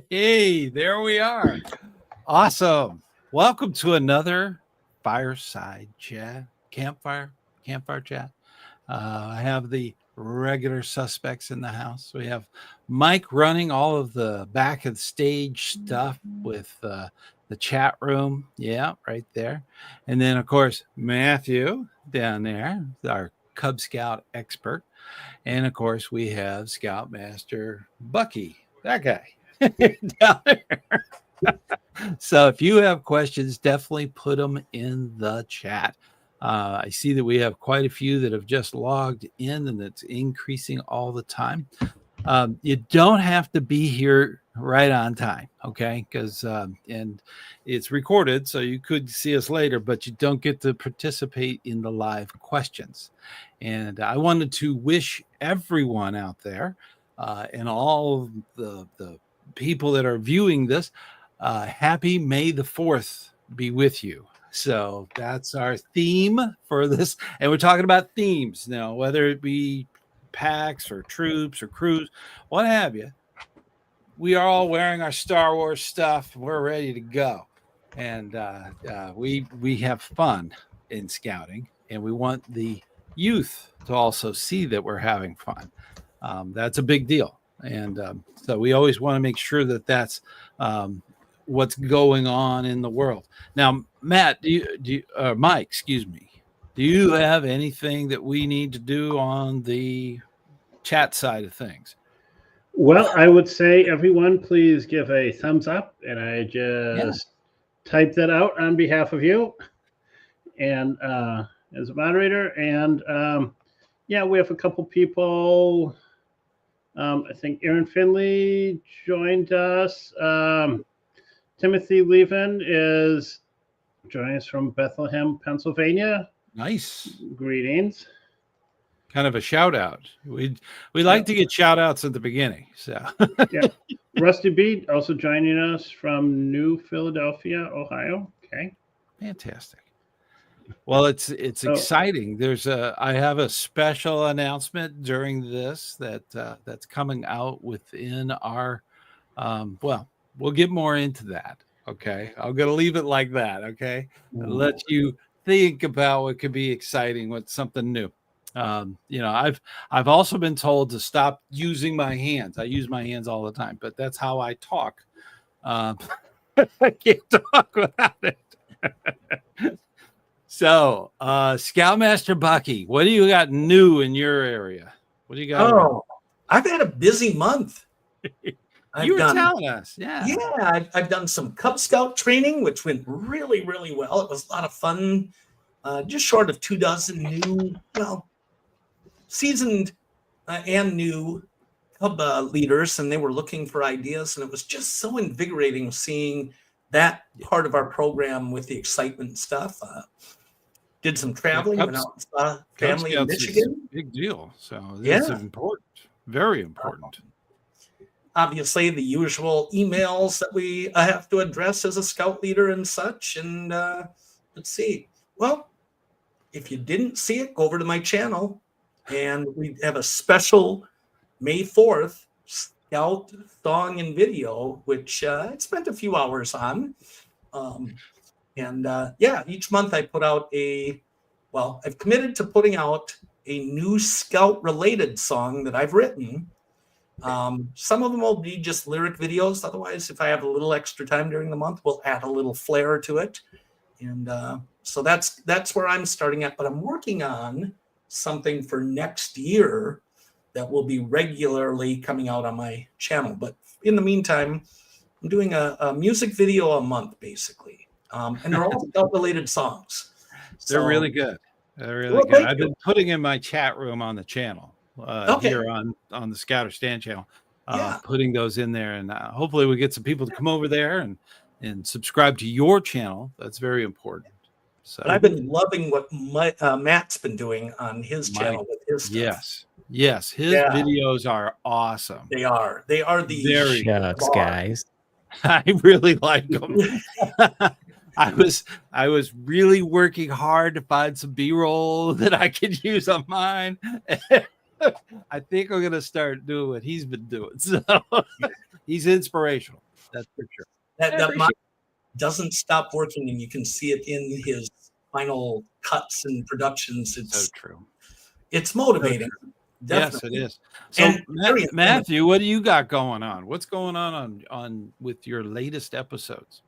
Hey, there we are. Awesome. Welcome to another fireside chat, campfire chat. I have the regular suspects in the house. We have Mike running all of the back of the stage stuff with the chat room. Yeah, right there. And then, of course, Matthew down there, our Cub Scout expert. And of course, we have Scoutmaster Bucky, that guy down there. So if you have questions, definitely put them in the chat. I see that we have quite a few that have just logged in, and it's increasing all the time. You don't have to be here right on time, okay? Because and it's recorded, so you could see us later, but you don't get to participate in the live questions. And I wanted to wish everyone out there and all of the people that are viewing this, happy May the 4th be with you. So that's our theme for this. And we're talking about themes now, whether it be packs or troops or crews, what have you. We are all wearing our Star Wars stuff. We're ready to go. And we have fun in scouting, and we want the youth to also see that we're having fun. That's a big deal. And so we always want to make sure that that's what's going on in the world. Now, Matt, Mike, excuse me, do you have anything that we need to do on the chat side of things? Well, I would say everyone please give a thumbs up, and I just typed that out on behalf of you and as a moderator. And we have a couple people. I think Aaron Finley joined us. Timothy Levin is joining us from Bethlehem, Pennsylvania. Nice. Greetings. Kind of a shout out. We like to get shout outs at the beginning. So Rusty Beat also joining us from New Philadelphia, Ohio. Okay. Fantastic. Well, it's exciting. I have a special announcement during this that's coming out within our we'll get more into that. Okay. I'm going to leave it like that. Okay. Let you think about what could be exciting, what's something new. I've also been told to stop using my hands. I use my hands all the time, but that's how I talk. I can't talk without it. So, Scoutmaster Bucky, what do you got new in your area? What do you got? Oh, I've had a busy month. You were telling us. Yeah, I've done some Cub Scout training, which went really, really well. It was a lot of fun. Just short of 24 new, seasoned and new Cub leaders, and they were looking for ideas, and it was just so invigorating seeing that part of our program with the excitement and stuff. Did some traveling, went out and saw family in Michigan. Big deal. So this is important, very important. Obviously, the usual emails that we have to address as a scout leader and such. And let's see. Well, if you didn't see it, go over to my channel, and we have a special May 4th Scout song and video, which I spent a few hours on. Each month I put out I've committed to putting out a new Scout-related song that I've written. Some of them will be just lyric videos. Otherwise, if I have a little extra time during the month, we'll add a little flair to it. And so that's where I'm starting at. But I'm working on something for next year that will be regularly coming out on my channel. But in the meantime, I'm doing a music video a month, basically. And they're all Scout-related songs. They're really good. They're really good. I've been putting in my chat room on the channel. Here on the ScouterStan channel, putting those in there, and hopefully we get some people to come over there and subscribe to your channel. That's very important. So but I've been loving what Matt's been doing on his channel with his stuff. Yes, his videos are awesome. They are the very shucks, guys. I really like them. I was really working hard to find some B-roll that I could use on mine. I think I'm gonna start doing what he's been doing. So he's inspirational. That's for sure. That mind doesn't stop working, and you can see it in his final cuts and productions. It's so true. It's motivating. So definitely. Yes, it is. So, And Matthew, what do you got going on? What's going on with your latest episodes?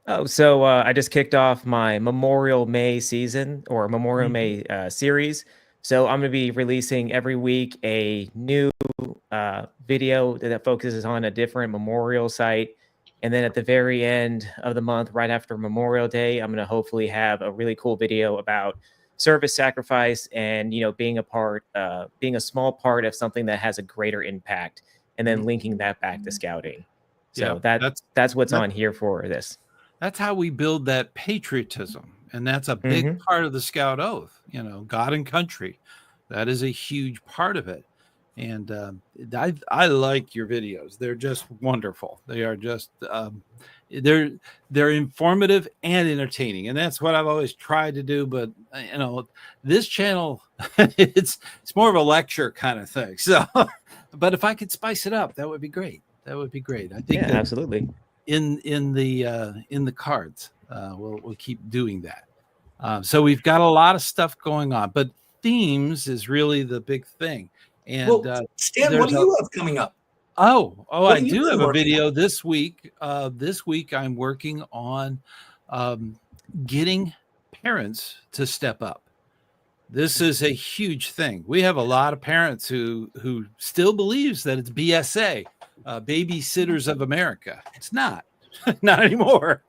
Oh, so I just kicked off my Memorial May season or Memorial May series. So I'm going to be releasing every week a new video that focuses on a different memorial site. And then at the very end of the month, right after Memorial Day, I'm going to hopefully have a really cool video about service sacrifice and, being a small part of something that has a greater impact, and then linking that back to scouting. So that's what's on here for this. That's how we build that patriotism. And that's a big part of the Scout Oath, God and country. That is a huge part of it. And I like your videos. They're just wonderful. They are just, they're informative and entertaining. And that's what I've always tried to do. But, this channel, it's more of a lecture kind of thing. So, but if I could spice it up, that would be great. That would be great. I think absolutely. In the cards, we'll keep doing that. So we've got a lot of stuff going on, but themes is really the big thing. And Stan, what do you have coming up? I do have a video this week. This week I'm working on getting parents to step up. This is a huge thing. We have a lot of parents who still believes that it's BSA. Babysitters of America. It's not anymore.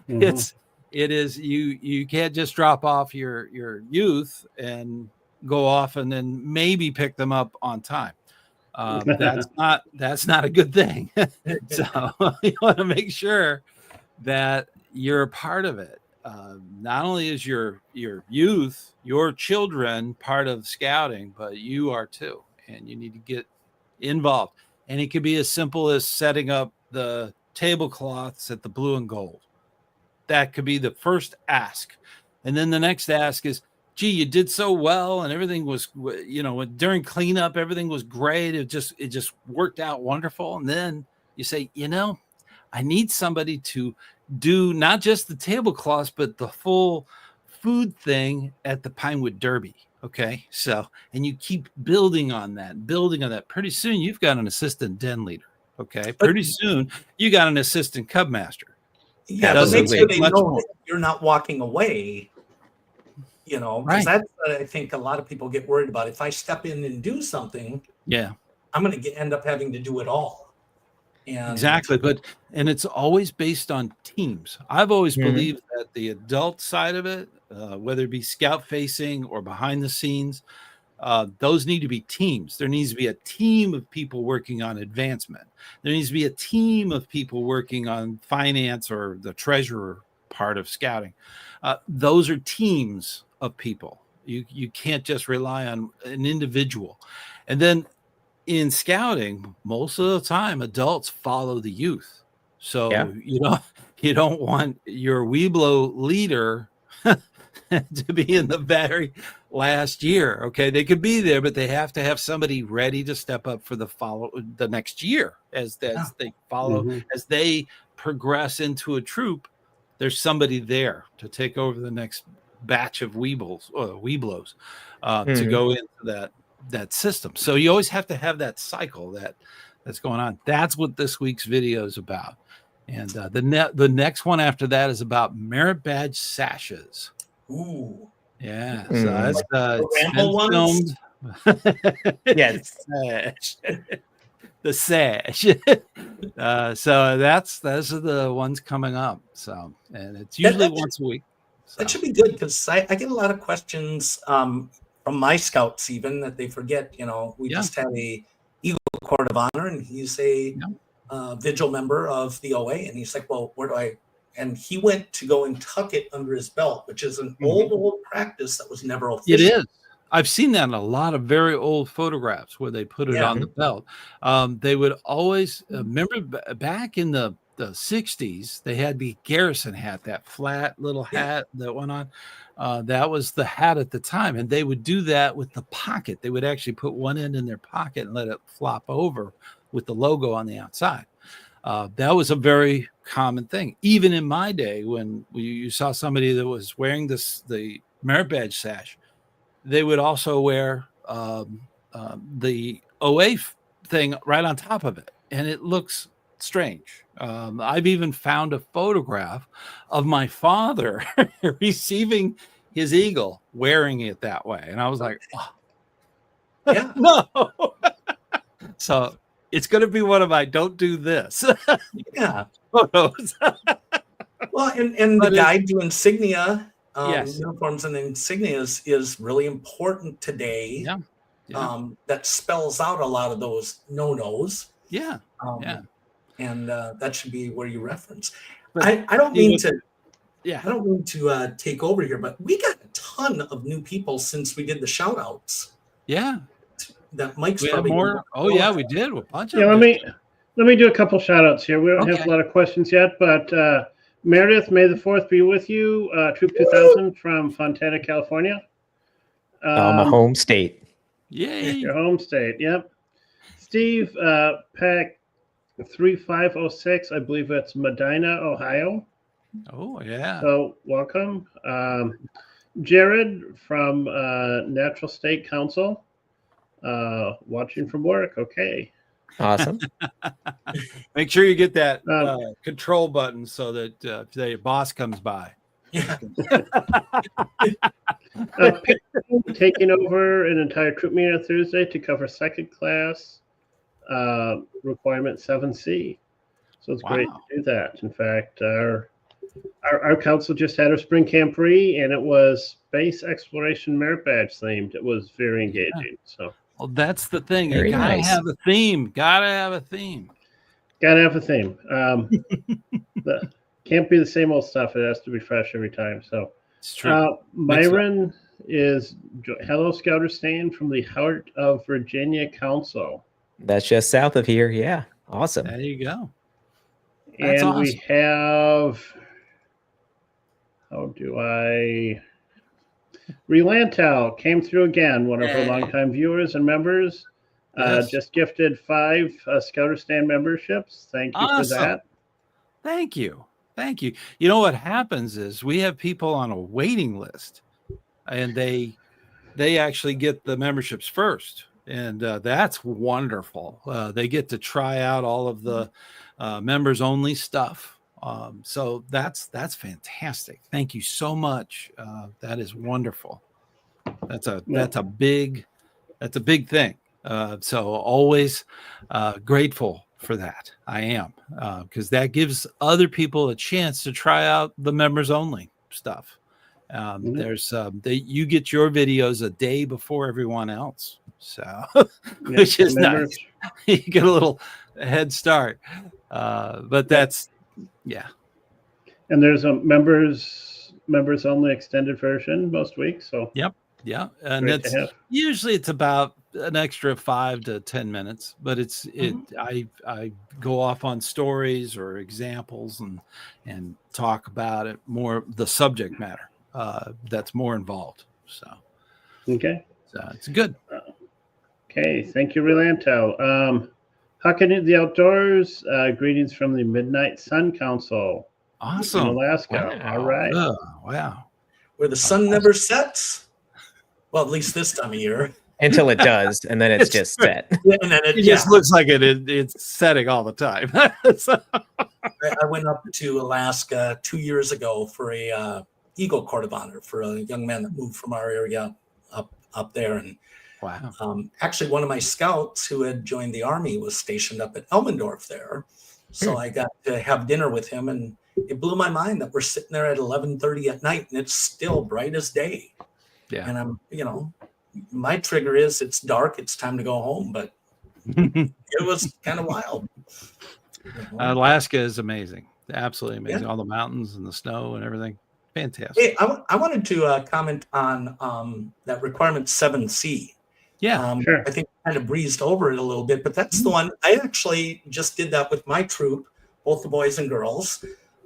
It is you can't just drop off your youth and go off and then maybe pick them up on time. That's not a good thing. So you want to make sure that you're a part of it. Not only is your youth, your children part of scouting, but you are too, and you need to get involved. And it could be as simple as setting up the tablecloths at the Blue and Gold. That could be the first ask. And then the next ask is, gee, you did so well and everything was, during cleanup, everything was great. It just worked out wonderful. And then you say, I need somebody to do not just the tablecloths, but the full food thing at the Pinewood Derby. Okay. So, and you keep building on that. Pretty soon you've got an assistant den leader. Okay. Pretty soon you got an assistant cub master. Yeah. But make sure they know that you're not walking away, because that's what I think a lot of people get worried about. If I step in and do something, I'm going to end up having to do it all. And exactly. And it's always based on teams. I've always believed that the adult side of it, whether it be scout facing or behind the scenes, those need to be teams. There needs to be a team of people working on advancement. There needs to be a team of people working on finance or the treasurer part of scouting. Those are teams of people. You can't just rely on an individual. And then in scouting, most of the time, adults follow the youth. So you don't want your Weeblo leader to be in the very last year. Okay, they could be there, but they have to have somebody ready to step up for the next year as they follow, as they progress into a troop. There's somebody there to take over the next batch of Weeblos to go into that system. So you always have to have that cycle that's going on. That's what this week's video is about. And the next one after that is about merit badge sashes. Ooh. Yeah. So that's filmed. Yes. The sash. So those are the ones coming up. So, and it's usually once a week. So. That should be good, because I get a lot of questions from my scouts even that they forget. We just had a Eagle Court of Honor, and he's a vigil member of the OA, and he's like, well, where do I? And he went to go and tuck it under his belt, which is an old practice that was never official. It is. I've seen that in a lot of very old photographs where they put it on the belt. They would always remember back in the 60s, they had the garrison hat, that flat little hat that went on. That was the hat at the time. And they would do that with the pocket. They would actually put one end in their pocket and let it flop over with the logo on the outside. That was a very common thing. Even in my day, when you saw somebody that was wearing the merit badge sash, they would also wear the OA thing right on top of it, and it looks strange. I've even found a photograph of my father receiving his eagle wearing it that way, and I was like, oh, Yeah. no. So it's going to be one of my don't do this Yeah. photos. Well, and the guide to insignia, Yes. uniforms and insignias is really important today. Yeah. Yeah. That spells out a lot of those no-nos. Yeah. And that should be where you reference. But I don't mean to. Yeah. I don't mean to take over here, but we got a ton of new people since we did the shout outs. Yeah. That Mike's We have probably more. Oh yeah, we did a bunch of Yeah, them. let me do a couple shout outs here. We don't have Okay. a lot of questions yet, but Meredith, may the 4th be with you. Troop 2000 from Fontana, California. My home state. Yay. Your home state, yep. Steve, Pack 3506, I believe that's Medina, Ohio. Oh yeah. So welcome. Jared from Natural State Council, watching from work. Okay. Awesome. Make sure you get that Um, control button so that if your boss comes by. Yeah. Taking over an entire troop meeting on Thursday to cover second class requirement 7C. So it's great Wow. to do that. In fact, our council just had our spring camporee, and it was space exploration merit badge themed. It was very engaging. So Well, that's the thing. Very You gotta nice. have a theme. Gotta have a theme. gotta have a theme. Can't be the same old stuff. It has to be fresh every time. So It's true. Myron is hello ScouterStan from the Heart of Virginia Council. That's just south of here. Yeah. Awesome. There you go. That's And awesome. we have, how do I? Relantal came through again, one of our Hey. longtime viewers and members. Yes. Just gifted 5 ScouterStan memberships. Thank you Awesome. for that. Thank you. Thank you. You know what happens is we have people on a waiting list, and they actually get the memberships first, and that's wonderful. They get to try out all of the members only stuff. So that's fantastic. Thank you so much. That is wonderful. That's a big thing. So always grateful for that. I am, because that gives other people a chance to try out the members only stuff. There's you get your videos a day before everyone else, so which is nice. You get a little head start, but that's And there's a members only extended version most weeks. So yeah, and great to it's have. usually it's about an extra 5 to 10 minutes, but I go off on stories or examples and talk about it more, the subject matter that's more involved. So it's good. Okay, thank you, Relanto. Hucking in the Outdoors, greetings from the Midnight Sun Council in Awesome. Alaska. Wow. All right. Oh, wow. Where the sun never sets. Well, at least this time of year. Until it does, and then it's just set. And then It just looks like it's setting all the time. So, I went up to Alaska 2 years ago for a Eagle Court of Honor for a young man that moved from our area up there. And wow. actually, one of my scouts who had joined the Army was stationed up at Elmendorf there. So I got to have dinner with him, and it blew my mind that we're sitting there at 11:30 at night, and it's still bright as day. Yeah. And I'm, my trigger is it's dark, it's time to go home, but it was kind of wild. Alaska is amazing. Absolutely amazing. Yeah. All the mountains and the snow and everything. Fantastic. Hey, I wanted to comment on that requirement 7C. Yeah. Sure. I think I kind of breezed over it a little bit, but that's the one. I actually just did that with my troop, both the boys and girls,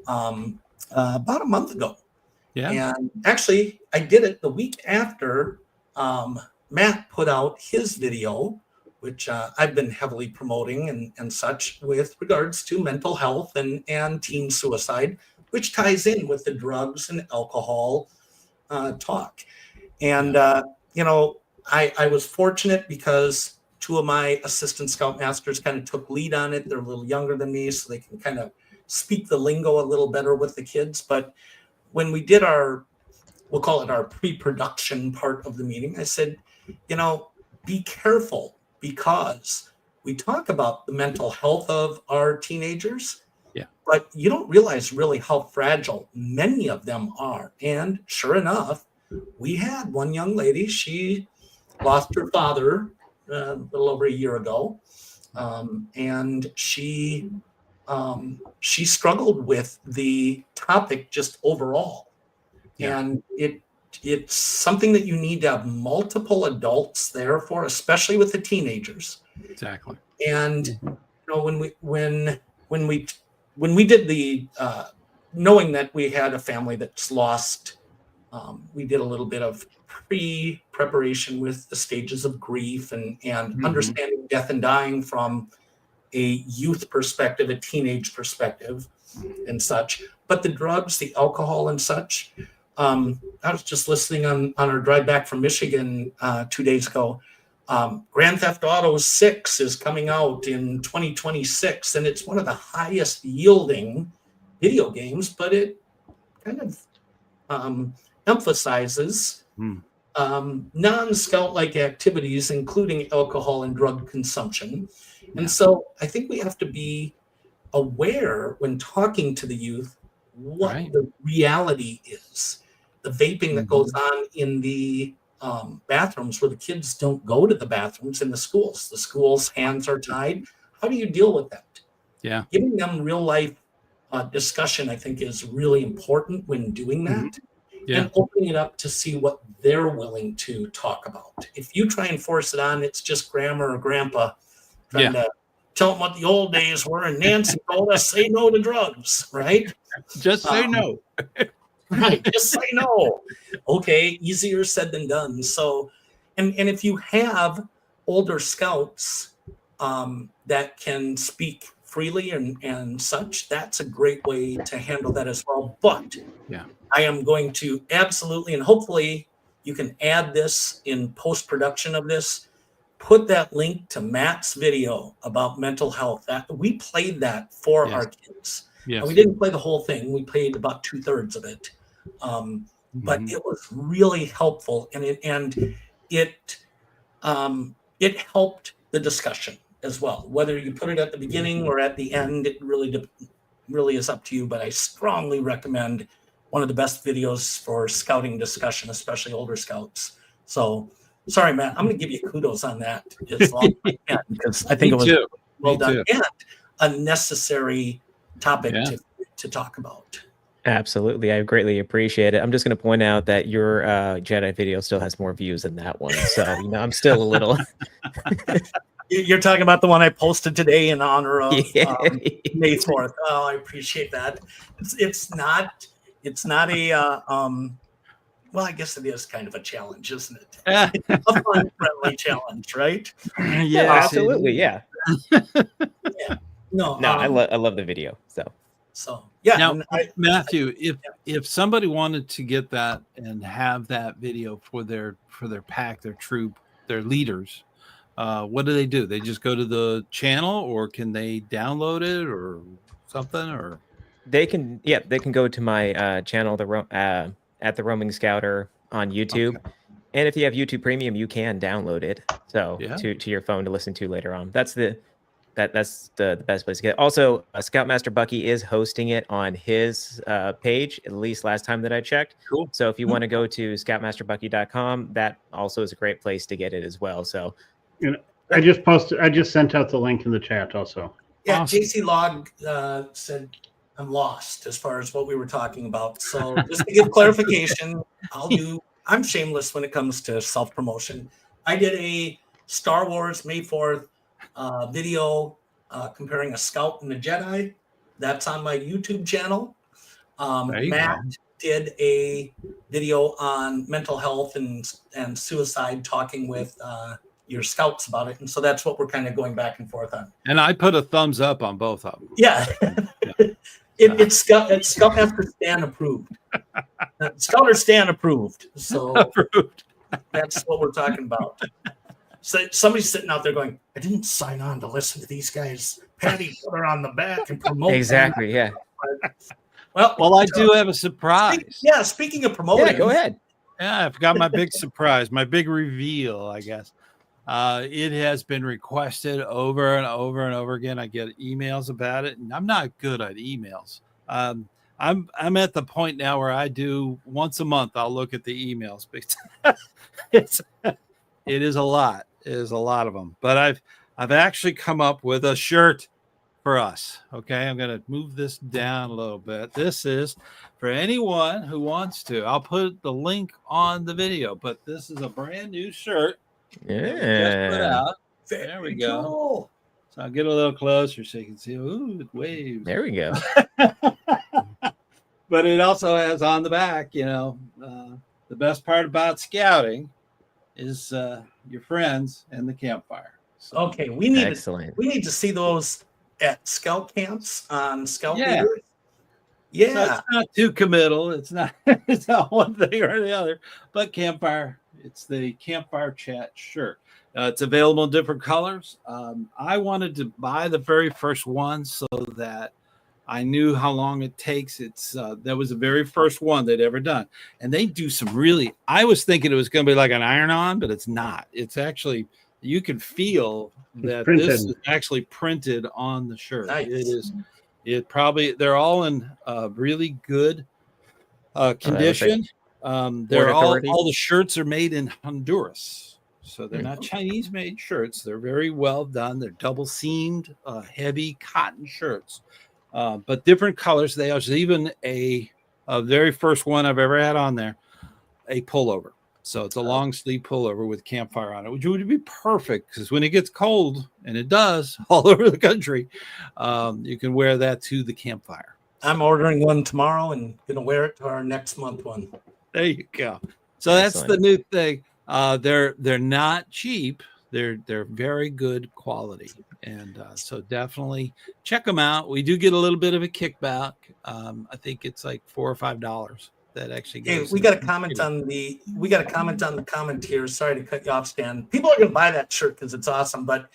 about a month ago. Yeah. And actually, I did it the week after Matt put out his video which I've been heavily promoting and such with regards to mental health and teen suicide, which ties in with the drugs and alcohol talk. And, I was fortunate because two of my assistant scoutmasters kind of took lead on it. They're a little younger than me, so they can kind of speak the lingo a little better with the kids. But when we did we'll call it our pre-production part of the meeting, I said, be careful, because we talk about the mental health of our teenagers, but you don't realize really how fragile many of them are. And sure enough, we had one young lady, she lost her father a little over a year ago, and she struggled with the topic just overall. And it's something that you need to have multiple adults there for, especially with the teenagers. Exactly. And when we did the knowing that we had a family that's lost, we did a little bit of pre-preparation with the stages of grief and understanding death and dying from a youth perspective, a teenage perspective, and such. But the drugs, the alcohol, and such. I was just listening on our drive back from Michigan 2 days ago. Grand Theft Auto 6 is coming out in 2026, and it's one of the highest yielding video games, but it kind of emphasizes non-scout-like activities, including alcohol and drug consumption. And so I think we have to be aware when talking to the youth what the reality is. The vaping that goes on in the bathrooms, where the kids don't go to the bathrooms in the schools. The schools' hands are tied. How do you deal with that? Yeah. Giving them real life discussion, I think, is really important when doing that. And opening it up to see what they're willing to talk about. If you try and force it on, it's just grandma or grandpa trying to tell them what the old days were. And Nancy told us, say no to drugs, right? Just say no. Right, just say no. Okay, easier said than done. So, and if you have older scouts that can speak freely and such, that's a great way to handle that as well. But I am going to absolutely, and hopefully you can add this in post-production of this, put that link to Matt's video about mental health. That we played that for our kids. And we didn't play the whole thing. We played about 2/3 of it. But it was really helpful, and it helped the discussion as well. Whether you put it at the beginning or at the end, it really is up to you. But I strongly recommend one of the best videos for scouting discussion, especially older scouts. So, sorry, Matt, I'm going to give you kudos on that as long as I can, because I think it was well done and a necessary topic to talk about. Absolutely. I greatly appreciate it. I'm just going to point out that your Jedi video still has more views than that one. So, I'm still a little. You're talking about the one I posted today in honor of May 4th. Oh, I appreciate that. It's not a, well, I guess it is kind of a challenge, isn't it? A fun, friendly challenge, right? Yeah, absolutely. Yeah. No, I love the video. So yeah. Now, Matthew, if somebody wanted to get that and have that video for their pack, their troop, their leaders, what do? They just go to the channel, or can they download it or something? Or they can go to my channel, at the Roaming Scouter on YouTube. Okay. And if you have YouTube Premium, you can download it to your phone to listen to later on. That's the best place to get it. Also, Scoutmaster Bucky is hosting it on his page, at least last time that I checked. Cool. So if you want to go to scoutmasterbucky.com, that also is a great place to get it as well. So I just sent out the link in the chat also. Yeah, awesome. JC Log said I'm lost as far as what we were talking about. So just to give clarification, I'm shameless when it comes to self-promotion. I did a Star Wars May 4th video comparing a Scout and a Jedi. That's on my YouTube channel. Matt did a video on mental health and suicide, talking with your scouts about it. And so that's what we're kind of going back and forth on. And I put a thumbs up on both of them. Yeah. It's Scoutmaster Stan approved. Scouter Stan approved. So Approved. that's what we're talking about. So somebody's sitting out there going, I didn't sign on to listen to these guys patty each other on the back and promote. Exactly. Yeah. Well, I do have a surprise. Speaking of promoting. Yeah. Go ahead. Yeah, I forgot my big surprise, my big reveal, I guess. It has been requested over and over and over again. I get emails about it, and I'm not good at emails. I'm at the point now where I do once a month. I'll look at the emails because it is a lot. It is a lot of them. But I've actually come up with a shirt for us. Okay, I'm going to move this down a little bit. This is for anyone who wants to. I'll put the link on the video, but this is a brand new shirt. Just put out. There we go. Cool. So I'll get a little closer so you can see. Ooh, it waves. There we go. But it also has on the back, the best part about scouting is your friends and the campfire. So, Okay, we need Excellent. to see those at scout camps on scout Yeah. leaders. so Yeah. it's not too committal. It's not one thing or the other. But campfire, it's the Campfire Chat shirt. It's available in different colors. I wanted to buy the very first one so that I knew how long it takes. That was the very first one they'd ever done. And they do some really, I was thinking it was going to be like an iron-on, but it's not. It's actually, you can feel that this is actually printed on the shirt. Nice. They're all in really good condition. All the shirts are made in Honduras. So they're not Chinese made shirts. They're very well done. They're double seamed, heavy cotton shirts. But different colors. There's even a very first one I've ever had on there, a pullover. So it's a long sleeve pullover with campfire on it, which would be perfect because when it gets cold, and it does all over the country, you can wear that to the campfire. I'm ordering one tomorrow and going to wear it to our next month one. There you go. So that's the new thing. They're not cheap. They're very good quality. And so definitely check them out. We do get a little bit of a kickback. I think it's like $4 or $5 that actually goes. Hey, we got a comment on the comment here. Sorry to cut you off, Stan. People are going to buy that shirt because it's awesome. But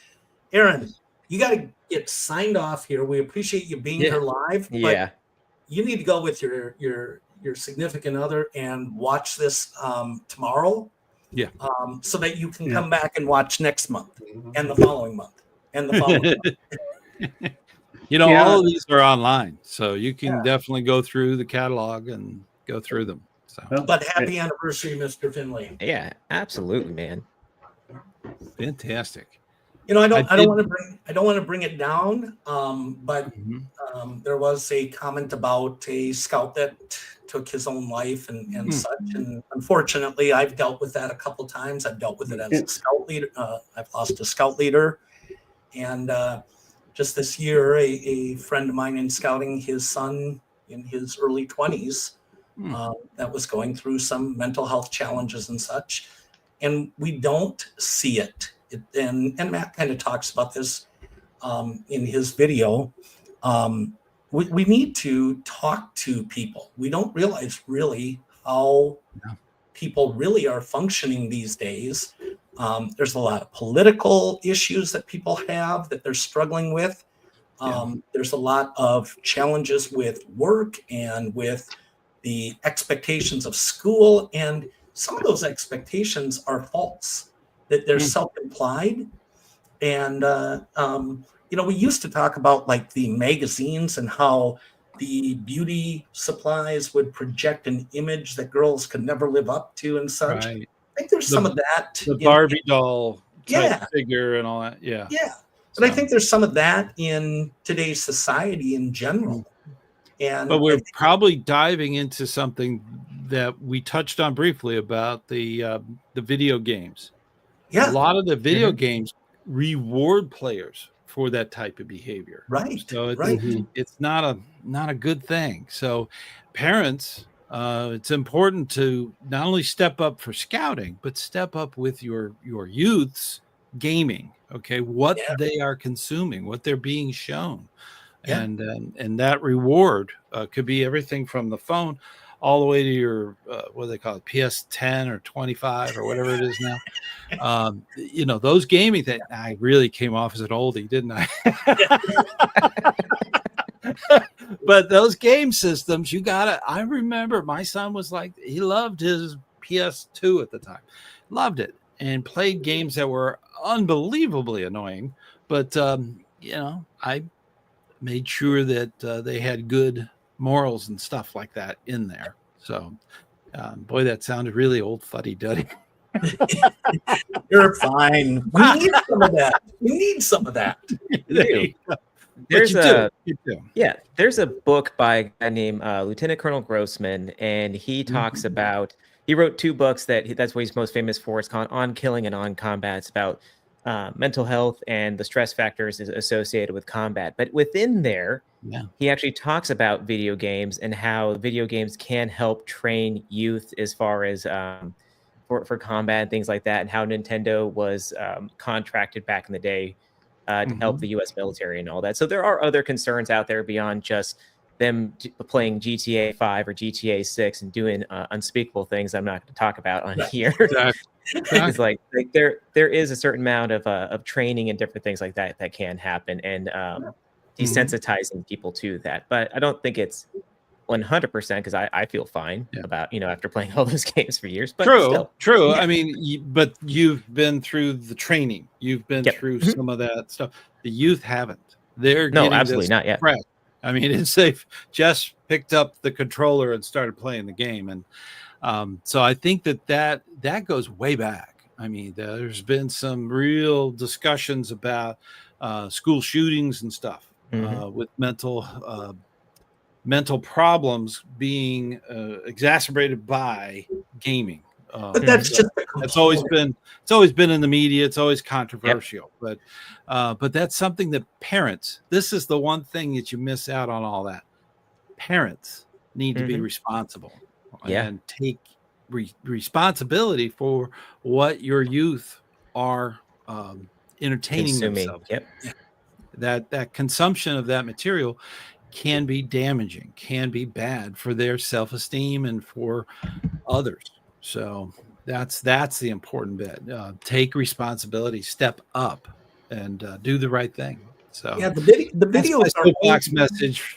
Aaron, you got to get signed off here. We appreciate you being here live. But you need to go with your significant other and watch this tomorrow. Yeah. So that you can come back and watch next month and the following month and the following month. All of these are online, so you can definitely go through the catalog and go through them. So, but happy anniversary, Mr. Finley. Yeah, absolutely, man. Fantastic. I don't want to bring it down. But there was a comment about a scout that took his own life and such. And unfortunately, I've dealt with that a couple of times. I've dealt with it as a scout leader. I've lost a scout leader. And just this year, a friend of mine in scouting, his son in his early 20s, that was going through some mental health challenges and such. And we don't see it. And Matt kind of talks about this in his video. We need to talk to people. We don't realize really how people really are functioning these days. There's a lot of political issues that people have that they're struggling with. There's a lot of challenges with work and with the expectations of school. And some of those expectations are false, that they're self-implied. And, we used to talk about like the magazines and how the beauty supplies would project an image that girls could never live up to and such. Right. I think there's some of that. The Barbie doll type figure and all that. Yeah. Yeah. But I think there's some of that in today's society in general. But we're probably diving into something that we touched on briefly about the video games. Yeah. A lot of the video games reward players for that type of behavior. Right. So it's not a good thing. So parents, it's important to not only step up for scouting, but step up with your youths gaming, okay, what Yeah. they are consuming, what they're being shown. Yeah. And that reward could be everything from the phone all the way to your what do they call it, PS10 or 25 or whatever it is now. You know, those gaming things. I really came off as an oldie, didn't I? But those game systems, you gotta. I remember my son was like, he loved his PS2 at the time, loved it, and played games that were unbelievably annoying. But you know, I made sure that they had good morals and stuff like that in there. So, boy, that sounded really old fuddy-duddy. You're fine. We need some of that. We need some of that. There's You do. there's a book by a guy named Lieutenant Colonel Grossman, and he talks about, he wrote 2 books that's what he's most famous for. It's called On Killing and On Combat. It's about mental health and the stress factors associated with combat. But within there, he actually talks about video games and how video games can help train youth as far as for combat and things like that, and how Nintendo was contracted back in the day to help the U.S. military and all that. So there are other concerns out there beyond just them playing GTA 5 or GTA 6 and doing unspeakable things I'm not going to talk about on here. It's like there is a certain amount of training and different things like that that can happen, and desensitizing people to that. But I don't think it's 100% because I feel fine about, you know, after playing all those games for years. But true. Yeah. I mean, but you've been through the training. You've been through some of that stuff. The youth haven't. They're no, absolutely not yet. Fresh. I mean, it's they've just picked up the controller and started playing the game, and so I think that goes way back. I mean, there's been some real discussions about school shootings and stuff with mental problems being exacerbated by gaming. But that's just it's always been in the media. It's always controversial, but that's something that parents. This is the one thing that you miss out on all that. Parents need to be responsible and take responsibility for what your youth are entertaining themselves. That consumption of that material can be damaging, can be bad for their self-esteem and for others. So that's the important bit. Take responsibility, step up, and do the right thing. So the videos are box message.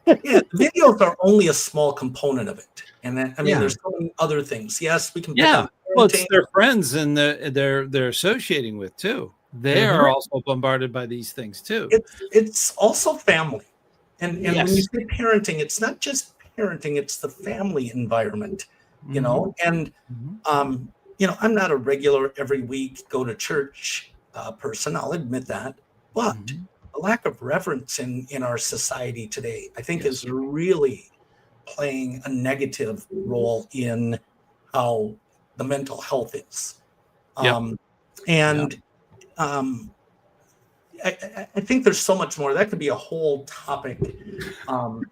The videos are only a small component of it, and then, I mean, there's so many other things. Yes, we can. Well, it's their friends and they're associating with too. They are also bombarded by these things too. It's also family. And when you say parenting, it's not just parenting, it's the family environment, you know, and, you know, I'm not a regular every week go to church person. I'll admit that. But a lack of reverence in our society today, I think is really playing a negative role in how the mental health is. I think there's so much more. That could be a whole topic,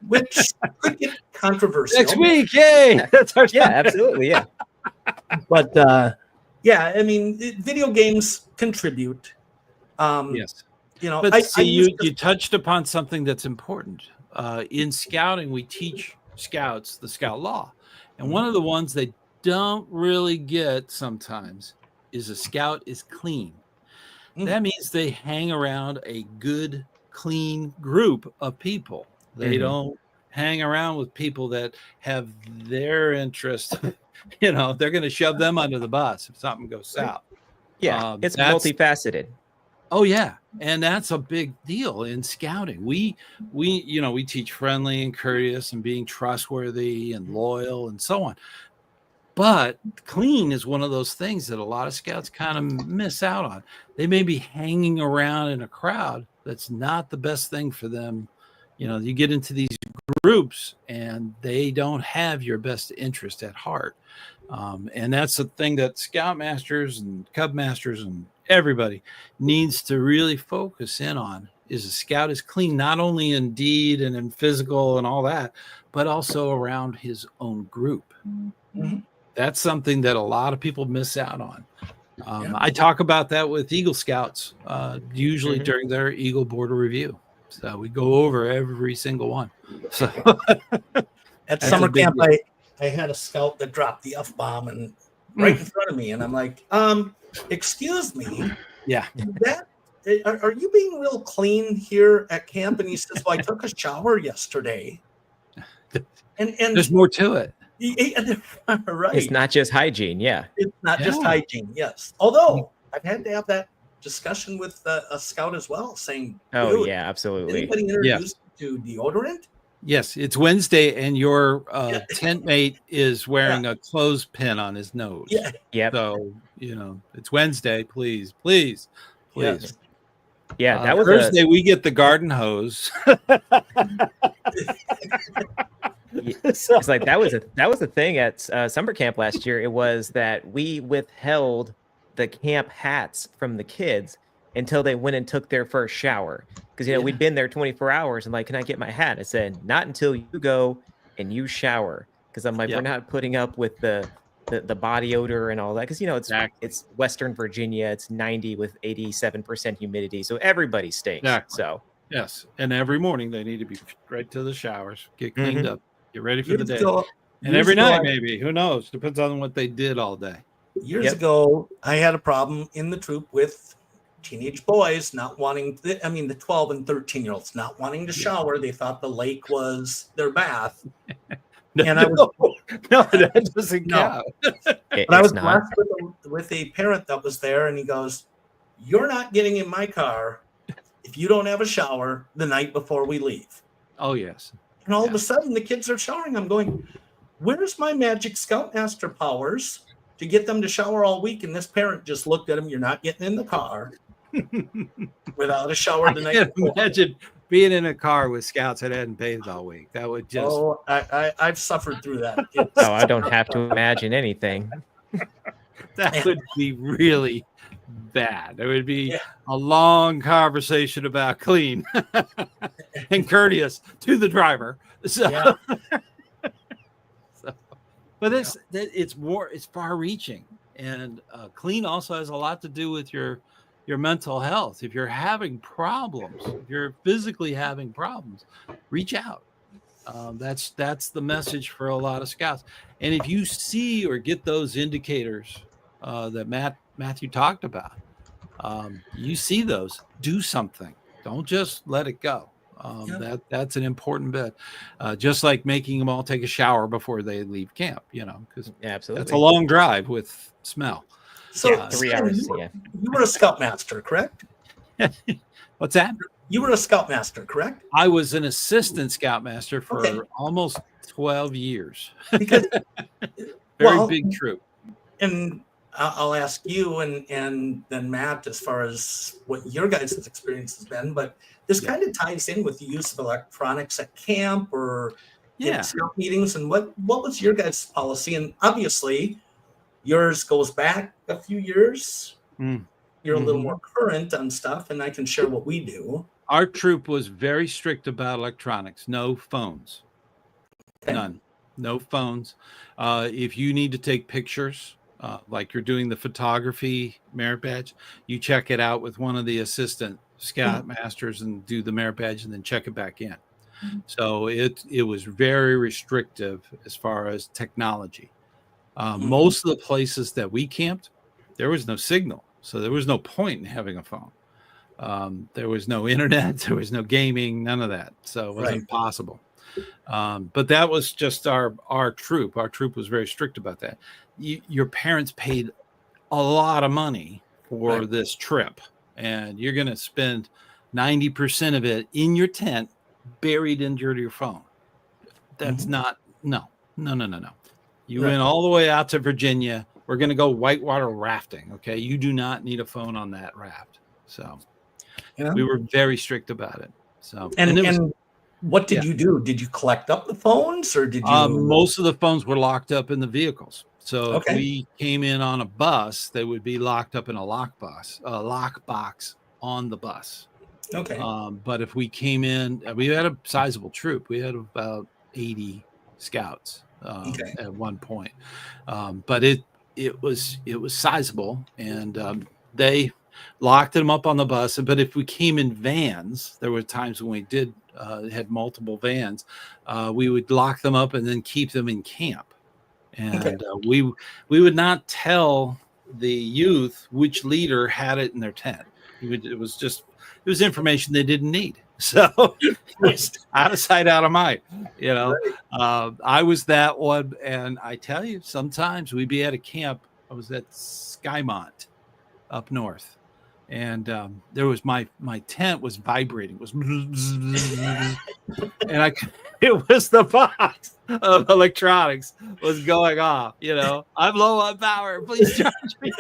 which could get controversial. Next week, yay! That's our absolutely, But I mean, video games contribute. You know, but see, you touched upon something that's important. In scouting, we teach scouts the scout law, and one of the ones they don't really get sometimes is a scout is clean. That means they hang around a good, clean group of people. They don't hang around with people that have their interest. You know, they're going to shove them under the bus if something goes south. It's multifaceted. Oh yeah, and that's a big deal in scouting. We teach friendly and courteous and being trustworthy and loyal and so on. But clean is one of those things that a lot of scouts kind of miss out on. They may be hanging around in a crowd that's not the best thing for them. You know, you get into these groups and they don't have your best interest at heart. And that's the thing that scoutmasters and cub masters and everybody needs to really focus in on is a scout is clean, not only in deed and in physical and all that, but also around his own group. That's something that a lot of people miss out on. I talk about that with Eagle Scouts, usually Mhm. during their Eagle Border Review. So we go over every single one. So At That's summer a big camp, deal. I had a scout that dropped the F-bomb and right in front of me. And I'm like, excuse me, yeah, are you being real clean here at camp? And he says, well, I took a shower yesterday. And there's more to it. right. It's not just hygiene. Yeah. It's not just Yeah. hygiene, yes. Although I've had to have that discussion with a scout as well, saying, Oh, dude, yeah, absolutely. anybody introduced you to deodorant? Yes, it's Wednesday, and your Yeah. tent mate is wearing a clothespin on his nose. Yeah. Yep. So, it's Wednesday. Please, please, please. Yes. Yeah, that was Thursday. We get the garden hose. It's like that was a thing at summer camp last year. It was that we withheld the camp hats from the kids until they went and took their first shower, because we'd been there 24 hours and like, can I get my hat? I said, not until you go and you shower, because I'm like, we're not putting up with the body odor and all that, because it's Western Virginia, it's 90 with 87% humidity, so everybody stinks. Exactly. So yes, and every morning they need to be right to the showers, get cleaned up, get ready for the day. And every night, maybe, who knows? Depends on what they did all day. Years ago, I had a problem in the troop with teenage boys not wanting, the 12 and 13-year-olds not wanting to shower. They thought the lake was their bath. And I was no, that doesn't count. But I was blessed with a parent that was there, and he goes, "You're not getting in my car if you don't have a shower the night before we leave." Oh, yes. And all of a sudden, the kids are showering. I'm going, "Where's my magic Scoutmaster powers to get them to shower all week?" And this parent just looked at him. "You're not getting in the car without a shower the night before." Imagine being in a car with scouts that hadn't bathed all week. That would just... Oh, I've suffered through that. Oh, I don't have to imagine anything. That would be really bad. It would be a long conversation about clean and courteous to the driver. So, but it's far reaching, and clean also has a lot to do with your mental health. If you're having problems, if you're physically having problems, reach out. That's the message for a lot of scouts. And if you see or get those indicators that Matthew talked about, you see those, do something. Don't just let it go. That's an important bit. Just like making them all take a shower before they leave camp, because absolutely, that's a long drive with smell. So 3 hours. You were a Scoutmaster, correct? What's that? You were a Scoutmaster, correct? I was an assistant Scoutmaster for almost 12 years. Because very big troop. And I'll ask you and then Matt as far as what your guys' experience has been, but this kind of ties in with the use of electronics at camp or scout meetings. And what was your guys' policy? And obviously yours goes back a few years. You're a little more current on stuff, and I can share what we do. Our troop was very strict about electronics. No phones. None. No phones. If you need to take pictures, like you're doing the photography merit badge, you check it out with one of the assistant Scoutmasters and do the merit badge and then check it back in. So it was very restrictive as far as technology. Most of the places that we camped, there was no signal. So there was no point in having a phone. There was no internet. There was no gaming, none of that. So it wasn't possible. But that was just our troop. Our troop was very strict about that. Your parents paid a lot of money for this trip, and you're going to spend 90% of it in your tent, buried under your phone. That's not, no. You went all the way out to Virginia. We're going to go whitewater rafting. Okay. You do not need a phone on that raft. So we were very strict about it. So, and what did you do? Did you collect up the phones, or did you? Most of the phones were locked up in the vehicles. So if we came in on a bus, they would be locked up in a lockbox on the bus. Okay. But if we came in, we had a sizable troop. We had about 80 scouts at one point. But it was sizable, and they locked them up on the bus. But if we came in vans, there were times when we did had multiple vans, we would lock them up and then keep them in camp. And we would not tell the youth which leader had it in their tent. It was information they didn't need. So it was out of sight, out of mind. You know, I was that one, and I tell you, sometimes we'd be at a camp. I was at Skymont up north, and there was my tent was vibrating. It was, and it was the box of electronics was going off. You know, I'm low on power. Please charge me.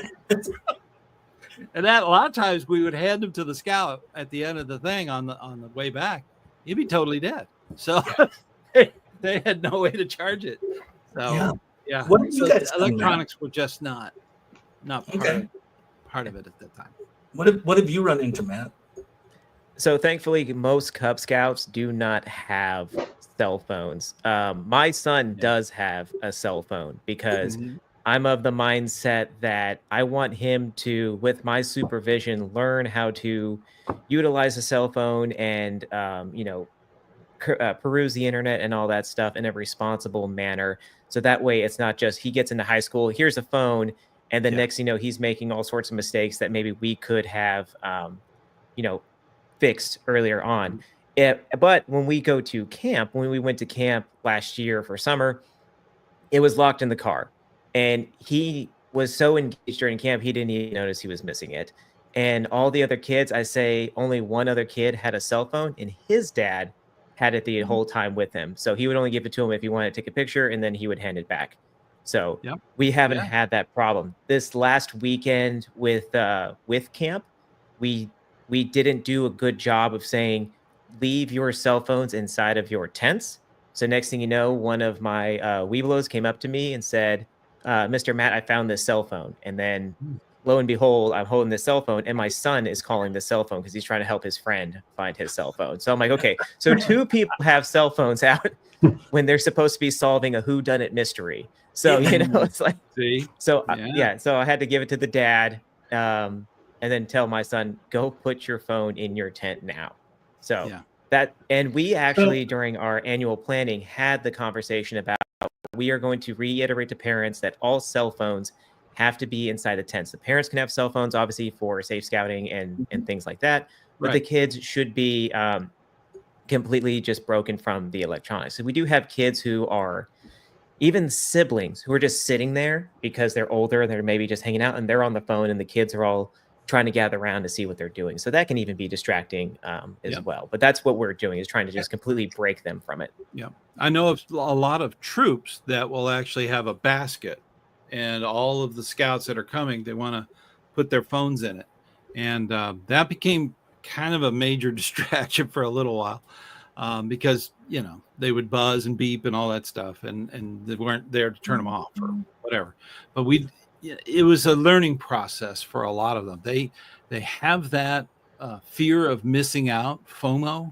And that a lot of times we would hand them to the scout at the end of the thing on the way back. He'd be totally dead. So they had no way to charge it. So yeah. What did you guys electronics were just not part of it at that time. What have you run into, Matt? So thankfully, most Cub Scouts do not have cell phones. My son does have a cell phone because I'm of the mindset that I want him to, with my supervision, learn how to utilize a cell phone and, peruse the internet and all that stuff in a responsible manner. So that way it's not just he gets into high school, here's a phone, and then next, he's making all sorts of mistakes that maybe we could have, fixed earlier on. But when we go to camp, when we went to camp last year for summer, it was locked in the car. And he was so engaged during camp, he didn't even notice he was missing it. And all the other kids, I say only one other kid had a cell phone, and his dad had it the whole time with him. So he would only give it to him if he wanted to take a picture, and then he would hand it back. So we haven't had that problem. This last weekend with camp, we didn't do a good job of saying, leave your cell phones inside of your tents. So next thing you know, one of my Webelos came up to me and said, Mr. Matt, I found this cell phone. And then lo and behold, I'm holding this cell phone, and my son is calling the cell phone because he's trying to help his friend find his cell phone. So I'm like, okay, so two people have cell phones out when they're supposed to be solving a whodunit mystery. So, it's like, so I had to give it to the dad and then tell my son, go put your phone in your tent now. So and we actually, during our annual planning, had the conversation about, we are going to reiterate to parents that all cell phones have to be inside the tents. The parents can have cell phones, obviously, for safe scouting and things like that, but the kids should be completely just broken from the electronics. So we do have kids who are, even siblings, who are just sitting there because they're older and they're maybe just hanging out, and they're on the phone, and the kids are all trying to gather around to see what they're doing. So that can even be distracting as well. But that's what we're doing, is trying to just completely break them from it. Yeah. I know of a lot of troops that will actually have a basket, and all of the scouts that are coming, they want to put their phones in it. And that became kind of a major distraction for a little while because, they would buzz and beep and all that stuff, and they weren't there to turn them off or whatever. But it was a learning process for a lot of them. They have that fear of missing out, FOMO,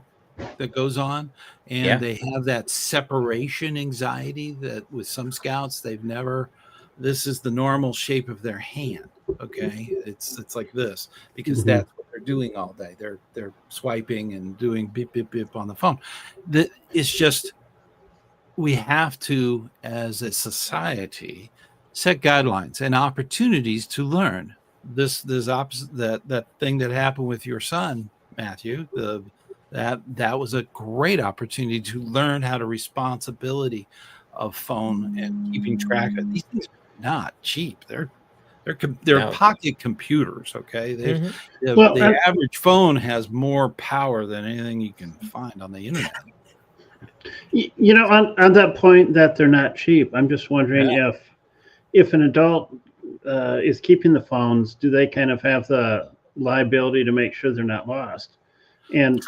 that goes on, and they have that separation anxiety that with some scouts this is the normal shape of their hand. Okay, it's like this because that's what they're doing all day. They're swiping and doing beep beep beep on the phone. It's just, we have to, as a society, set guidelines and opportunities to learn. This opposite that thing that happened with your son, Matthew, that was a great opportunity to learn how to responsibility of phone and keeping track of these things. Are not cheap. They're pocket computers. Okay, the average phone has more power than anything you can find on the internet. On that point that they're not cheap, I'm just wondering if an adult is keeping the phones, do they kind of have the liability to make sure they're not lost? And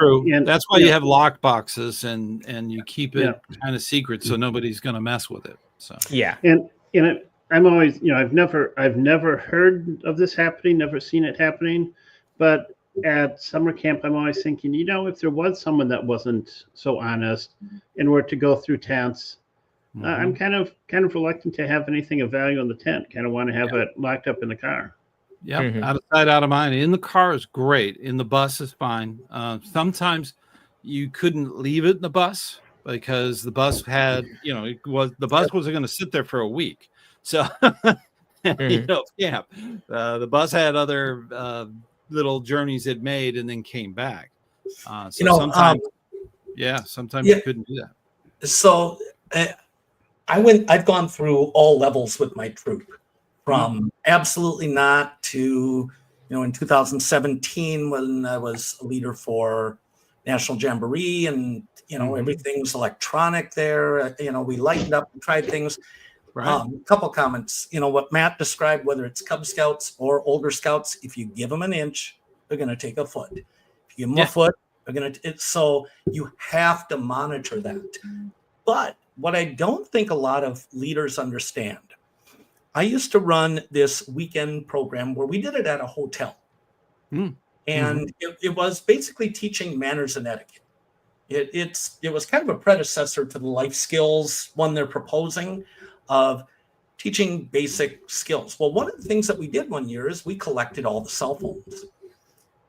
that's why you have lock boxes and you keep it kind of secret so nobody's going to mess with it. So and I'm always, I've never heard of this happening, never seen it happening, but at summer camp, I'm always thinking, if there was someone that wasn't so honest and were to go through tents, I'm kind of reluctant to have anything of value in the tent. Kind of want to have it locked up in the car. Yep, Mhm. out of sight, out of mind. In the car is great. In the bus is fine. Sometimes you couldn't leave it in the bus because the bus had, the bus wasn't going to sit there for a week. So, Mhm. yeah, the bus had other little journeys it made and then came back. So sometimes Yeah. you couldn't do that. So I've gone through all levels with my troop, from absolutely not to, in 2017 when I was a leader for National Jamboree, and everything's electronic there. We lightened up and tried things. Right. A couple comments. What Matt described, whether it's Cub Scouts or older Scouts, if you give them an inch, they're going to take a foot. If you give them a foot, they're going to. So you have to monitor that. But what I don't think a lot of leaders understand, I used to run this weekend program where we did it at a hotel. And it was basically teaching manners and etiquette. It was kind of a predecessor to the life skills one they're proposing of teaching basic skills. Well, one of the things that we did one year is we collected all the cell phones.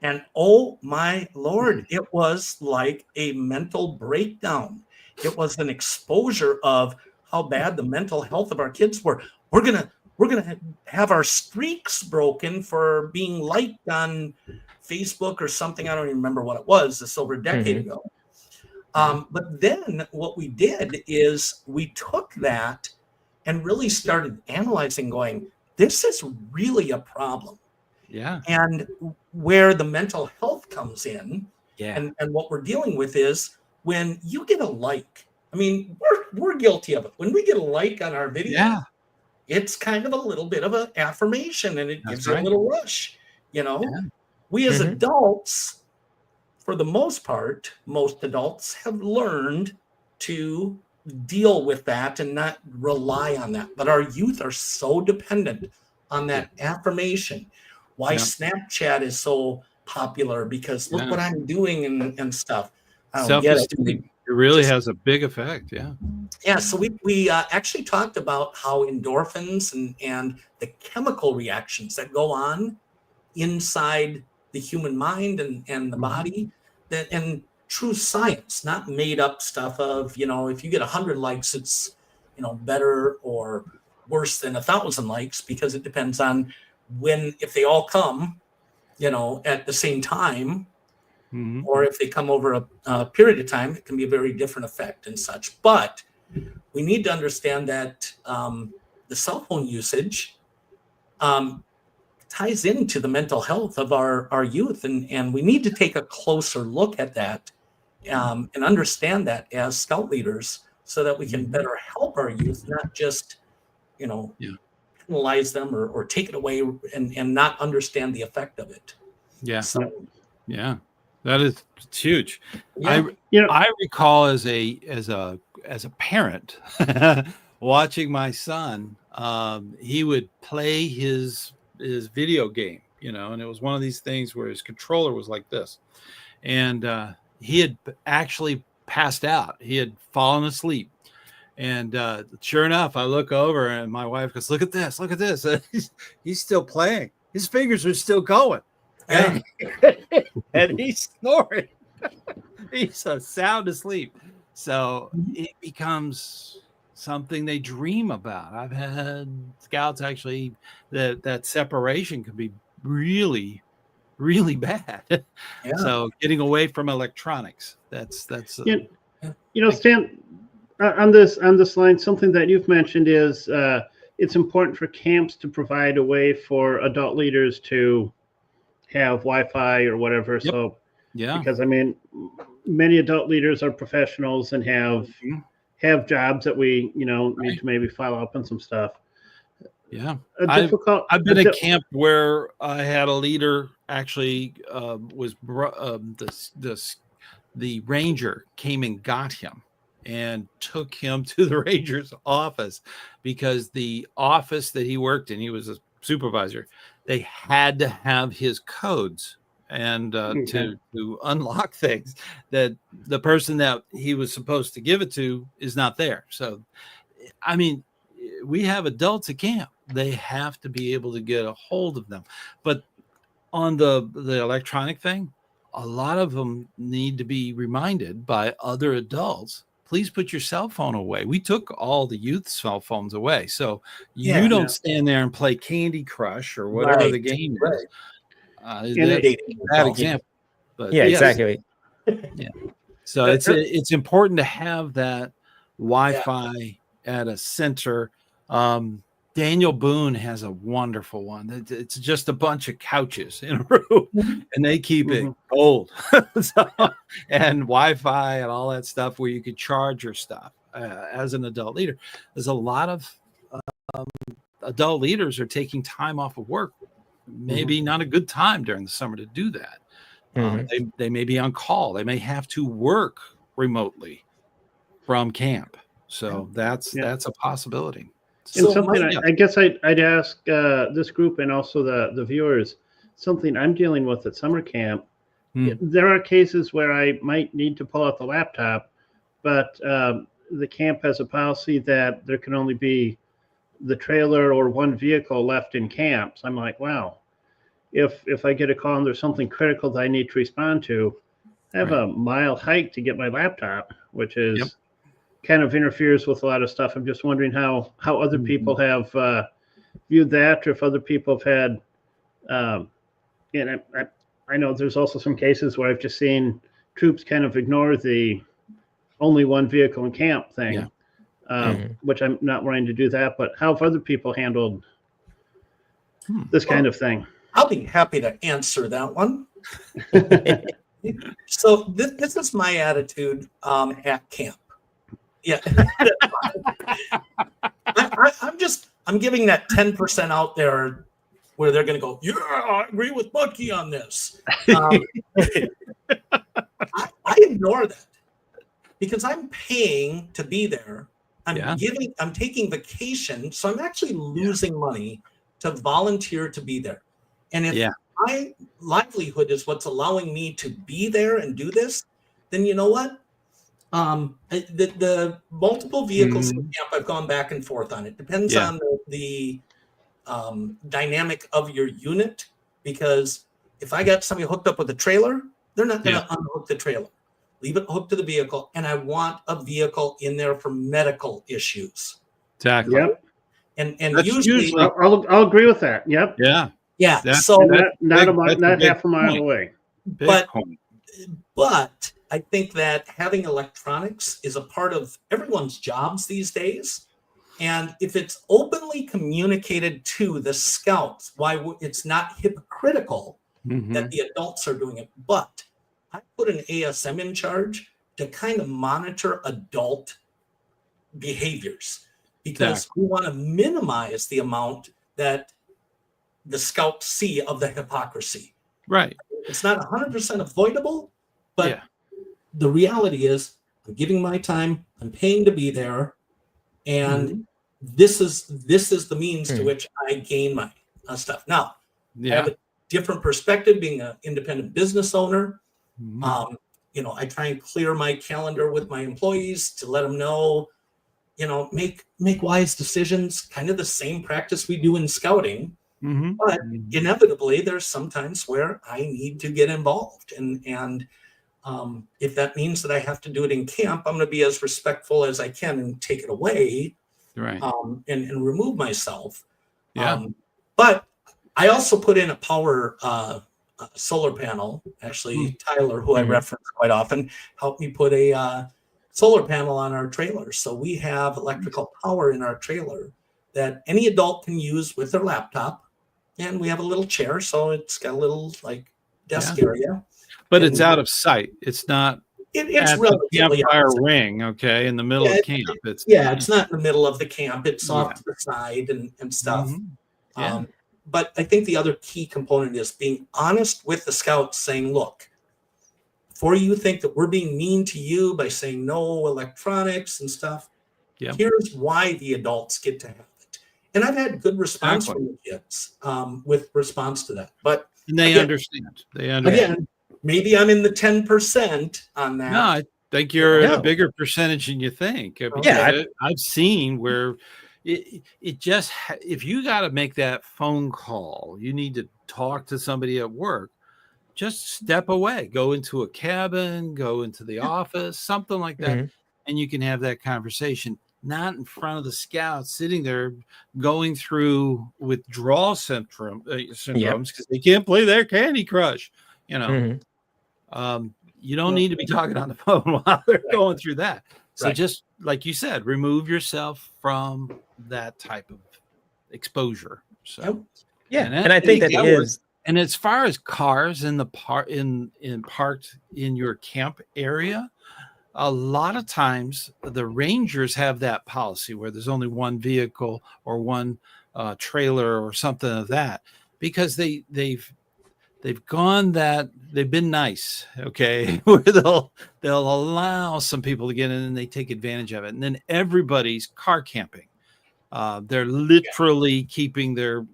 And oh my Lord, it was like a mental breakdown. It was an exposure of how bad the mental health of our kids were. We're gonna have our streaks broken for being liked on Facebook or something. I don't even remember what it was. This over a decade ago. But then what we did is we took that and really started analyzing, going, this is really a problem. Yeah. And where the mental health comes in, and what we're dealing with is when you get a like. I mean, we're guilty of it. When we get a like on our video, it's kind of a little bit of an affirmation, and it gives you a little rush. We as adults, for the most part, most adults have learned to deal with that and not rely on that. But our youth are so dependent on that affirmation. Why Snapchat is so popular, because look what I'm doing and stuff. I don't get it. Self-esteem. It really has a big effect. Yeah. Yeah. So we actually talked about how endorphins and the chemical reactions that go on inside the human mind and the body, and true science, not made up stuff of, if you get 100 likes, it's, better or worse than 1,000 likes, because it depends on if they all come, at the same time, or if they come over a period of time, it can be a very different effect and such. But we need to understand that the cell phone usage ties into the mental health of our youth, and we need to take a closer look at that and understand that as scout leaders, so that we can better help our youth, not just penalize them or take it away and not understand the effect of it. That is huge. I recall as a parent watching my son. He would play his video game, and it was one of these things where his controller was like this, and he had actually passed out. He had fallen asleep, and sure enough, I look over and my wife goes, look at this. He's still playing. His fingers are still going. And he's snoring. He's sound asleep. So it becomes something they dream about. I've had scouts actually that separation can be really, really bad. So getting away from electronics, that's Stan, on this line, something that you've mentioned is it's important for camps to provide a way for adult leaders to have Wi-Fi or whatever. So because many adult leaders are professionals and have jobs that we need to maybe follow up on some stuff. I've been at camp where I had a leader actually was the ranger came and got him and took him to the ranger's office, because the office that he worked in, he was a supervisor, they had to have his codes and to unlock things that the person that he was supposed to give it to is not there. So I mean, we have adults at camp. They have to be able to get a hold of them. But on the electronic thing, a lot of them need to be reminded by other adults, please put your cell phone away. We took all the youth's cell phones away. So you don't stand there and play Candy Crush or whatever the game is. Bad example. But yeah, exactly. Yeah. So it's important to have that Wi-Fi at a center. Daniel Boone has a wonderful one. It's just a bunch of couches in a room, and they keep it cold. And Wi-Fi and all that stuff where you could charge your stuff. As an adult leader, there's a lot of adult leaders are taking time off of work. Maybe not a good time during the summer to do that. They may be on call. They may have to work remotely from camp. So that's a possibility. And something I guess I'd ask this group and also the viewers, something I'm dealing with at summer camp. There are cases where I might need to pull out the laptop, but the camp has a policy that there can only be the trailer or one vehicle left in camp. So I'm like, wow, if I get a call and there's something critical that I need to respond to, I have a mile hike to get my laptop, which is kind of interferes with a lot of stuff. I'm just wondering how other people have viewed that, or if other people have had, and I know there's also some cases where I've just seen troops kind of ignore the only one vehicle in camp thing, which I'm not wanting to do that, but how have other people handled this kind of thing? I'll be happy to answer that one. So this is my attitude at camp. Yeah, I'm giving that 10% out there where they're going to go, yeah, I agree with Bucky on this. I ignore that because I'm paying to be there. I'm taking vacation, so I'm actually losing money to volunteer to be there. And if my livelihood is what's allowing me to be there and do this, then you know what? The multiple vehicles in camp, I've gone back and forth on. It depends on the dynamic of your unit, because if I got somebody hooked up with a trailer, they're not going to unhook the trailer. Leave it hooked to the vehicle, and I want a vehicle in there for medical issues. Exactly. Yep. And that's usually I'll agree with that. Yep. Yeah. So not half a mile away. But I think that having electronics is a part of everyone's jobs these days. And if it's openly communicated to the scouts, why it's not hypocritical that the adults are doing it. But I put an ASM in charge to kind of monitor adult behaviors, because we want to minimize the amount that the scouts see of the hypocrisy. Right. It's not 100% avoidable, but the reality is I'm giving my time, I'm paying to be there, and this is the means to which I gain my stuff. Now, I have a different perspective being an independent business owner. I try and clear my calendar with my employees to let them know, make wise decisions, kind of the same practice we do in scouting. But inevitably, there's sometimes where I need to get involved. And if that means that I have to do it in camp, I'm going to be as respectful as I can and take it away and remove myself. But I also put in a power solar panel. Actually, Tyler, who I reference quite often, helped me put a solar panel on our trailer. So we have electrical power in our trailer that any adult can use with their laptop. And we have a little chair, so it's got a little desk area. But it's out of sight. It's not it's relatively campfire ring, in the middle of camp. It's not in the middle of the camp. It's off to the side and stuff. But I think the other key component is being honest with the scouts, saying, look, before you think that we're being mean to you by saying no electronics and stuff, here's why the adults get to have it. And I've had good response from the kids with response to that. But they understand. Again, maybe I'm in the 10% on that. No, think you're No. a bigger percentage than you think. Because Yeah, I've seen where it just if you got to make that phone call, you need to talk to somebody at work. Just step away, go into a cabin, go into the office, something like that, Mhm. and you can have that conversation. Not in front of the scouts sitting there going through withdrawal syndromes because they can't play their Candy Crush. You know, you don't need to be talking on the phone while they're going through that. So just like you said, remove yourself from that type of exposure. So and I think that is. And as far as cars in the parked in your camp area, a lot of times the rangers have that policy where there's only one vehicle or one trailer or something of that, because they've been nice, okay, where they'll allow some people to get in and they take advantage of it, and then everybody's car camping. They're literally keeping their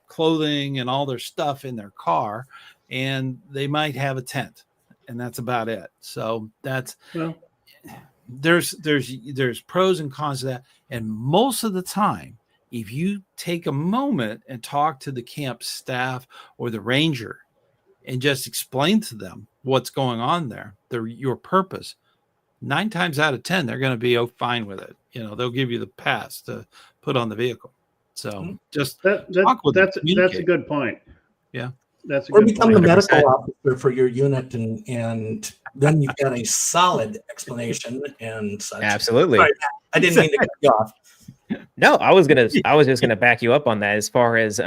clothing and all their stuff in their car, and they might have a tent, and that's about it. So that's there's pros and cons to that. And most of the time, if you take a moment and talk to the camp staff or the ranger and just explain to them what's going on there, your purpose, 9 times out of 10, they're going to be fine with it. You know, they'll give you the pass to put on the vehicle. So just talk with that's a good point. Yeah. That's a or good become point. the medical officer for your unit, and then you've got a solid explanation and such. Absolutely. Sorry, I didn't mean to cut you off. No, I was just gonna back you up on that as far as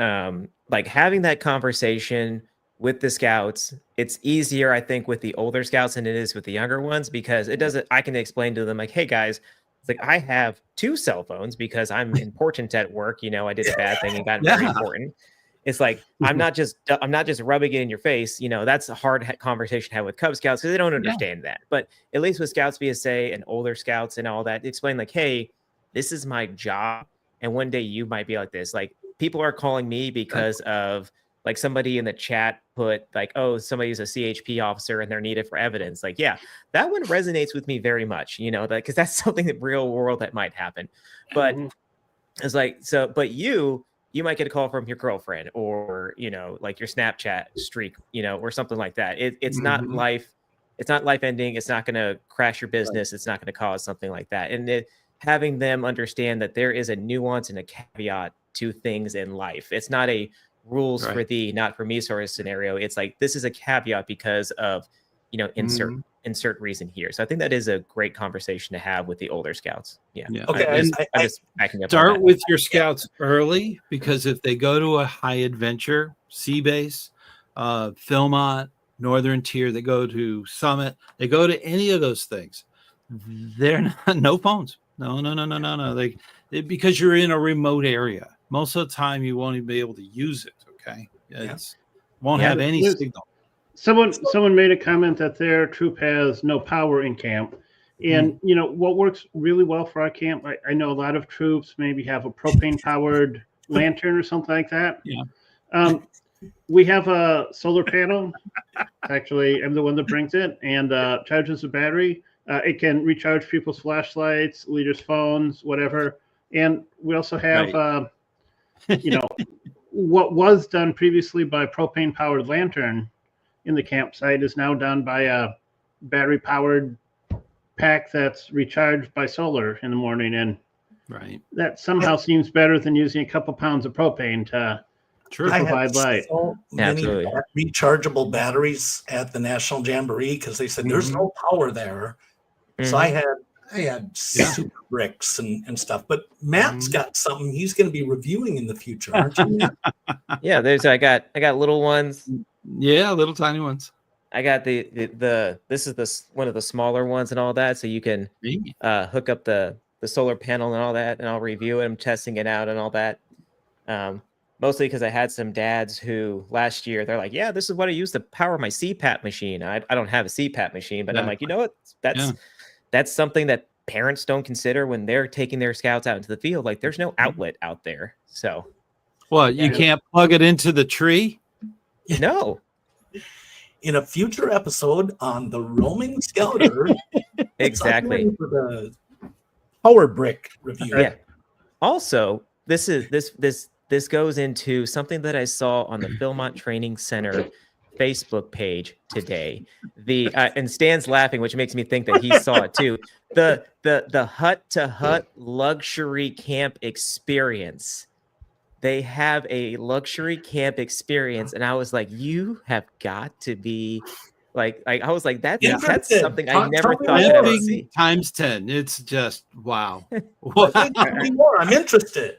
like having that conversation with the scouts. It's easier, I think, with the older scouts than it is with the younger ones, because I can explain to them like, hey guys, it's like I have 2 cell phones because I'm important at work. You know, I did a bad thing and got very important. It's like I'm not just rubbing it in your face. You know, that's a hard conversation to have with Cub Scouts because they don't understand that. But at least with Scouts BSA and older scouts and all that, explain like, hey, this is my job, and one day you might be like this. Like, people are calling me because of like somebody in the chat put like, oh, somebody's a CHP officer and they're needed for evidence. Like, yeah, that one resonates with me very much, you know, that because that's something that real world that might happen. But it's like, so, but you might get a call from your girlfriend, or, you know, like your Snapchat streak, you know, or something like that. It's not life. It's not life ending. It's not going to crash your business. It's not going to cause something like that. And having them understand that there is a nuance and a caveat to things in life. It's not a rules for thee, not for me sort of scenario. It's like, this is a caveat because of, you know, insert reason here. So I think that is a great conversation to have with the older scouts. Yeah. Okay. I'm just backing up. Start with your scouts early, because if they go to a high adventure, sea base, Philmont, Northern Tier, they go to Summit, they go to any of those things, they're not, no phones. No. Because you're in a remote area. Most of the time, you won't even be able to use it. Okay, won't have any signal. Someone made a comment that their troop has no power in camp, and you know what works really well for our camp. I know a lot of troops maybe have a propane powered lantern or something like that. Yeah. We have a solar panel. Actually, I'm the one that brings it and charges the battery. It can recharge people's flashlights, leaders' phones, whatever. And we also have, you know, what was done previously by propane-powered lantern in the campsite is now done by a battery-powered pack that's recharged by solar in the morning. And that somehow seems better than using a couple pounds of propane to provide light. So many rechargeable batteries at the National Jamboree because they said there's no power there. So I had super bricks and stuff. But Matt's got something he's going to be reviewing in the future, aren't you? Yeah, I got little ones. Yeah, little tiny ones. I got this is one of the smaller ones and all that, so you can hook up the solar panel and all that, and I'll review it. I'm testing it out and all that. Mostly because I had some dads who last year they're like, yeah, this is what I use to power my CPAP machine. I don't have a CPAP machine, but I'm like, you know what? That's something that parents don't consider when they're taking their scouts out into the field. Like, there's no outlet out there. So, you can't plug it into the tree? No. in a future episode on the Roaming Scouter. Exactly. For the Power Brick review. Yeah. Also, this goes into something that I saw on the Philmont Training Center Facebook page today. The and Stan's laughing, which makes me think that he saw it too. The hut to hut luxury camp experience. They have a luxury camp experience, and I was like, you have got to be like I was like, that's something I never thought that I would see. Times 10. It's just wow. Tell me more. I'm interested.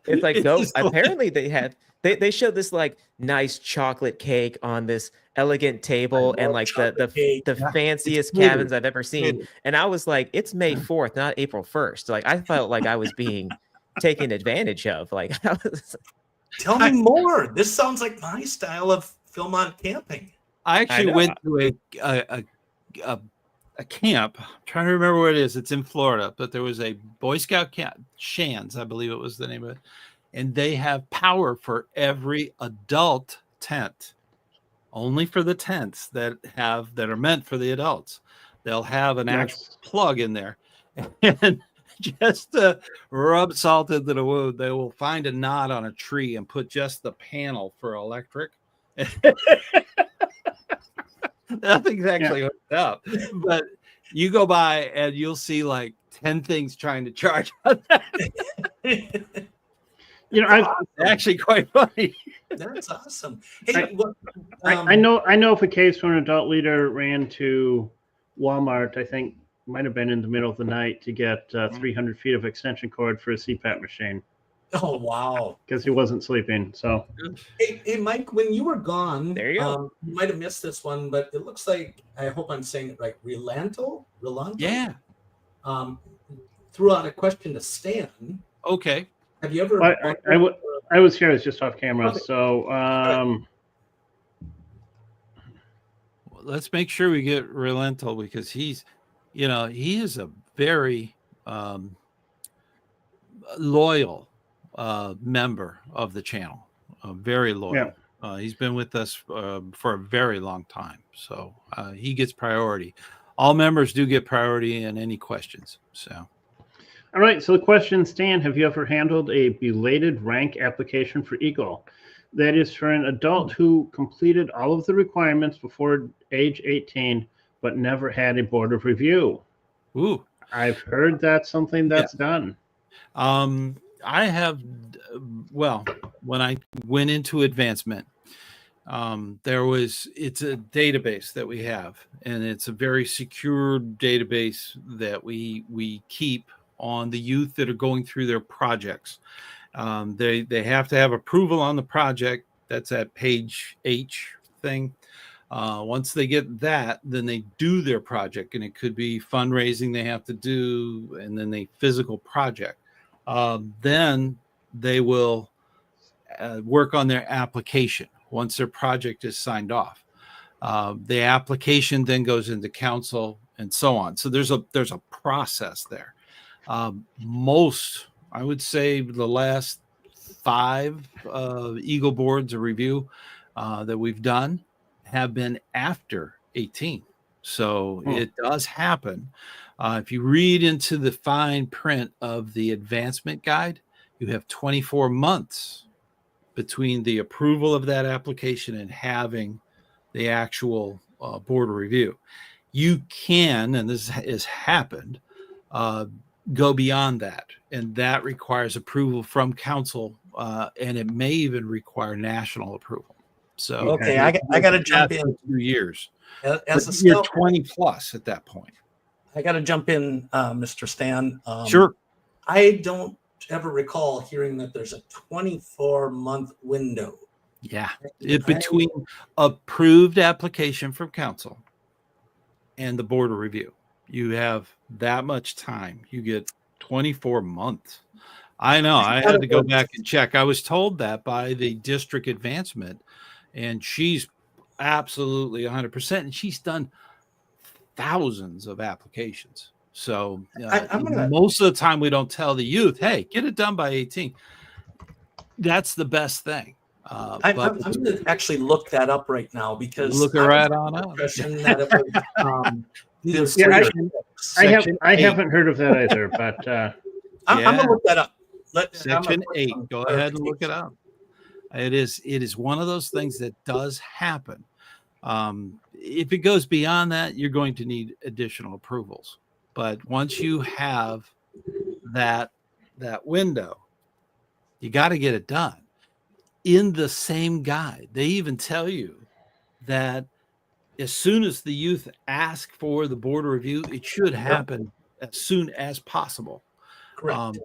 It's like apparently they showed this like nice chocolate cake on this elegant table and like the fanciest cabins I've ever seen. And I was like, it's May 4th, not April 1st. Like I felt like I was being taken advantage of. Like tell me more. This sounds like my style of Philmont camping. I actually went to a camp. I'm trying to remember where it is. It's in Florida, but there was a Boy Scout camp, Shands, I believe it was the name of it. And they have power for every adult tent, only for the tents that are meant for the adults. They'll have an actual plug in there. And just to rub salt into the wound, they will find a knot on a tree and put just the panel for electric. Nothing's actually hooked up, but you go by and you'll see like 10 things trying to charge on that. It's actually quite funny. That's awesome. Hey, I know of a case where an adult leader ran to Walmart, I think might have been in the middle of the night, to get 300 feet of extension cord for a CPAP machine. Oh, wow. Because he wasn't sleeping. So, hey, Mike, when you were gone, there you go. You might have missed this one, but it looks like, I hope I'm saying it right, Relanto? Yeah. Threw out a question to Stan. Okay. Have you ever? I was here. I was just off camera. Okay. So, let's make sure we get Relanto, because he is a very loyal member of the channel, very loyal. Yeah. He's been with us for a very long time, so he gets priority. All members do get priority in any questions. So, all right. So the question, Stan, have you ever handled a belated rank application for Eagle? That is for an adult who completed all of the requirements before age 18, but never had a board of review. Ooh, I've heard that's something that's done. I have, when I went into advancement, it's a database that we have, and it's a very secure database that we keep on the youth that are going through their projects. They have to have approval on the project. That's that page H thing. Once they get that, then they do their project, and it could be fundraising they have to do, and then a physical project. Then they will work on their application once their project is signed off. The application then goes into council and so on. So there's a process there. I would say the last 5 Eagle boards of review that we've done have been after 18. So it does happen. If you read into the fine print of the advancement guide, you have 24 months between the approval of that application and having the actual board of review. You can, and this has happened, go beyond that, and that requires approval from council, and it may even require national approval. So okay, I got to jump in. 2 years. As you're 20 plus at that point. I got to jump in, Mr. Stan. Sure. I don't ever recall hearing that there's a 24-month window. Yeah, between approved application from council and the board of review. You have that much time. You get 24 months. I know. I had to go back and check. I was told that by the district advancement, and she's absolutely 100%. And she's done thousands of applications. So most of the time we don't tell the youth, hey, get it done by 18. That's the best thing. I'm going to actually look that up right now because look it right on up. That it was, these Yeah, I 8. haven't heard of that either, but I'm going to look that up. Section 8. Go ahead and look it up. It is one of those things that does happen. If it goes beyond that, you're going to need additional approvals. But once you have that window, you got to get it done. In the same guide, they even tell you that as soon as the youth ask for the board review, it should happen as soon as possible.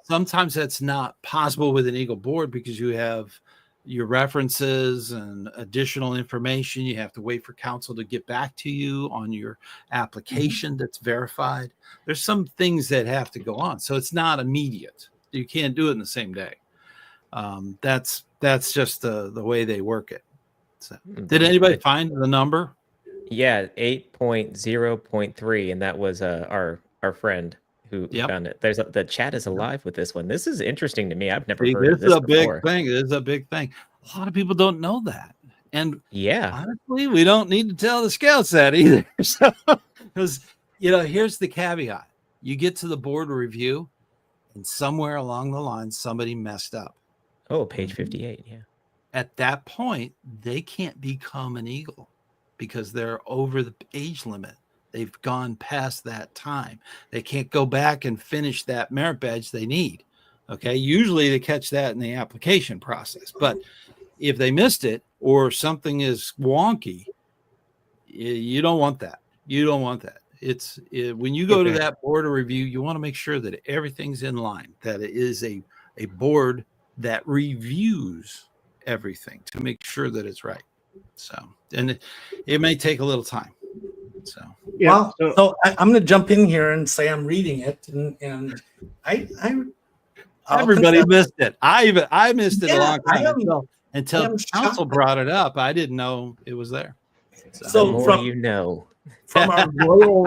Sometimes that's not possible with an Eagle board because you have your references and additional information. You have to wait for council to get back to you on your application that's verified. There's some things that have to go on. So it's not immediate. You can't do it in the same day. That's just the way they work it. So, did anybody find the number? Yeah, 8.0.3, and that was our friend who found it. The chat is alive with this one. This is interesting to me. I've never heard of this before. Big thing. This is a big thing. A lot of people don't know that. And honestly, we don't need to tell the scouts that either. So, because here's the caveat: you get to the board review, and somewhere along the line, somebody messed up. Oh, page 58. Yeah. At that point, they can't become an Eagle because they're over the age limit. They've gone past that time. They can't go back and finish that merit badge they need. Okay. Usually they catch that in the application process, but if they missed it or something is wonky, you don't want that. You don't want that. When you go to that board of review, you want to make sure that everything's in line, that it is a board that reviews everything to make sure that it's right. So, and it may take a little time. So, so I'm going to jump in here and say I'm reading it, and everybody missed it. I missed it a long time until council brought it up. I didn't know it was there. So from our loyal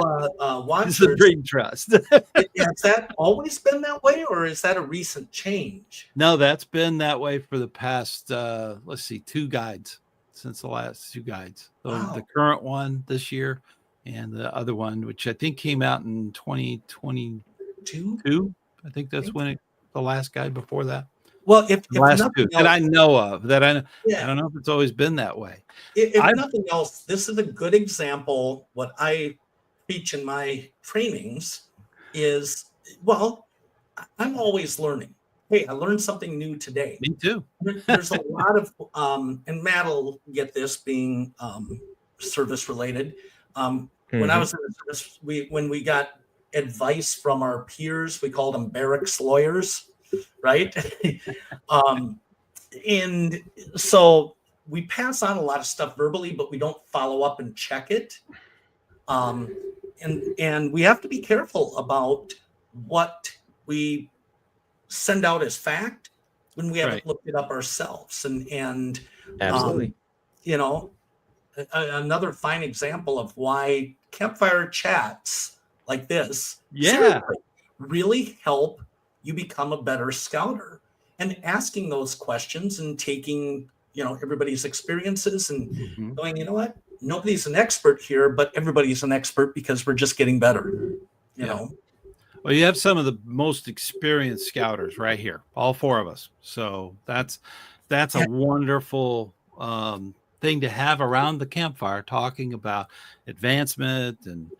watchers, the Dream Trust. Has that always been that way, or is that a recent change? No, that's been that way for the past 2 guides, since the last 2 guides. The current one this year and the other one, which I think came out in 2022. I think that's when the last guide before that. Well, if last 2 that I know of, I don't know if it's always been that way. If nothing else, this is a good example. What I teach in my trainings is, I'm always learning. Hey, I learned something new today. Me too. There's a lot of, and Matt will get this being service related. When I was in the service, when we got advice from our peers, we called them barracks lawyers. Right. And so we pass on a lot of stuff verbally, but we don't follow up and check it. And we have to be careful about what we send out as fact when we haven't looked it up ourselves. And absolutely, another fine example of why campfire chats like this really help you become a better scouter, and asking those questions and taking, everybody's experiences and going, you know what, nobody's an expert here, but everybody's an expert because we're just getting better, you know? Well, you have some of the most experienced scouters right here, all 4 of us. So that's a wonderful thing to have around the campfire, talking about advancement and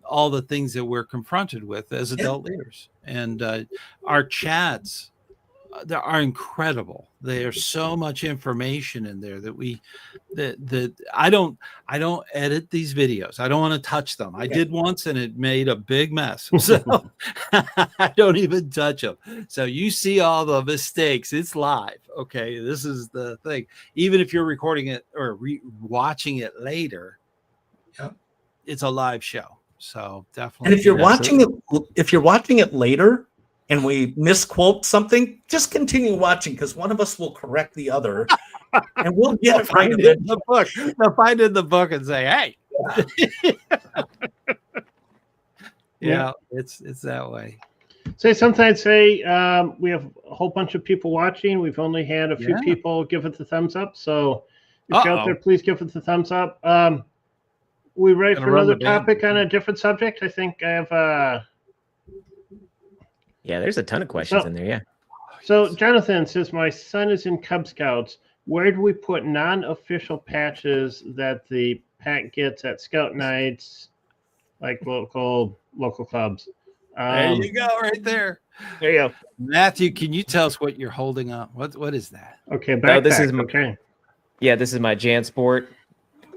all the things that we're confronted with as adult leaders. And our chats are incredible. There's so much information in there that I don't edit these videos. I don't want to touch them. I did once and it made a big mess. So I don't even touch them. So you see all the mistakes. It's live. Okay. This is the thing. Even if you're recording it or watching it later, it's a live show. So definitely. And if you're watching it later and we misquote something, just continue watching, because one of us will correct the other, and we'll get it right in the book. They'll find it in the book and say, "Hey." Yeah. It's that way. sometimes we have a whole bunch of people watching. We've only had a few people give it the thumbs up. So if you're out there, please give it the thumbs up. We ready for another topic on a different subject? I think I have Yeah, there's a ton of questions in there. Yeah. So Jonathan says, my son is in Cub Scouts. Where do we put non-official patches that the pack gets at Scout nights, like local clubs? There you go, right there. There you go. Matthew, can you tell us what you're holding up? What is that? Okay, backpack. This is okay. Yeah, this is my JanSport.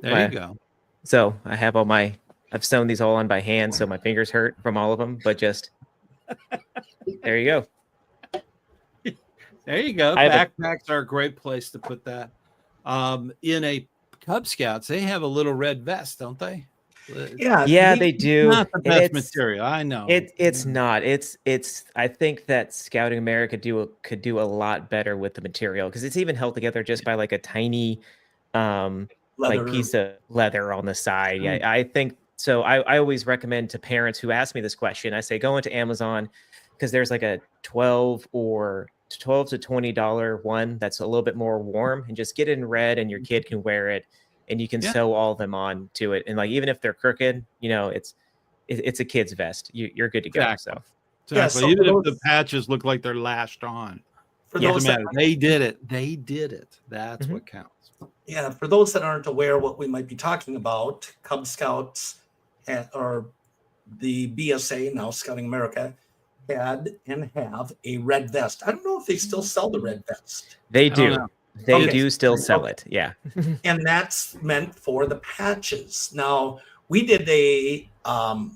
There you go. So I have I've sewn these all on by hand, so my fingers hurt from all of them, but just there you go. There you go. Backpacks are a great place to put that. In a Cub Scouts, they have a little red vest, don't they? Yeah, they do. Not the best material, I know. It's not. It's. I think that Scouting America could do a lot better with the material, because it's even held together just by like a tiny, like piece of leather on the side. Yeah, I think so. I always recommend to parents who ask me this question, I say go into Amazon, because there's like a $12 to $20 one that's a little bit more warm, and just get it in red, and your kid can wear it. And you can sew all of them on to it. And like, even if they're crooked, it's a kid's vest. You're good to go. Exactly. So even if the patches look like they're lashed on, doesn't matter. They did it. That's what counts. Yeah. For those that aren't aware what we might be talking about, Cub Scouts or the BSA, now Scouting America, had and have a red vest. I don't know if they still sell the red vest. They do. They do still sell it. Yeah. And that's meant for the patches. Now, we did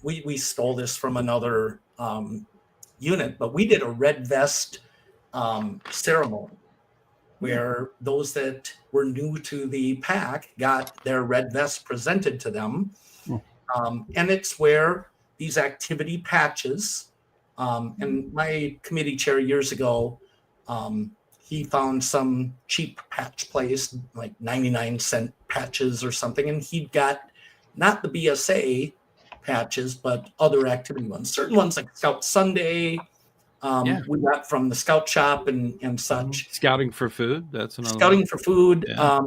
we stole this from another unit, but we did a red vest ceremony where those that were new to the pack got their red vest presented to them. And it's where these activity patches, and my committee chair years ago, he found some cheap patch place, like 99-cent patches or something, and he got not the BSA patches, but other activity ones. Certain ones like Scout Sunday, we got from the Scout Shop and such. Scouting for Food, that's another Scouting one. for Food. Yeah.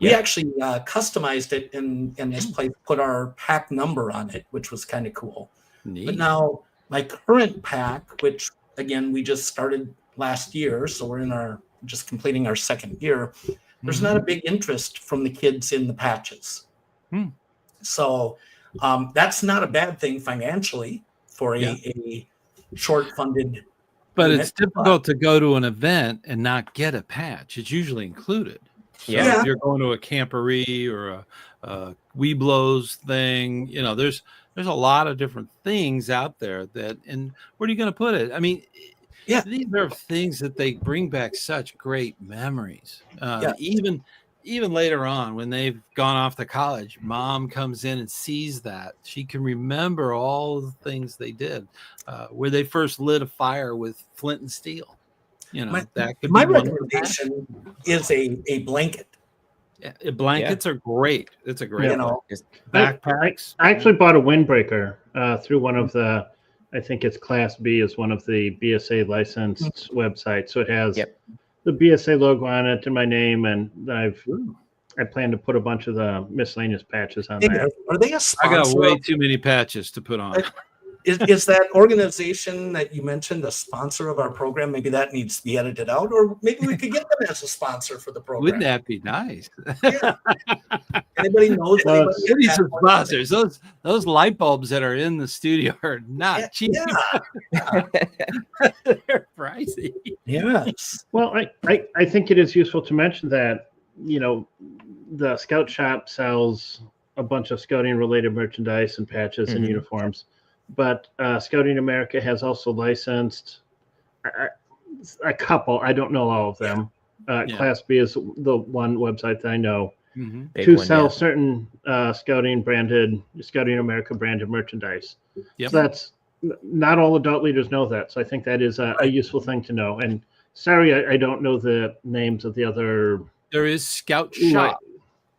We actually customized it in this place, put our pack number on it, which was kind of cool. Neat. But now my current pack, which again, we just started last year, so we're just completing our second year. There's not a big interest from the kids in the patches. So that's not a bad thing financially for a short funded. But it's difficult to go to an event and not get a patch. It's usually included. So if you're going to a camporee or a Weeblos thing, there's a lot of different things out there and where are you going to put it? I mean, these are things that they bring back such great memories. Even later on, when they've gone off to college, mom comes in and sees that. She can remember all the things they did, where they first lit a fire with flint and steel. That could my be recommendation is a blanket. Yeah, blankets are great. It's a great backpacks. I actually bought a windbreaker through one of the, I think it's Class B, is one of the BSA licensed websites. So it has the BSA logo on it and my name, and I plan to put a bunch of the miscellaneous patches on there. Are they a sponsor? I got way too many patches to put on. Is that organization that you mentioned a sponsor of our program? Maybe that needs to be edited out, or maybe we could get them as a sponsor for the program. Wouldn't that be nice? Anybody knows? Any sponsors? Those light bulbs that are in the studio are not cheap. They're pricey. Yes. Well, I think it is useful to mention that the Scout Shop sells a bunch of scouting related merchandise and patches and uniforms. But Scouting America has also licensed a couple. I don't know all of them. Class B is the one website that I know to sell certain Scouting America branded merchandise. So that's not all adult leaders know that. So I think that is a useful thing to know. And sorry, I don't know the names of the other. There is Scout Shop.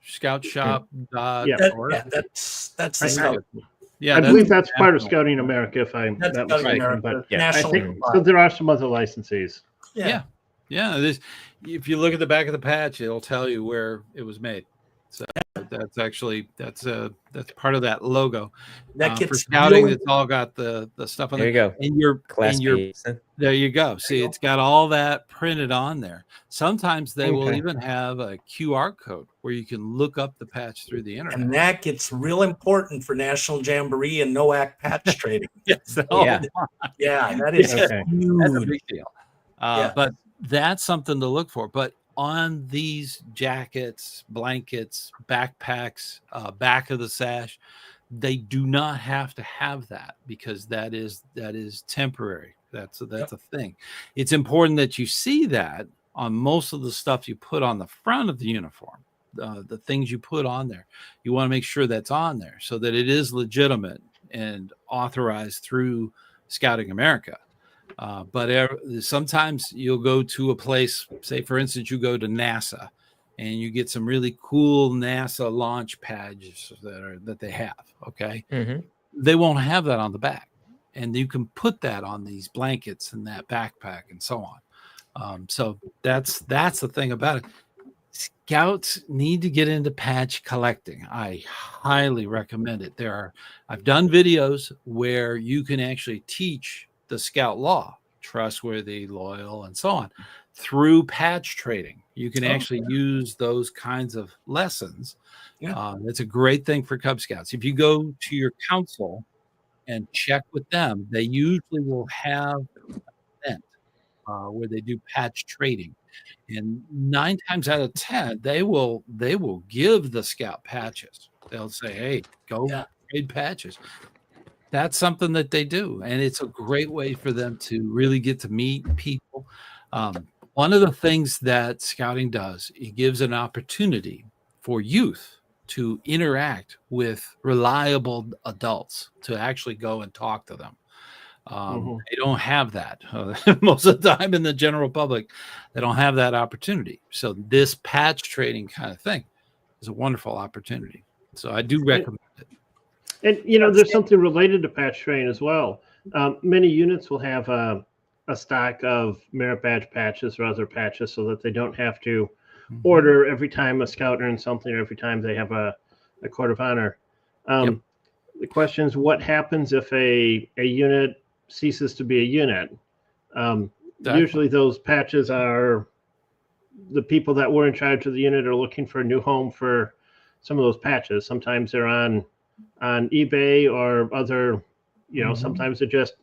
Scout Shop. That's the Scout. Yeah, I believe that's part of national. Scouting America. If I'm That's not Scouting mistaken, America. but Yeah, I National. think so. There are some other licensees. Yeah. Yeah. This, if you look at the back of the patch, it'll tell you where it was made. So that's actually that's part of that logo. That For gets scouting, really- it's all got the stuff on There you go. And your B. there you go. See, it's got all that printed on there. Sometimes they will Okay. even have a QR code where you can look up the patch through the internet. and that gets real important for National Jamboree and NOAC patch trading. Yes. Yeah. Yeah, that is Okay. That's a huge. big deal. Yeah. But that's something to look for. But on these jackets, blankets, backpacks, back of the sash, they do not have to have that because that is temporary. That's a thing. It's important that you see that on most of the stuff you put on the front of the uniform. The things you put on there, you want to make sure that's on there so that it is legitimate and authorized through Scouting America. But sometimes you'll go to a place, say for instance, you go to NASA and you get some really cool NASA launch pads that they have. Okay. Mm-hmm. They won't have that on the back, and you can put that on these blankets and that backpack and so on. So that's the thing about it. Scouts need to get into patch collecting. I highly recommend it. I've done videos where you can actually teach the scout law, trustworthy, loyal, and so on, through patch trading. You can actually use those kinds of lessons. Yeah. It's a great thing for Cub Scouts. If you go to your council and check with them, they usually will have an event where they do patch trading. And 9 times out of 10, they will give the scout patches. They'll say, "Hey, go trade patches." That's something that they do, and it's a great way for them to really get to meet people. One of the things that scouting does, it gives an opportunity for youth to interact with reliable adults, to actually go and talk to them. They don't have that most of the time in the general public. They don't have that opportunity. So this patch trading kind of thing is a wonderful opportunity. So I do recommend it. And there's something related to patch trading as well. Many units will have a stock of merit badge patches or other patches so that they don't have to order every time a scout earns something or every time they have a court of honor. The question is, what happens if a unit ceases to be a unit? Usually those patches are the people that were in charge of the unit are looking for a new home for some of those patches. Sometimes they're on eBay or other, sometimes they're just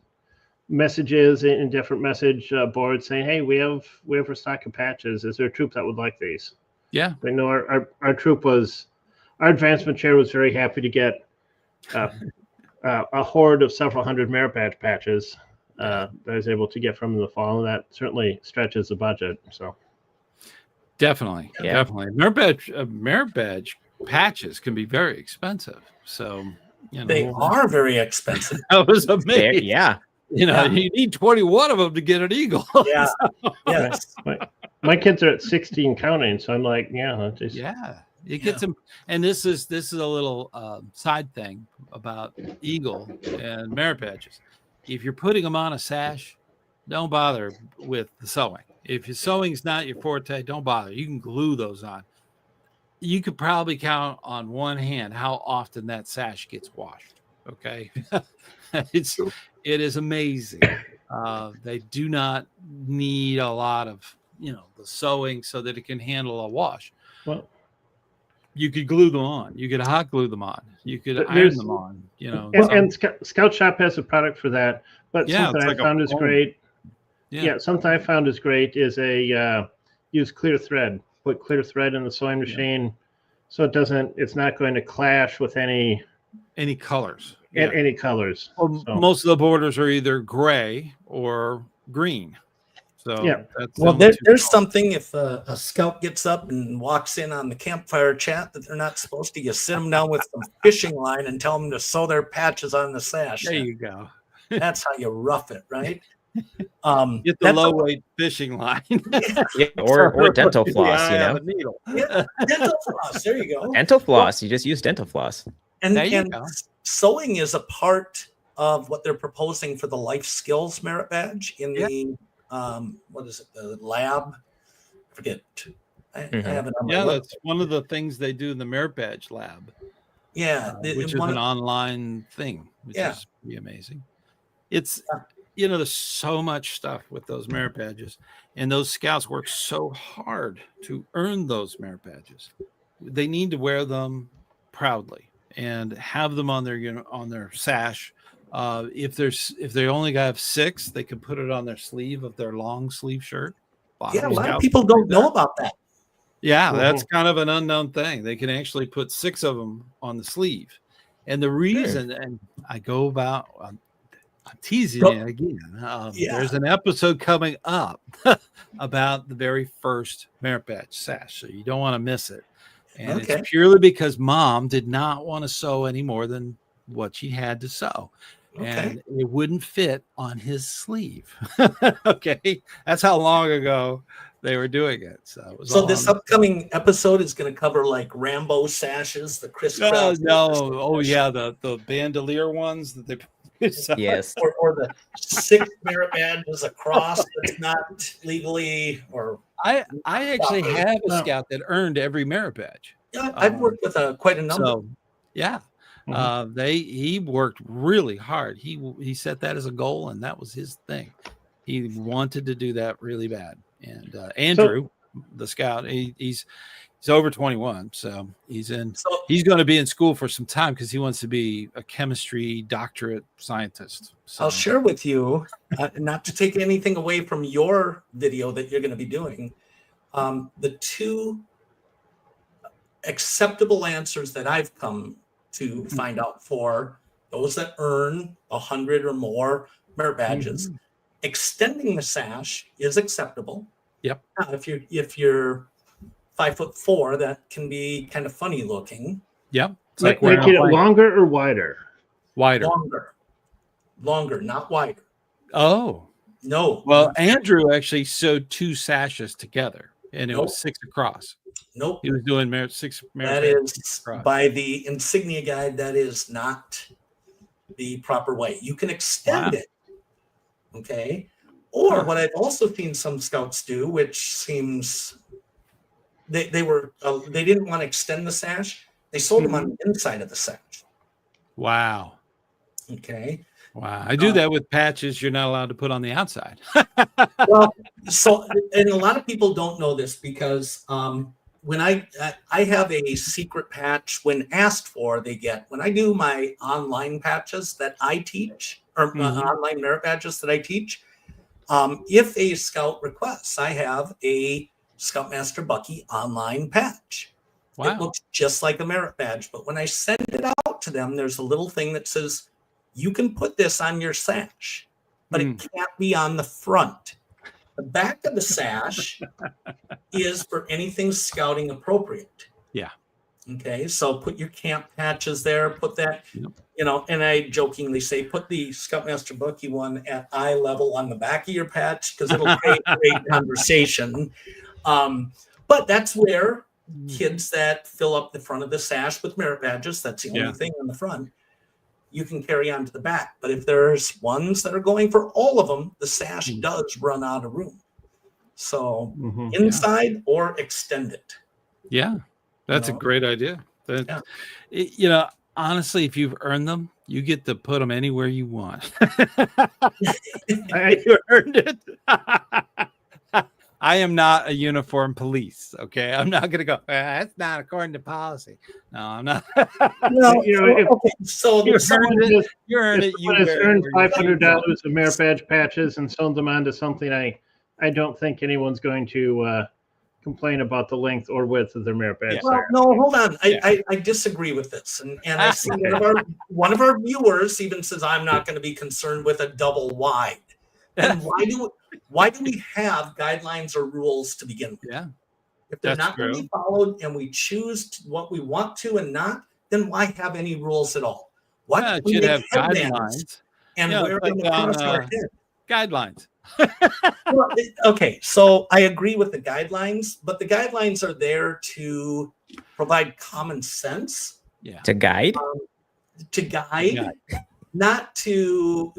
messages in different message boards saying, "Hey, we have a stock of patches. Is there a troop that would like these?" Yeah. I know our troop our advancement chair was very happy to get a horde of several hundred merit badge patches that I was able to get from in the fall, and that certainly stretches the budget. So definitely. Merit badge patches can be very expensive. So they are very expensive. That was amazing. Yeah. You need 21 of them to get an eagle. Yeah. Yes. My kids are at 16 counting, so I'm like, It gets them. And this is a little side thing about eagle and merit badges. If you're putting them on a sash, don't bother with the sewing. If your sewing's not your forte, don't bother. You can glue those on. You could probably count on one hand how often that sash gets washed. Okay. It is amazing. They do not need a lot of, the sewing so that it can handle a wash. Well, you could glue them on. You could hot glue them on. You could iron them on. And Scout Shop has a product for that. But something I found is great. Yeah, something I found is great is use clear thread. Put clear thread in the sewing machine, so it's not going to clash with any colors. Any colors. Well, most of the borders are either gray or green. So there's something if a scout gets up and walks in on the campfire chat that they're not supposed to. You sit them down with some fishing line and tell them to sew their patches on the sash. There you go. That's how you rough it, right? Get the low weight fishing line. or dental floss, needle. Dental floss. There you go. Dental floss. You just use dental floss. And, There you and go. sewing is a part of what they're proposing for the life skills merit badge in the what is it, the lab? I forget. I have it on my website. That's one of the things they do in the merit badge lab. Yeah, Which is an online thing, which is pretty amazing. It's there's so much stuff with those merit badges, and those scouts work so hard to earn those merit badges. They need to wear them proudly and have them on their on their sash. If they only have 6, they can put it on their sleeve of their long sleeve shirt. A lot of people don't know about that. Yeah, that's kind of an unknown thing. They can actually put 6 of them on the sleeve. And the reason, and I go about, I'm teasing you again. There's an episode coming up about the very first merit badge sash, so you don't want to miss it. And it's purely because Mom did not want to sew any more than what she had to sew. And it wouldn't fit on his sleeve. That's how long ago they were doing it. So this upcoming episode is going to cover like Rambo sashes, the crisscross. The bandolier ones that they. Yes. Or the 6 merit badges across that's not legally or. I actually have a scout that earned every merit badge. Yeah, I've worked with quite a number. So, yeah. He worked really hard. He set that as a goal, and that was his thing. He wanted to do that really bad. And Andrew, the scout, he's over 21, so he's going to be in school for some time because he wants to be a chemistry doctorate scientist. So. I'll share with you, not to take anything away from your video that you're going to be doing, the 2 acceptable answers that I've come to find out for those that earn 100 or more merit badges. Extending the sash is acceptable. Yep. If you're 5'4", that can be kind of funny looking. Yep. It's like make it longer or wider? Wider. Longer, not wider. Oh. No. Well, Andrew actually sewed 2 sashes together, and it was 6 across. Nope. He was doing 6 merit. That is by the insignia guide. That is not the proper way. You can extend it. Okay. Or what I've also seen some scouts do, which seems they didn't want to extend the sash. They sold them on the inside of the sash. Wow. Okay. Wow. I do that with patches you're not allowed to put on the outside. Well, and a lot of people don't know this because when I have a secret patch, when asked for, they get, when I do my online patches that I teach, or online merit badges that I teach, if a scout requests, I have a Scoutmaster Bucky online patch. Wow. It looks just like a merit badge, but when I send it out to them, there's a little thing that says, you can put this on your sash, but it can't be on the front. The back of the sash is for anything scouting appropriate. Yeah. Okay. So put your camp patches there, put that, and I jokingly say, put the Scoutmaster Bucky one at eye level on the back of your patch because it'll create great conversation. But that's where kids that fill up the front of the sash with merit badges, that's the only thing on the front, you can carry on to the back. But if there's ones that are going for all of them, the sash does run out of room. So inside or extend it. Yeah, that's a great idea. Honestly, if you've earned them, you get to put them anywhere you want. You earned it. I am not a uniform police. Okay, I'm not going to go. That's not according to policy. No, I'm not. No, so you earned it. You earned $500 of merit badge patches and sold them onto something. I don't think anyone's going to complain about the length or width of their merit badge. Well, no, hold on. I disagree with this, and I see one of our viewers even says I'm not going to be concerned with a double wide. And why do we have guidelines or rules to begin with? Yeah. If they're not going to be followed and we choose what we want to and not, then why have any rules at all? Why should have guidelines and wear them across our head? Guidelines. Well, okay, so I agree with the guidelines, but the guidelines are there to provide common sense. Yeah. To guide? to guide, not to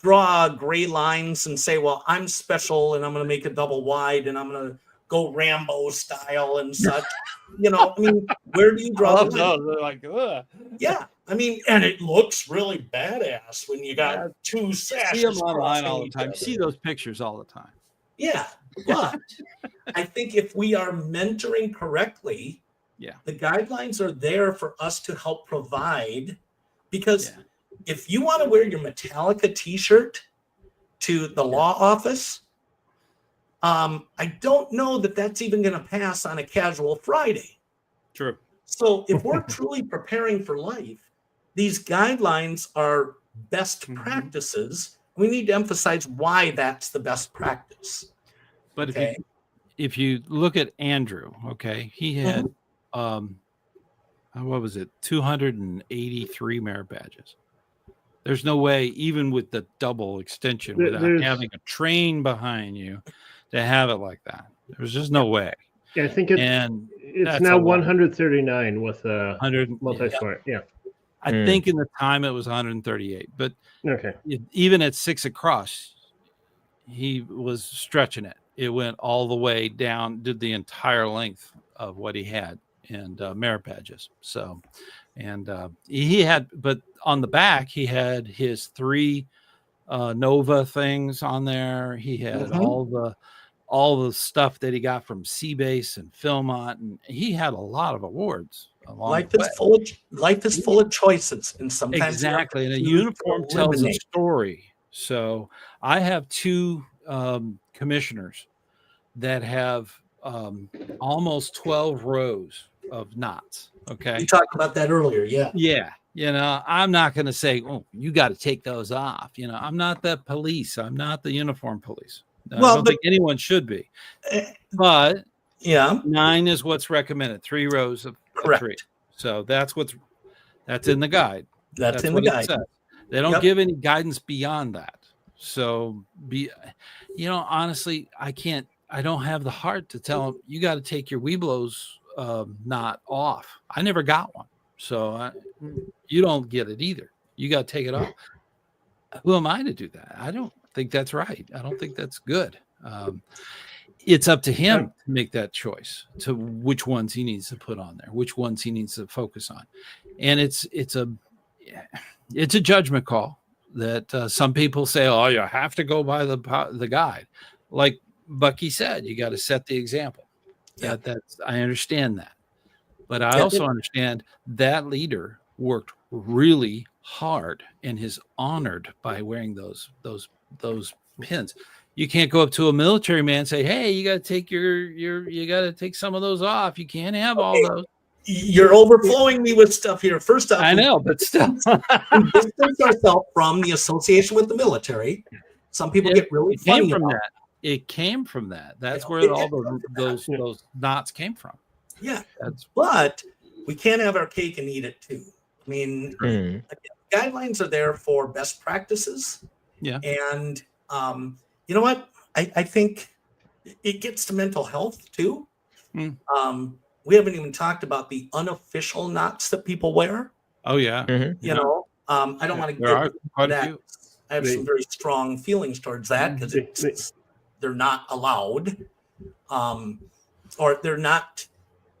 draw gray lines and say, well, I'm special and I'm going to make a double wide and I'm going to go Rambo style and such. You know, I mean, where do you draw the line? They're like, ugh. Yeah, I mean, and it looks really badass when you got two sashes. See them online all the each time. You other. see those pictures all the time. Yeah, but I think if we are mentoring correctly, the guidelines are there for us to help provide. Because if you want to wear your Metallica T-shirt to the law office, I don't know that that's even going to pass on a casual Friday. True. So if we're truly preparing for life, these guidelines are best practices. We need to emphasize why that's the best practice. But if you look at Andrew, he had what was it, 283 merit badges. There's no way, even with the double extension, without having a train behind you, to have it like that. There's just no way. Yeah, I think it's now 139 with a multi-sport. Yeah. I think in the time it was 138, but even at 6 across, he was stretching it. It went all the way down, did the entire length of what he had and merit badges. So, and he had, but on the back, he had his 3 Nova things on there. He had all the stuff that he got from Seabase and Philmont, and he had a lot of awards. Life is full of choices, and sometimes and a uniform tells a story. So I have 2 commissioners that have almost 12 rows of knots. Okay, you talked about that earlier. Yeah. You know, I'm not going to say, oh, you got to take those off. You know, I'm not the police. I'm not the uniform police. I don't think anyone should be. But 9 is what's recommended. 3 rows of 3. So that's in the guide. That's in the guide. They don't give any guidance beyond that. So honestly, I don't have the heart to tell them you got to take your Weeblos knot off. I never got one. So you don't get it either. You got to take it off. Who am I to do that? I don't think that's right. I don't think that's good. It's up to him to make that choice to which ones he needs to put on there, which ones he needs to focus on. And it's a judgment call that some people say, oh, you have to go by the guide. Like Bucky said, you got to set the example. I understand that. But I also understand that leader worked really hard and is honored by wearing those pins. You can't go up to a military man and say, "Hey, you got to take you got to take some of those off. You can't have all those." You're overflowing me with stuff here. First off, I know, but still, we distance ourselves from the association with the military. Some people get really funny from about that. It came from that. That's where all those knots came from. Yeah, but we can't have our cake and eat it too. I mean, again, guidelines are there for best practices. Yeah, and you know what? I think it gets to mental health too. We haven't even talked about the unofficial knots that people wear. Oh yeah, you know, I don't want to get into that. I have some very strong feelings towards that because they're not allowed, or they're not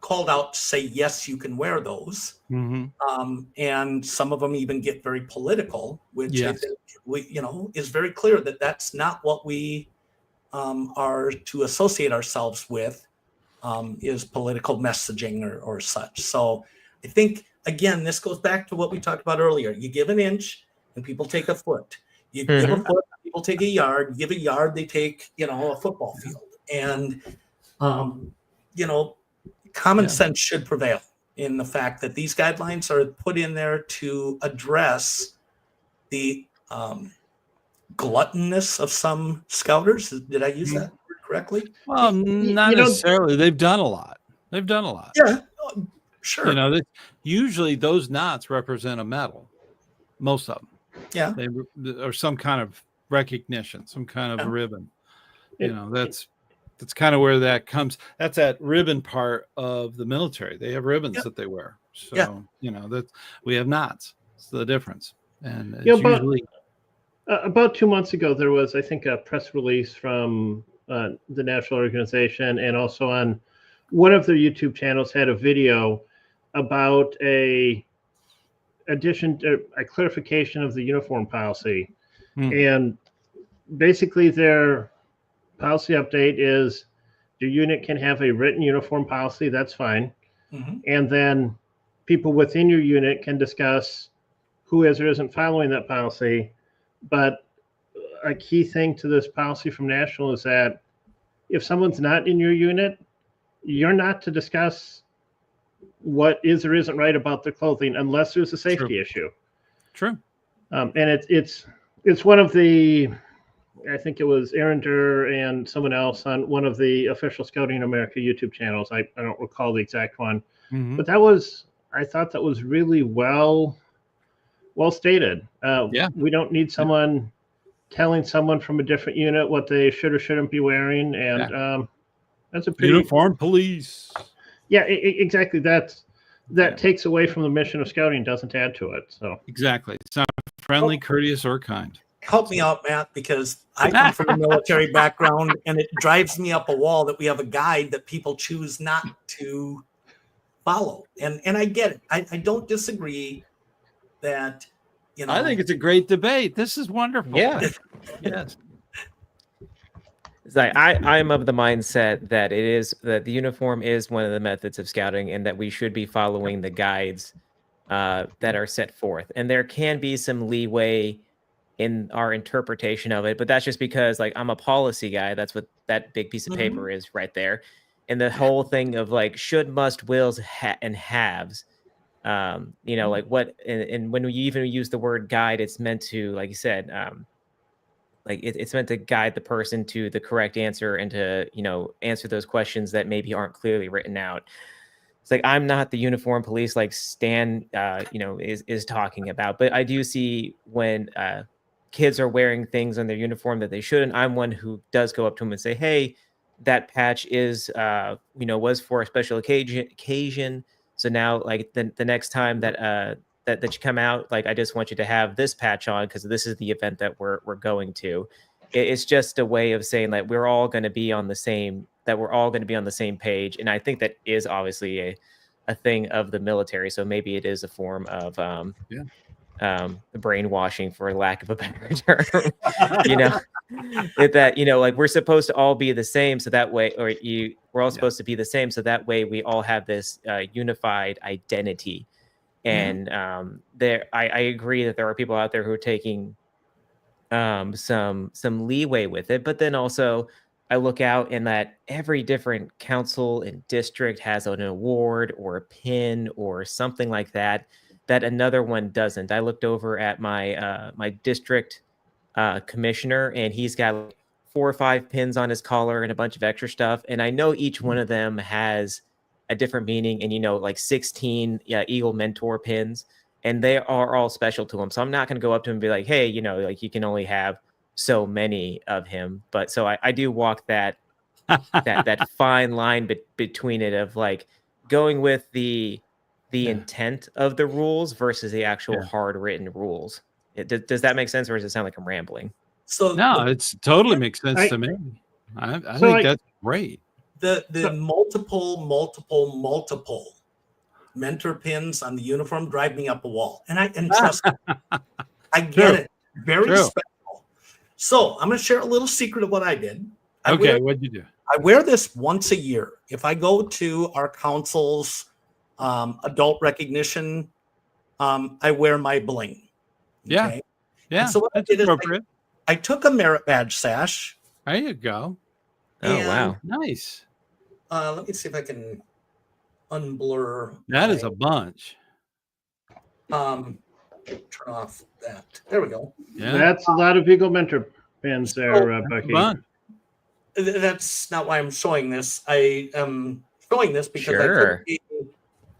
called out to say, yes, you can wear those. And some of them even get very political, which I think is very clear that that's not what we are to associate ourselves with, is political messaging or such. So I think, again, this goes back to what we talked about earlier. You give an inch and people take a foot. You give a foot, people take a yard. You give a yard, they take, a football field. And, common sense should prevail in the fact that these guidelines are put in there to address the gluttonous of some scouters. Did I use that word correctly? Well, not necessarily. They've done a lot. Yeah, sure. Usually those knots represent a medal. Most of them. Yeah. Or some kind of recognition, some kind of ribbon. That's kind of where that comes. That's that ribbon part of the military. They have ribbons that they wear. So, that we have knots. It's the difference. And it's Yeah, but- usually About 2 months ago, there was, I think, a press release from the national organization, and also on one of their YouTube channels had a video about a clarification of the uniform policy. And basically their policy update is your unit can have a written uniform policy, that's fine. And then people within your unit can discuss who is or isn't following that policy. But a key thing to this policy from National is that if someone's not in your unit, you're not to discuss what is or isn't right about their clothing unless there's a safety issue. True. And it's one of the, I think it was Aaron Durr and someone else on one of the official Scouting America YouTube channels. I don't recall the exact one, but I thought that was really well stated. We don't need someone telling someone from a different unit what they should or shouldn't be wearing, and that's a pretty uniform police. Yeah, exactly. That takes away from the mission of Scouting, doesn't add to it. So exactly, it's not friendly, courteous, or kind. Help me out, Matt, because I come from a military background, and it drives me up a wall that we have a guide that people choose not to follow, and I get it. I don't disagree that, you know. I think it's a great debate. This is wonderful. Yeah. Yes. It's like I'm of the mindset that the uniform is one of the methods of scouting, and that we should be following the guides that are set forth. And there can be some leeway in our interpretation of it, but that's just because, like, I'm a policy guy. That's what that big piece of paper is right there. And the whole thing of, like, should, must, wills, and haves. You know, like what, and when you even use the word guide, it's meant to, like you said, like it's meant to guide the person to the correct answer and to, you know, answer those questions that maybe aren't clearly written out. It's like, I'm not the uniform police like Stan, you know, is talking about, but I do see when kids are wearing things on their uniform that they shouldn't. I'm one who does go up to them and say, hey, that patch is, you know, was for a special occasion. So now, like, the next time that that you come out, like, I just want you to have this patch on because this is the event that we're going to. It's just a way of saying, like, we're all going to be on the same page. And I think that is obviously a thing of the military. So maybe it is a form of brainwashing, for lack of a better term. You know, that, you know, like, we're supposed to all be the same, so that way, we're all supposed to be the same, so that way we all have this unified identity. And I agree that there are people out there who are taking some leeway with it, but then also I look out and that every different council and district has an award or a pin or something like that another one doesn't. I looked over at my my district commissioner, and he's got 4 or 5 pins on his collar and a bunch of extra stuff, and I know each one of them has a different meaning, and, you know, like 16 Eagle Mentor pins, and they are all special to him. So I'm not going to go up to him and be like, hey, you know, like, you can only have so many of him. But so I do walk that that fine line between it of, like, going with the intent of the rules versus the actual hard written rules. Does that make sense, or does it sound like I'm rambling? So no, it's totally makes sense to me. I think that's great. The multiple mentor pins on the uniform drive me up a wall, and trust me, I get it. Very special. So I'm going to share a little secret of what I did. What'd you do? I wear this once a year. If I go to our council's adult recognition, I wear my bling. Okay? Yeah. And so what that's I did appropriate. is I took a merit badge sash. There you go. Oh, wow. Nice. Let me see if I can unblur. That is a bunch. Turn off that. There we go. Yeah. That's a lot of Eagle Mentor pins there, Bucky. That's not why I'm showing this. I am showing this because I took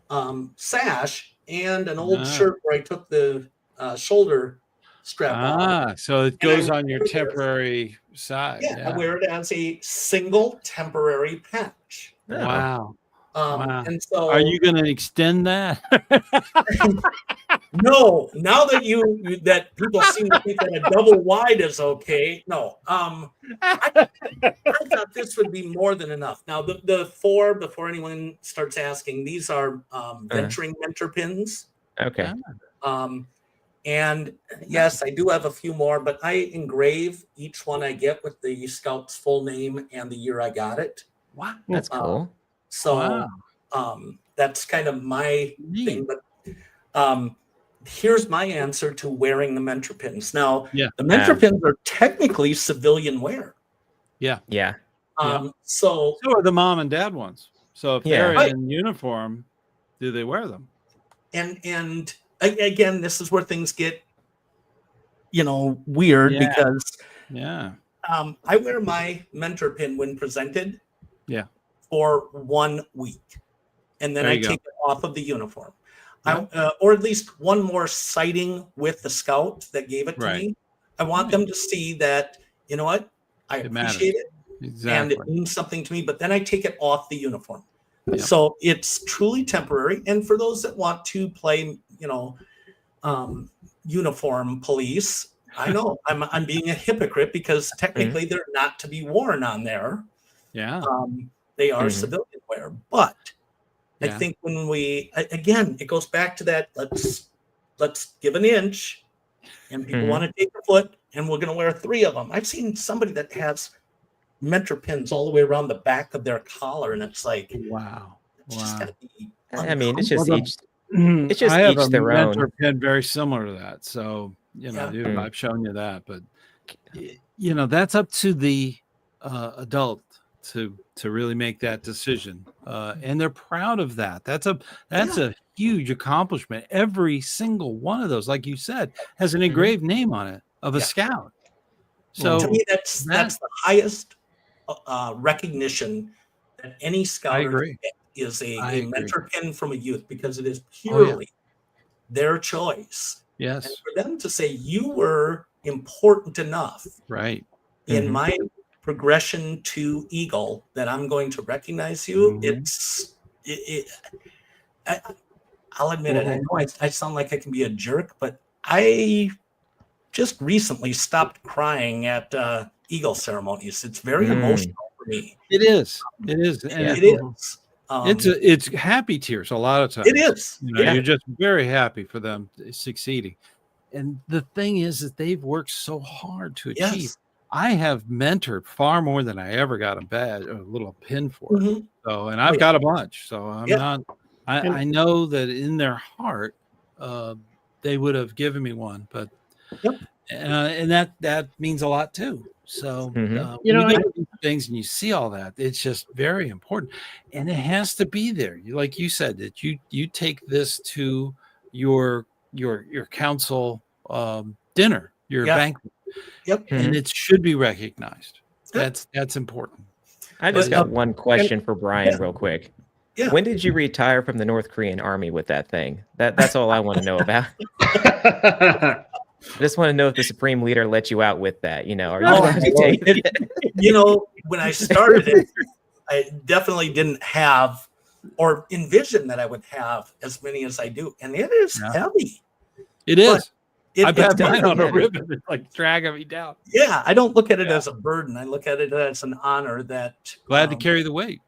a sash and an old shirt where I took the shoulder strap off. So it goes on your temporary side. Yeah, I wear it as a single temporary patch. Wow. And so, are you going to extend that? No, now that that people seem to think that a double wide is okay. No, I thought this would be more than enough. Now the 4, before anyone starts asking, these are venturing mentor pins. Okay. And yes, I do have a few more, but I engrave each one I get with the scout's full name and the year I got it. Wow, That's cool. So wow. that's kind of my Neat. thing. But here's my answer to wearing the mentor pins. Now, the mentor pins are technically civilian wear. Yeah. Yeah. So are the mom and dad ones. So if they're Right. in uniform, do they wear them? And again, this is where things get, weird because I wear my mentor pin when presented for 1 week, and then I take it off of the uniform. Or at least one more sighting with the scout that gave it to me. I want them to see that, you know what, I appreciate it. Exactly. And it means something to me, but then I take it off the uniform. So it's truly temporary. And for those that want to play, uniform police, I know I'm being a hypocrite because technically they're not to be worn on there. Yeah. They are civilian wear, but I think when again, it goes back to that, let's give an inch, and people want to take a foot, and we're going to wear 3 of them. I've seen somebody that has mentor pins all the way around the back of their collar, and it's like, wow. It's just gotta be I mean, it's just Well, each. It's just I have each a their own. mentor pin very similar to that. So, dude, I've shown you that, but that's up to the adult to really make that decision. And they're proud of that. That's a huge accomplishment. Every single one of those, like you said, has an engraved name on it of a scout. So to me, that's the highest recognition that any scout is a mentor pin from a youth, because it is purely their choice. Yes. And for them to say you were important enough in my progression to Eagle that I'm going to recognize you, I'll admit it. I know I sound like I can be a jerk, but I just recently stopped crying at Eagle ceremonies. It's very emotional for me. It is. It is. And it is. It's happy tears a lot of times. It is. You're just very happy for them succeeding. And the thing is that they've worked so hard to achieve. Yes. I have mentored far more than I ever got a little pin for. So, and I've got a bunch. So I'm not. I know that in their heart, they would have given me one, but and that means a lot too. So you get these things and you see all that, it's just very important, and it has to be there. Like you said, that you take this to your council dinner, your banquet, and it should be recognized. That's important. I just got one question for Brian, real quick. Yeah. When did you retire from the North Korean Army with that thing? That's all I want to know about. I just want to know if the Supreme Leader let you out with that. Are you when I started it, I definitely didn't have or envision that I would have as many as I do. And it is heavy. It is. I've had mine on a ribbon. It's like dragging me down. Yeah. I don't look at it as a burden. I look at it as an honor that glad to carry the weight.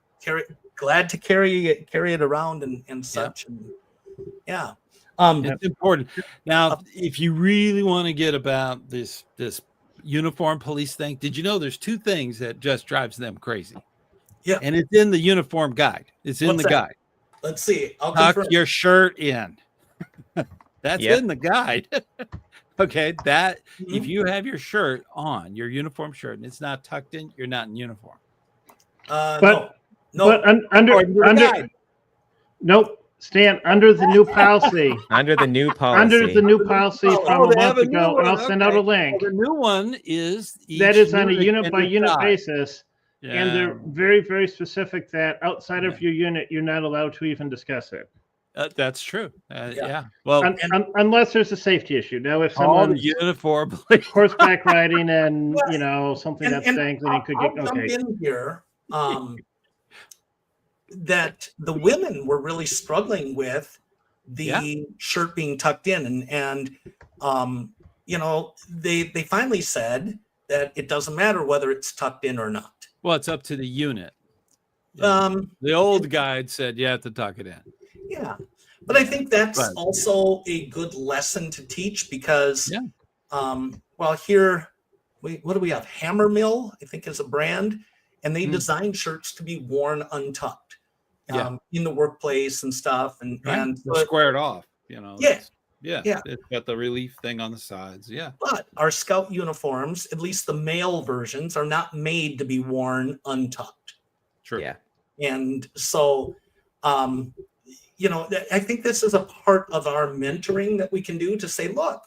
Glad to carry it around and such. And it's important. Now, if you really want to get about this uniform police thing, did you know there's 2 things that just drives them crazy? Yeah. And it's in the uniform guide. It's in the guide. Let's see. I'll tuck your shirt in. That's in the guide. Okay. That if you have your shirt on, your uniform shirt, and it's not tucked in, you're not in uniform. But Stan, under the new policy. Under the new policy. Under the new policy from a month ago, and I'll send out a link. Well, the new one is that is on a unit by unit basis. Yeah. And they're very, very specific that outside of your unit, you're not allowed to even discuss it. That's true. Well, unless there's a safety issue. Now, if someone's uniform horseback riding and something that's dangling, it could get jump in here. That the women were really struggling with the shirt being tucked in, and you know, they finally said that it doesn't matter whether it's tucked in or not. Well, it's up to the unit. The old guide said you have to tuck it in. Yeah, but I think that's also a good lesson to teach because, well, here, what do we have? Hammer Mill, I think, is a brand, and they design shirts to be worn untucked in the workplace and stuff, and they're squared off. You know. Yeah. It's got the relief thing on the sides. Yeah. But our Scout uniforms, at least the male versions, are not made to be worn untucked. True. Yeah. And so, you know, I think this is a part of our mentoring that we can do to say, look,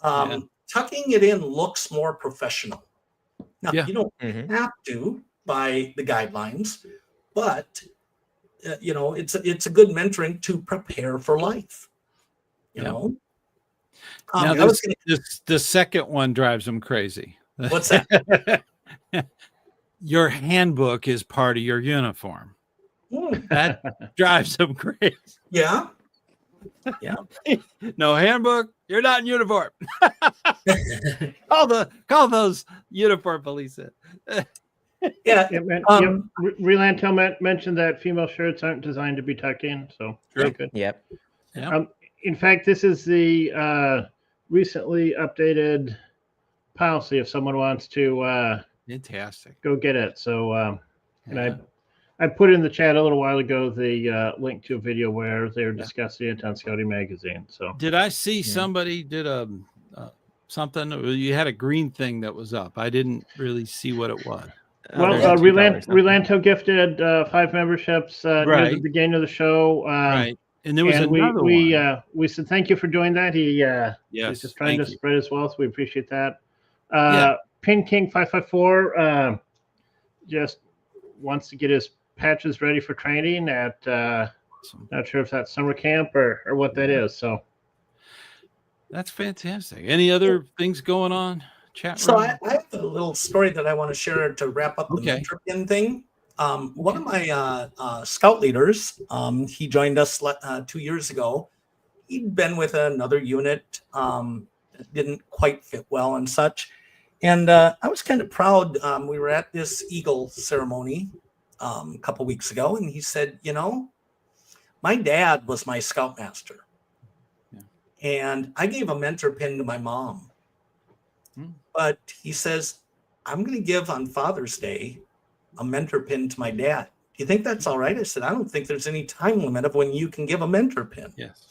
tucking it in looks more professional. Now, you don't have to by the guidelines, but, you know, it's a good mentoring to prepare for life. You know, now the second one drives them crazy. What's that? Your handbook is part of your uniform. That drives them crazy. Yeah. No handbook, you're not in uniform. call those uniform police in. Relanto mentioned that female shirts aren't designed to be tucked in, so very good. Yep. In fact, this is the recently updated policy if someone wants to fantastic go get it. So and I put in the chat a little while ago the link to a video where they're discussing it on Scouting Magazine. So did I see somebody did something? You had a green thing that was up. I didn't really see what it was. Well, Relanto gifted 5 memberships near the beginning of the show. Right. And there was another one. We said thank you for doing that. He's just trying to spread his wealth. We appreciate that. Pin King 554 just wants to get his patches ready for training at not sure if that's summer camp or what that is. So that's fantastic. Any other things going on? Chat so room? I have a little story that I want to share to wrap up the mentor pin thing. One of my scout leaders, he joined us 2 years ago. He'd been with another unit, didn't quite fit well and such. And I was kind of proud. We were at this Eagle ceremony a couple weeks ago, and he said, you know, my dad was my scoutmaster. And I gave a mentor pin to my mom. But he says, I'm going to give on Father's Day a mentor pin to my dad. Do you think that's all right? I said, I don't think there's any time limit of when you can give a mentor pin. Yes.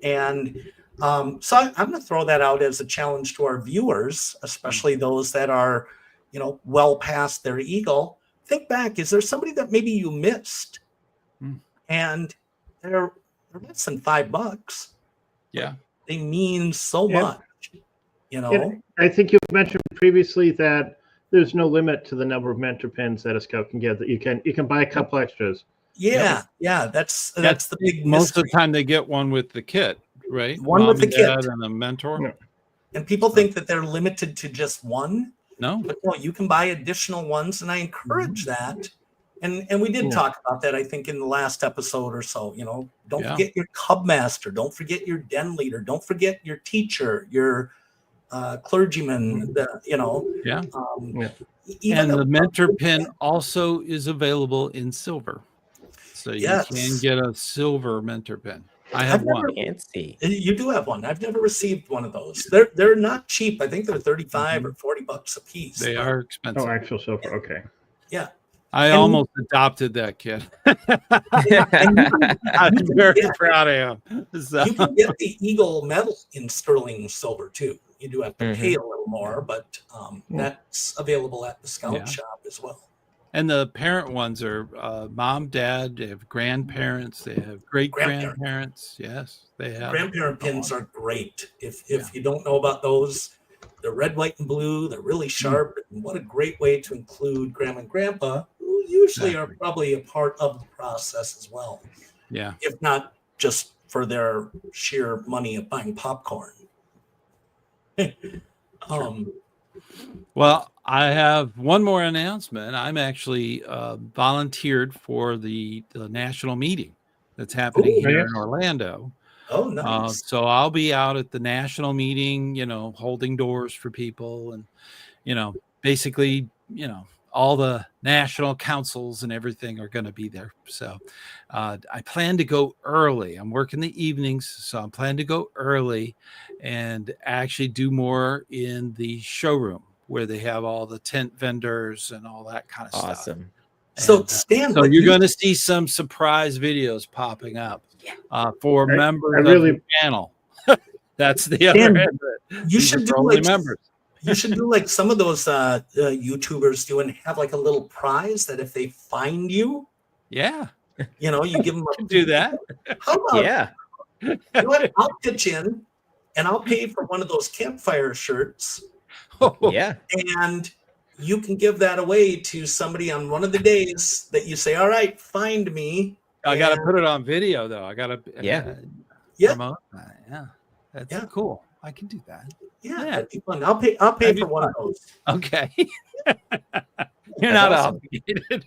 And so I'm going to throw that out as a challenge to our viewers, especially those that are, you know, well past their Eagle. Think back, is there somebody that maybe you missed? And they're less than $5. Yeah. They mean so much, you know. And I think you've mentioned previously that there's no limit to the number of mentor pins that a scout can get. That you can buy a couple extras. That's the big most of the time they get one with the kit, right? One with the kit and a mentor. And people think that they're limited to just one. No, but no, you can buy additional ones, and I encourage that. And we did talk about that, I think, in the last episode or so. You know, don't forget your cub master, don't forget your den leader, don't forget your teacher, your clergyman. And the mentor pin also is available in silver, so you can get a silver mentor pin. I have one. You do have one. I've never received one of those. They're not cheap. I think they're $35 or $40 a piece. They are expensive. Oh, actual silver. Okay. Yeah. I almost adopted that kid. I'm very proud of him. So. You can get the Eagle medal in sterling silver too. You do have to pay a little more, but that's available at the Scout shop as well. And the parent ones are mom, dad, they have grandparents, they have great grandparents. Yes, they have. Grandparent pins are great. If you don't know about those, they're red, white, and blue. They're really sharp. And what a great way to include grandma and grandpa, who usually are probably a part of the process as well. Yeah. If not just for their sheer money of buying popcorn. Well, I have one more announcement. I'm actually volunteered for the national meeting that's happening here in Orlando. Oh, nice. So I'll be out at the national meeting, holding doors for people, and basically, all the national councils and everything are going to be there. So I plan to go early. I'm working the evenings, so I'm planning to go early and actually do more in the showroom where they have all the tent vendors and all that kind of stuff. Awesome. So And, Stan, so you're going to see some surprise videos popping up for members of the channel. That's the other end. You should do like members. You should do like some of those YouTubers do and have like a little prize that if they find you, you give them do that. How about, you know what? I'll pitch in and I'll pay for one of those campfire shirts. Yeah. And you can give that away to somebody on one of the days that you say, all right, find me. I got to put it on video though. I got to promote that. Yeah. That's cool. I can do that. Yeah, that'd be fun. I'll pay for one of those. Okay. You're not obligated.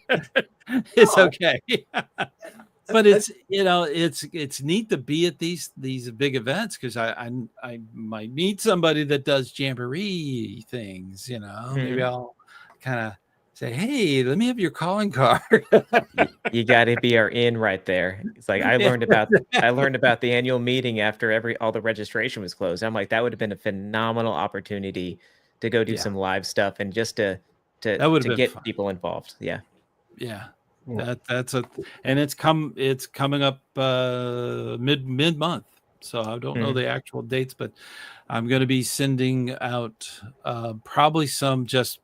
It's okay. But it's it's neat to be at these big events because I might meet somebody that does jamboree things. Maybe I'll kind of say, hey, let me have your calling card. You got to be our in right there. It's like I learned about the annual meeting after all the registration was closed. I'm like, that would have been a phenomenal opportunity to go do some live stuff and just to get fun. People involved. Yeah. That's and it's coming up mid month. So I don't know the actual dates, but I'm going to be sending out probably some just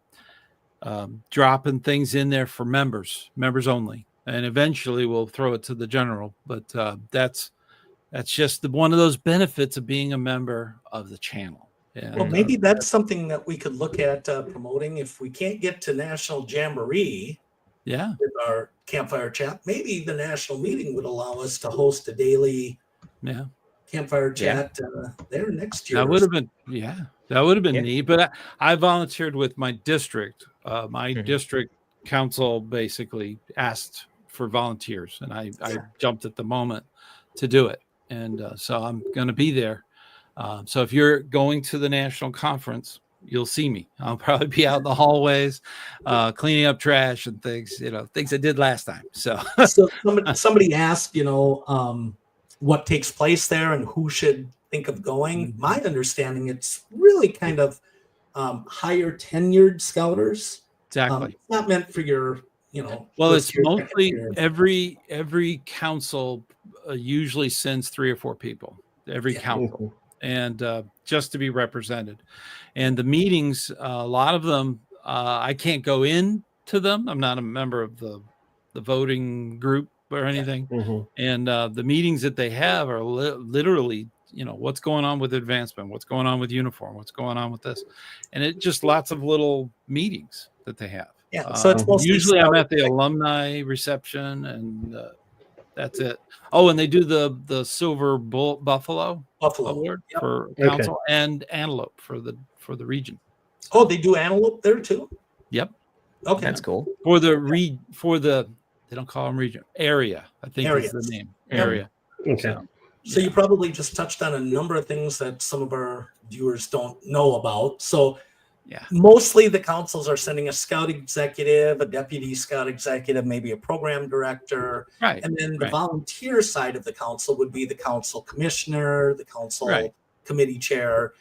dropping things in there for members only, and eventually we'll throw it to the general. But that's just one of those benefits of being a member of the channel. And, well, maybe that's something that we could look at promoting if we can't get to National Jamboree. Yeah, with our Campfire Chat, maybe the national meeting would allow us to host a daily Campfire Chat there next year. That would have been neat. But I volunteered with my district. My district council basically asked for volunteers, and I jumped at the moment to do it. And so I'm going to be there. So if you're going to the national conference, you'll see me. I'll probably be out in the hallways, cleaning up trash and things, things I did last time. So somebody asked, what takes place there and who should think of going. My understanding, it's really kind of higher tenured scouters. Exactly. It's not meant for your, well, it's mostly every council usually sends 3 or 4 people, every council, and just to be represented. And the meetings, a lot of them, I can't go into them. I'm not a member of the voting group or anything. And the meetings that they have are literally, what's going on with advancement, what's going on with uniform, what's going on with this. And it just lots of little meetings that they have. Yeah. So it's usually I'm at the alumni reception, and that's it. Oh, and they do the Silver Buffalo Award for council and Antelope for the region. Oh, they do Antelope there too? Yep. Okay. That's cool. For the they don't call them region, area, I think is the name. Area. Okay. So you probably just touched on a number of things that some of our viewers don't know about. So mostly the councils are sending a scout executive, a deputy scout executive, maybe a program director. Right. And then the volunteer side of the council would be the council commissioner, the council committee chair.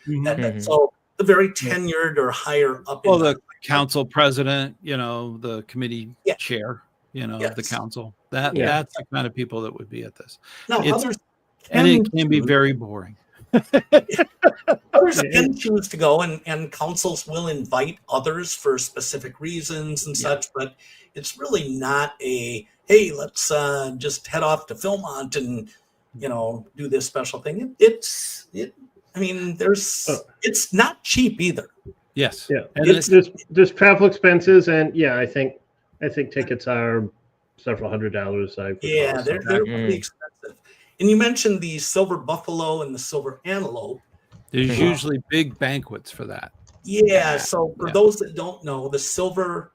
So the very tenured or higher up. Well, the council president, the committee chair, of the council. That's the kind of people that would be at this. Now, and it can be very boring. Others can choose to go, and councils will invite others for specific reasons and such, but it's really not hey, let's just head off to Philmont and do this special thing. It's not cheap either. Yes. Yeah. And there's travel expenses, and I think tickets are several $100s. They're pretty expensive. And you mentioned the Silver Buffalo and the Silver Antelope. There's usually big banquets for that. Yeah. So for those that don't know, the Silver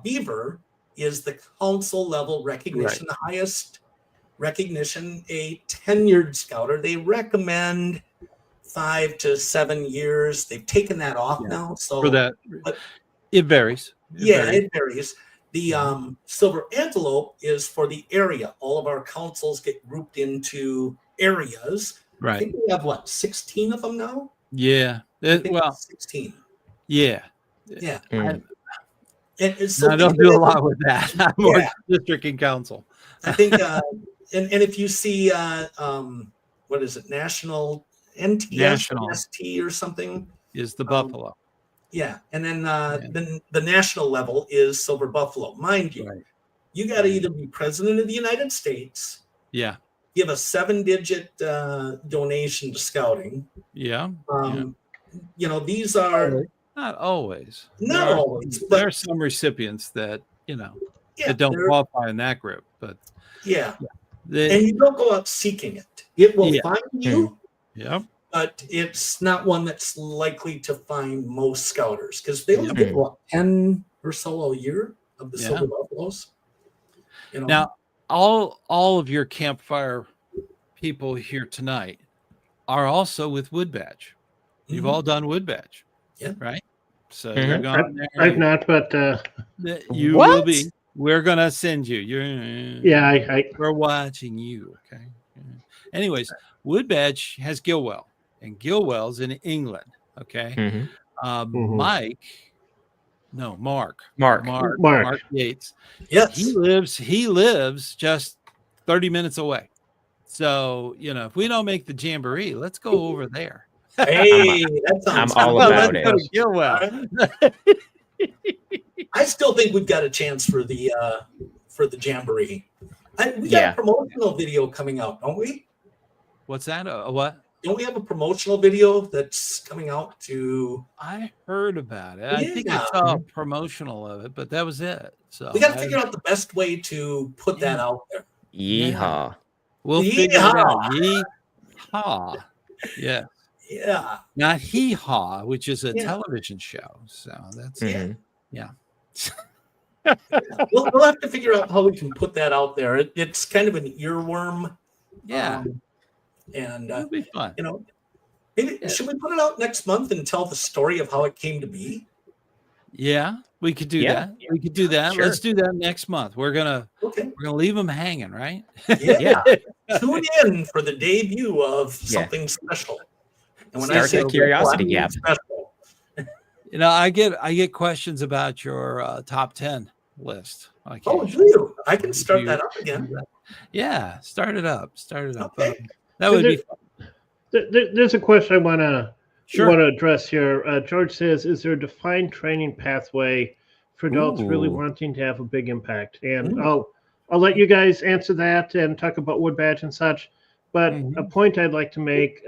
Beaver is the council level recognition, the highest recognition, a tenured scouter, they recommend 5 to 7 years. They've taken that off now. So For that, but it varies. it varies. The silver antelope is for the area. All of our councils get grouped into areas. I Right. think we have 16 of them now? Yeah. I think Well, 16. Yeah. Yeah. Mm. And so I don't do a lot with that. I'm more Yeah. district and council. I think, and if you see, what is it, National NTS, National. ST or something? Is the buffalo. Yeah. And then the national level is silver buffalo. Mind you, Right. you got to either be president of the United States, Yeah. give a 7-digit donation to scouting. Yeah. You know, these are Not always. not always, There are but some recipients that, yeah, that don't they're- qualify in that group, but yeah. they, And you don't go out seeking it. It will Yeah. find you. yeah. But it's not one that's likely to find most scouters because they only Yep. get 10 or so a year of the Yeah. silver buffaloes. You know, Now, all of your campfire people here tonight are also with Wood Badge. You've Mhm. all done Wood Badge. Yeah. Right. So Mhm. you're gone there. I've not, but You What? will be. We're gonna send you. yeah, I We're watching you. Okay. Anyways, Wood Badge has Gilwell, and Gilwell's in England. Okay. Mhm. Mark Mark. Yates. yes. He lives just 30 minutes away. So, if we don't make the jamboree, let's go over there. Hey, that sounds I'm all good. about Let's it. go to Gilwell. I still think we've got a chance for the jamboree. We got Yeah. a promotional video coming out, don't we? What's that? What? Don't we have a promotional video that's coming out to? I heard about it. I think I Yeah. saw a promotional of it, but that was it. So We got to figure out the best way to put that out there. Yeehaw. we'll figure it out. Yee-haw. Yeah. Yeah. Not hee-haw, which is a Yeah. television show. So that's Mhm. We'll have to figure out how we can put that out there. It's kind of an earworm. yeah. And It'll be fun. maybe Yeah. should we put it out next month and tell the story of how it came to be? Yeah, we could do Yeah. that. We could do that. Sure. Let's do that next month. We're gonna Okay. leave them hanging, right? Yeah. Yeah. Tune in for the debut of Yeah. something special. And Start that curiosity I mean gap. special. I get questions about your top 10 list. Oh, do you? I can start that up again. Yeah, start it up. Okay. That would be fun. there's a question I want to Sure. address here. George says, "Is there a defined training pathway for adults really Ooh. wanting to have a big impact?" And Mm. I'll let you guys answer that and talk about Wood Badge and such. But Mhm. a point I'd like to make,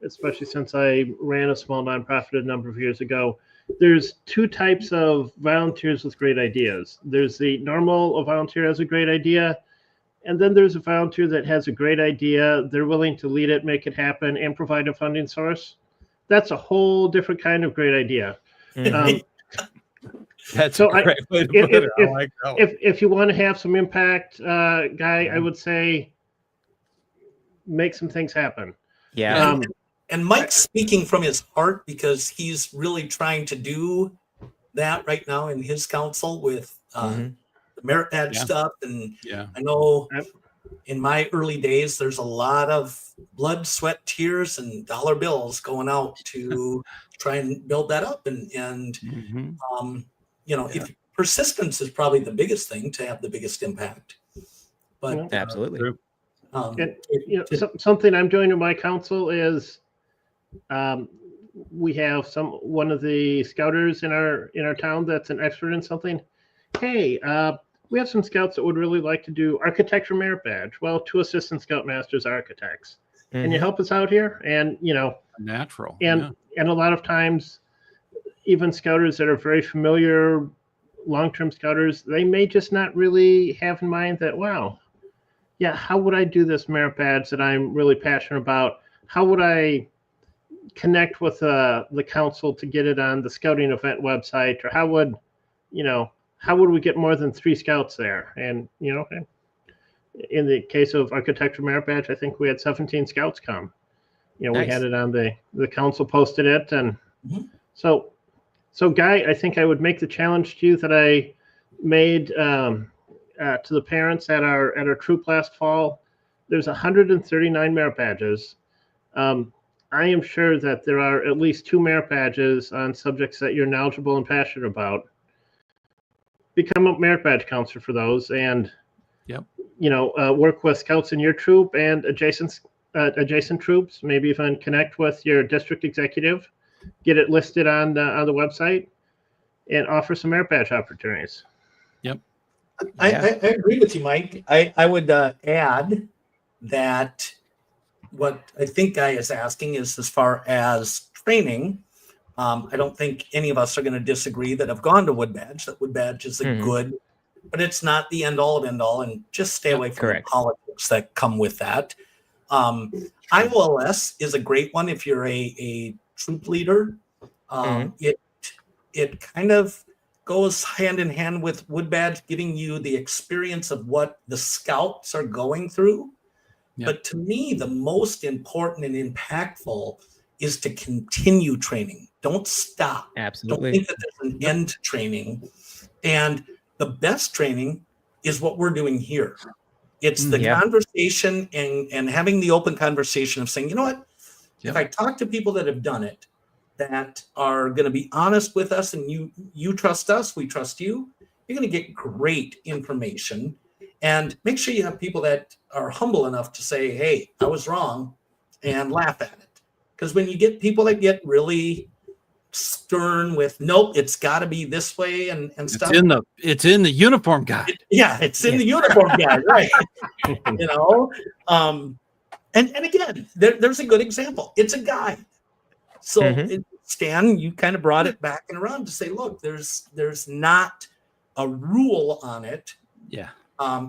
especially since I ran a small nonprofit a number of years ago, there's two types of volunteers with great ideas. There's the normal volunteer has a great idea, and then there's a volunteer that has a great idea. They're willing to lead it, make it happen, and provide a funding source. That's a whole different kind of great idea. Mhm. That's so a great way to put it. I like that one. If you want to have some impact, Guy, I would say make some things happen. Yeah. And Mike's speaking from his heart because he's really trying to do that right now in his council with Mhm. the merit badge Yeah. stuff. And Yeah. I know Yep. in my early days, there's a lot of blood, sweat, tears, and dollar bills going out to try and build that up. And Mhm. if persistence is probably the biggest thing to have the biggest impact. But Absolutely. True. And something I'm doing in my council is we have one of the scouters in our town that's an expert in something. Hey, we have some scouts that would really like to do architecture merit badge. Well, 2 assistant scoutmasters are architects. Can you Mhm. help us out here? And Natural. and a lot of times, even scouters that are very familiar, long-term scouters, they may just not really have in mind that, wow, yeah, how would I do this merit badge that I'm really passionate about? How would I connect with the council to get it on the scouting event website? Or how would we get more than 3 scouts there? And in the case of Architecture Merit Badge, I think we had 17 scouts come. You know, we had Nice. it on the council posted it, and Mhm. so Guy, I think I would make the challenge to you that I made to the parents at our troop last fall. There's 139 merit badges. I am sure that there are at least 2 merit badges on subjects that you're knowledgeable and passionate about. Become a merit badge counselor for those, and work with scouts in your troop and adjacent troops. Maybe even connect with your district executive, get it listed on the website, and offer some merit badge opportunities. Yep. I agree with you, Mike. I would add that what I think Guy is asking is as far as training. I don't think any of us are going to disagree that have gone to Wood Badge. That Wood Badge is a good, but it's not the end all of end all, and just stay away from the politics that come with that. IOLS is a great one if you're a troop leader. It kind of goes hand in hand with Wood Badge, giving you the experience of what the scouts are going through. Yep. But to me, the most important and impactful is to continue training. Don't stop. Absolutely. Don't think that there's an end to training. And the best training is what we're doing here. It's the conversation and having the open conversation of saying, you know what, if I talk to people that have done it, that are going to be honest with us, and you trust us, we trust you, you're going to get great information. And make sure you have people that are humble enough to say, hey, I was wrong, and laugh at it. Because when you get people that get really stern with, nope, it's got to be this way and stuff. It's in the uniform guy. It's in the uniform guy, right? And again, there's a good example. It's a guide. So Stan, you kind of brought it back and around to say, look, there's not a rule on it. Yeah.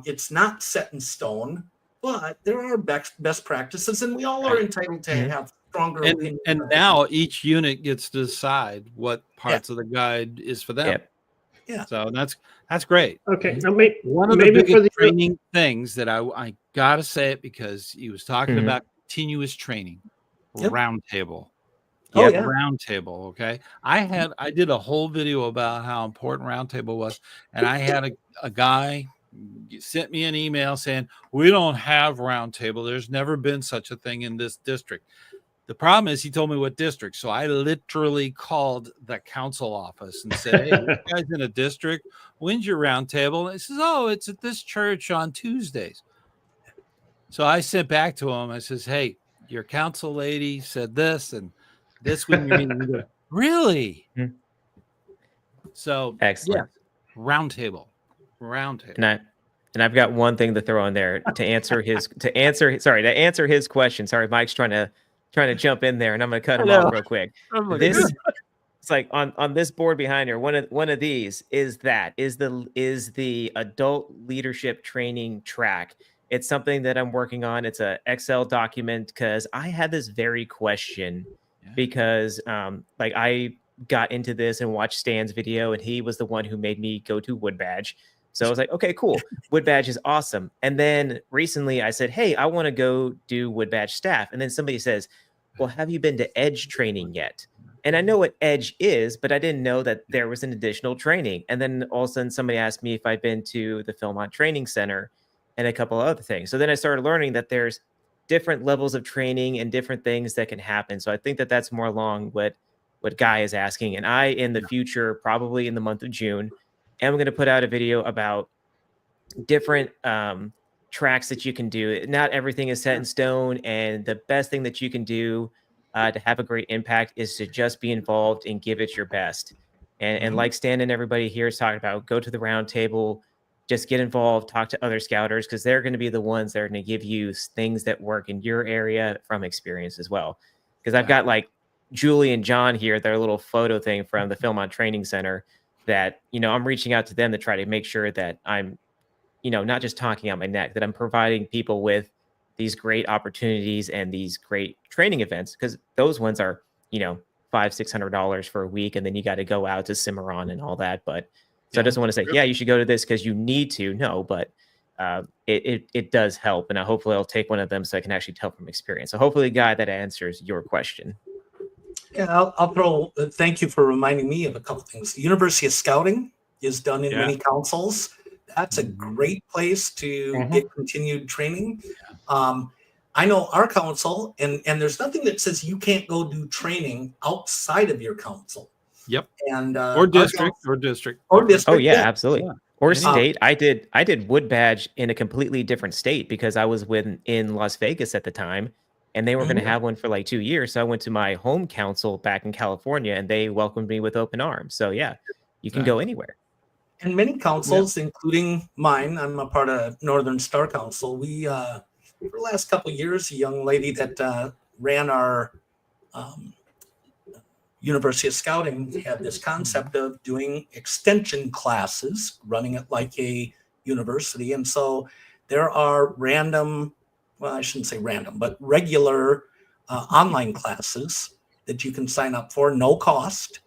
It's not set in stone, but there are best practices, and we all are entitled to have stronger opinions. And now each unit gets to decide what parts of the guide is for them. Yeah. So that's great. Okay. Now one of the biggest training things that I gotta say it, because he was talking about continuous training, roundtable. Roundtable. Okay. I did a whole video about how important roundtable was, and I had a guy sent me an email saying, we don't have roundtable. There's never been such a thing in this district. The problem is he told me what district. So I literally called the council office and said, hey, you guys in a district, when's your roundtable? And he says, oh, it's at this church on Tuesdays. So I sent back to him. I says, hey, your council lady said this, and this when you're meeting. Really? So excellent. Roundtable. And I've got one thing to throw in there to answer his question. Sorry, Mike's trying to jump in there, and I'm going to cut him off real quick. It's like on this board behind here. One of these is the adult leadership training track. It's something that I'm working on. It's a Excel document, because I had this very question because I got into this and watched Stan's video, and he was the one who made me go to Wood Badge. So I was like, okay, cool. Wood Badge is awesome. And then recently I said, hey, I want to go do Wood Badge staff. And then somebody says, well, have you been to Edge training yet? And I know what Edge is, but I didn't know that there was an additional training. And then all of a sudden somebody asked me if I'd been to the Philmont Training Center and a couple of other things. So then I started learning that there's different levels of training and different things that can happen. So I think that that's more along what Guy is asking. And I, in the future, probably in the month of June, am going to put out a video about different tracks that you can do. Not everything is set in stone, and the best thing that you can do to have a great impact is to just be involved and give it your best. And like Stan and everybody here is talking about, go to the round table, just get involved, talk to other scouters, because they're going to be the ones that are going to give you things that work in your area from experience as well. Because I've got like Julie and John here, their little photo thing from the Philmont Training Center, that, I'm reaching out to them to try to make sure that I'm, not just talking out my neck, that I'm providing people with these great opportunities and these great training events, because those ones are, $500-$600 for a week. And then you got to go out to Cimarron and all that. But so I just want to say, you should go to this because you need to. No, but it does help. And hopefully I'll take one of them so I can actually tell from experience. So hopefully, Guy, that answers your question. Yeah, I'll throw. Thank you for reminding me of a couple things. The University of Scouting is done in many councils. That's a great place to get continued training. I know our council, and there's nothing that says you can't go do training outside of your council. Yep. And or district. Oh yeah, absolutely. Yeah. Or state. I did wood badge in a completely different state because I was in Las Vegas at the time, and they were going to have one for like 2 years. So I went to my home council back in California, and they welcomed me with open arms. So yeah, you can go anywhere. And many councils, including mine, I'm a part of Northern Star Council. We for the last couple of years, a young lady that ran our University of Scouting had this concept of doing extension classes, running it like a university. And so there are random, well, I shouldn't say random, but regular online classes that you can sign up for, no cost,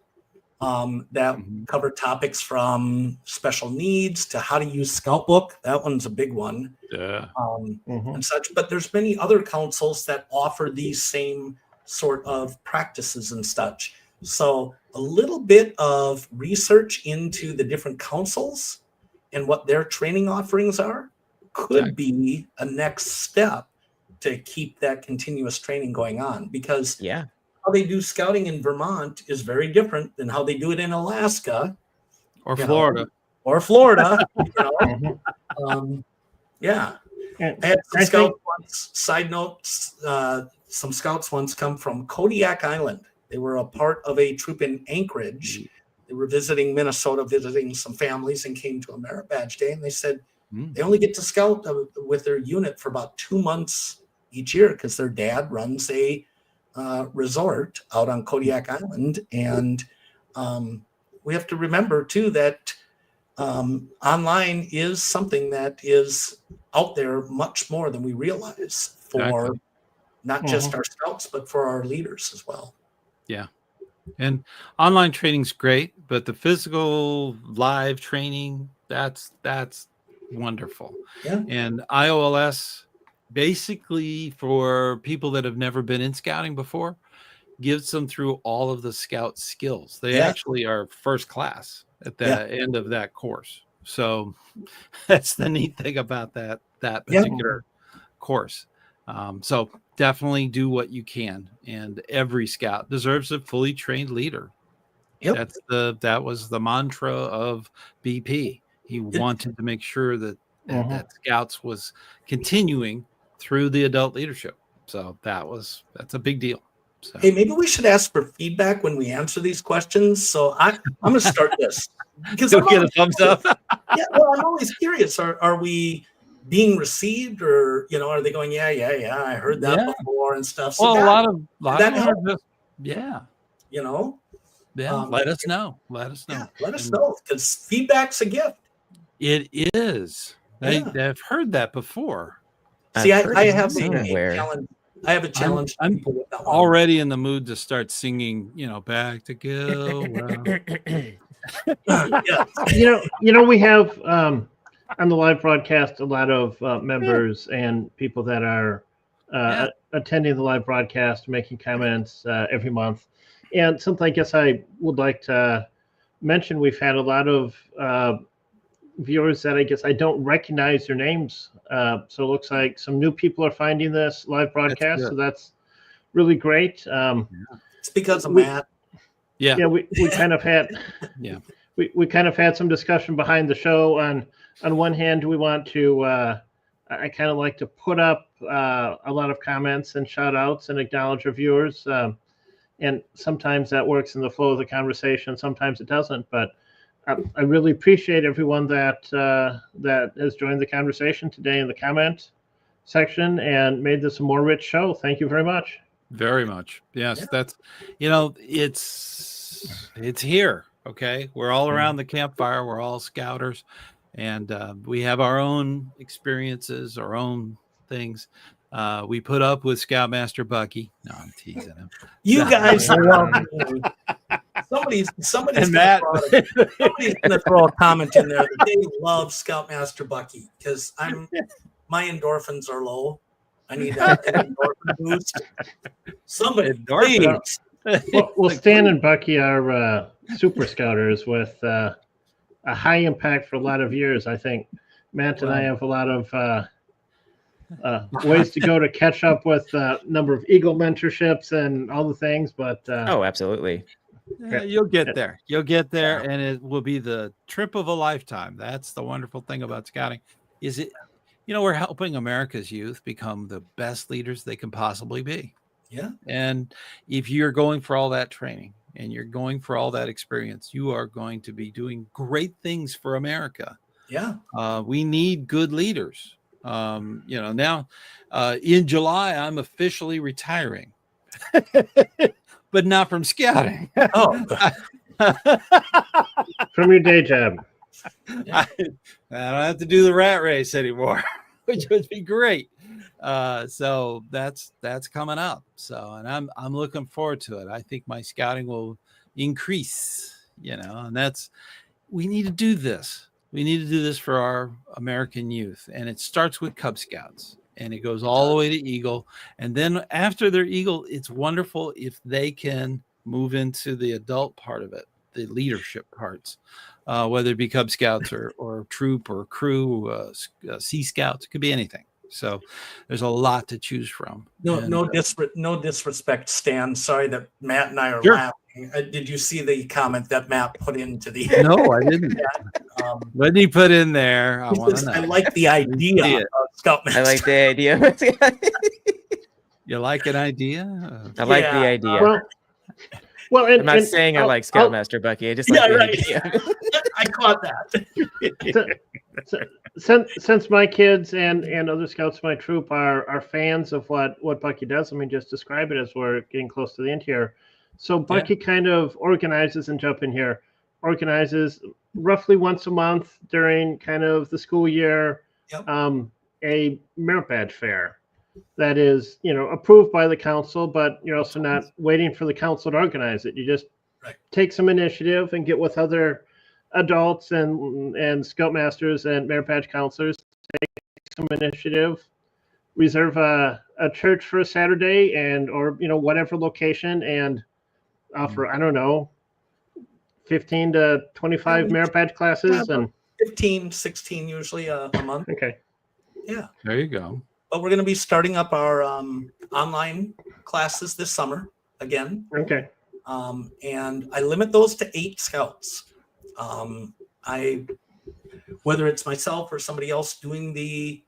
that cover topics from special needs to how to use Scout Book. That one's a big one. And such. But there's many other councils that offer these same sort of practices and such. So a little bit of research into the different councils and what their training offerings are could be a next step to keep that continuous training going on, because how they do scouting in Vermont is very different than how they do it in Alaska or Florida. Yeah. I had some scouts once, side notes, some scouts once come from Kodiak Island. They were a part of a troop in Anchorage. They were visiting Minnesota, visiting some families, and came to a merit badge day. And they said they only get to scout with their unit for about 2 months each year because their dad runs a resort out on Kodiak Island. And we have to remember, too, that online is something that is out there much more than we realize for not just our scouts, but for our leaders as well. Yeah. And online training's great, but the physical live training, that's wonderful. Yeah. And IOLS, basically for people that have never been in scouting before, gives them through all of the scout skills. They actually are first class at the end of that course. So that's the neat thing about that particular course. So definitely do what you can, and every scout deserves a fully trained leader. That was the mantra of BP. He wanted to make sure that scouts was continuing through the adult leadership. So that's a big deal. So. Hey, maybe we should ask for feedback when we answer these questions. So I'm going to start this because You'll get a thumbs up. Well, I'm always curious. Are we being received, or are they going, I heard that before and stuff? So well, a lot of that them helps. are just, let us know. Let us know. Let us know, because feedback's a gift. It is. They've heard that before. See, I have a challenge. I have a challenge. I'm already in the mood to start singing, Back to Go. We have on the live broadcast a lot of members and people that are attending the live broadcast, making comments every month. And something I guess I would like to mention, we've had a lot of viewers that I guess I don't recognize their names. So it looks like some new people are finding this live broadcast. So that's really great. It's because of Matt. Yeah, we kind of had we kind of had some discussion behind the show. On one hand, we want to I kind of like to put up a lot of comments and shout outs and acknowledge our viewers. And sometimes that works in the flow of the conversation. Sometimes it doesn't. But I really appreciate everyone that has joined the conversation today in the comment section and made this a more rich show. Thank you very much. Very much. Yes, that's, it's here. Okay. We're all around the campfire. We're all scouters, and we have our own experiences, our own things. We put up with Scoutmaster Bucky. No, I'm teasing him. You guys love me. somebody's And gonna Matt, somebody's gonna throw a comment in there that they love Scoutmaster Bucky because my endorphins are low. I need an endorphin boost. Somebody, Endorphins. please. Well, Stan and Bucky are super scouters with a high impact for a lot of years. I think Matt and I have a lot of ways to go to catch up with number of Eagle mentorships and all the things. But Oh, absolutely. Yeah, you'll get there. You'll get there, and it will be the trip of a lifetime. That's the wonderful thing about scouting. Is it, we're helping America's youth become the best leaders they can possibly be. Yeah. And if you're going for all that training and you're going for all that experience, you are going to be doing great things for America. Yeah. We need good leaders. Now in July, I'm officially retiring. But not from scouting. Oh, from your day job. I don't have to do the rat race anymore, which would be great. So that's coming up. So, and I'm looking forward to it. I think my scouting will increase, and we need to do this. We need to do this for our American youth. And it starts with Cub Scouts. And it goes all the way to Eagle. And then after they're Eagle, it's wonderful if they can move into the adult part of it, the leadership parts, whether it be Cub Scouts or troop or crew, Sea Scouts. It could be anything. So there's a lot to choose from. No disrespect, Stan. Sorry that Matt and I are Sure. laughing. Did you see the comment that Matt put into the? No, I didn't. What did he put in there? I want to know. I like the idea of Scoutmaster. I like the idea. You like an idea? I like the idea. Well, I'm not saying I like Scoutmaster Bucky. I just like the idea. I caught that. Since my kids and other scouts in my troop are fans of what Bucky does, let me just describe it as we're getting close to the end here. So Bucky kind of organizes roughly once a month during kind of the school year, a merit badge fair that is, approved by the council, but you're also not waiting for the council to organize it. You just take some initiative and get with other adults and scoutmasters and merit badge counselors, take some initiative, reserve a church for a Saturday or whatever location, and offer, I don't know, 15 to 25 merit badge classes, and 15, 16 usually a month. Okay. Yeah. There you go. But we're going to be starting up our online classes this summer again. Okay. And I limit those to 8 scouts. Whether it's myself or somebody else doing the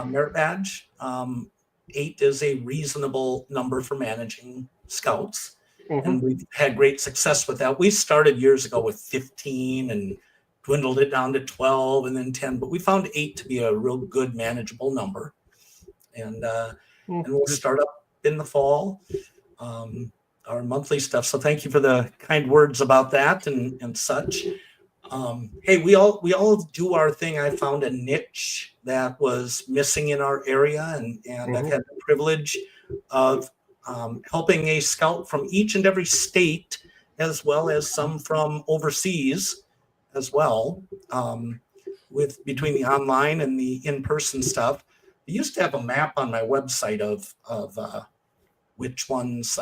merit badge, 8 is a reasonable number for managing scouts. Mm-hmm. And we've had great success with that. We started years ago with 15 and dwindled it down to 12 and then 10, but we found 8 to be a real good manageable number. And we'll start up in the fall, our monthly stuff. So thank you for the kind words about that and such. Hey, we all do our thing. I found a niche that was missing in our area, and I've had the privilege of helping a scout from each and every state, as well as some from overseas as well, with between the online and the in-person stuff. I used to have a map on my website of which ones,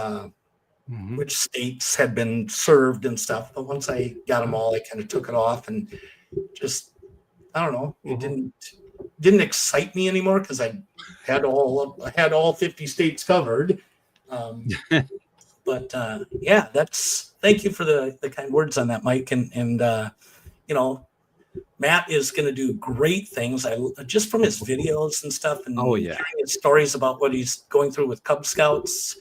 which states had been served and stuff. But once I got them all, I kind of took it off and just, I don't know, it didn't excite me anymore because I had all 50 states covered. But yeah, thank you for the kind words on that, Mike. And Matt is going to do great things. Just from his videos and stuff, and hearing his stories about what he's going through with Cub Scouts.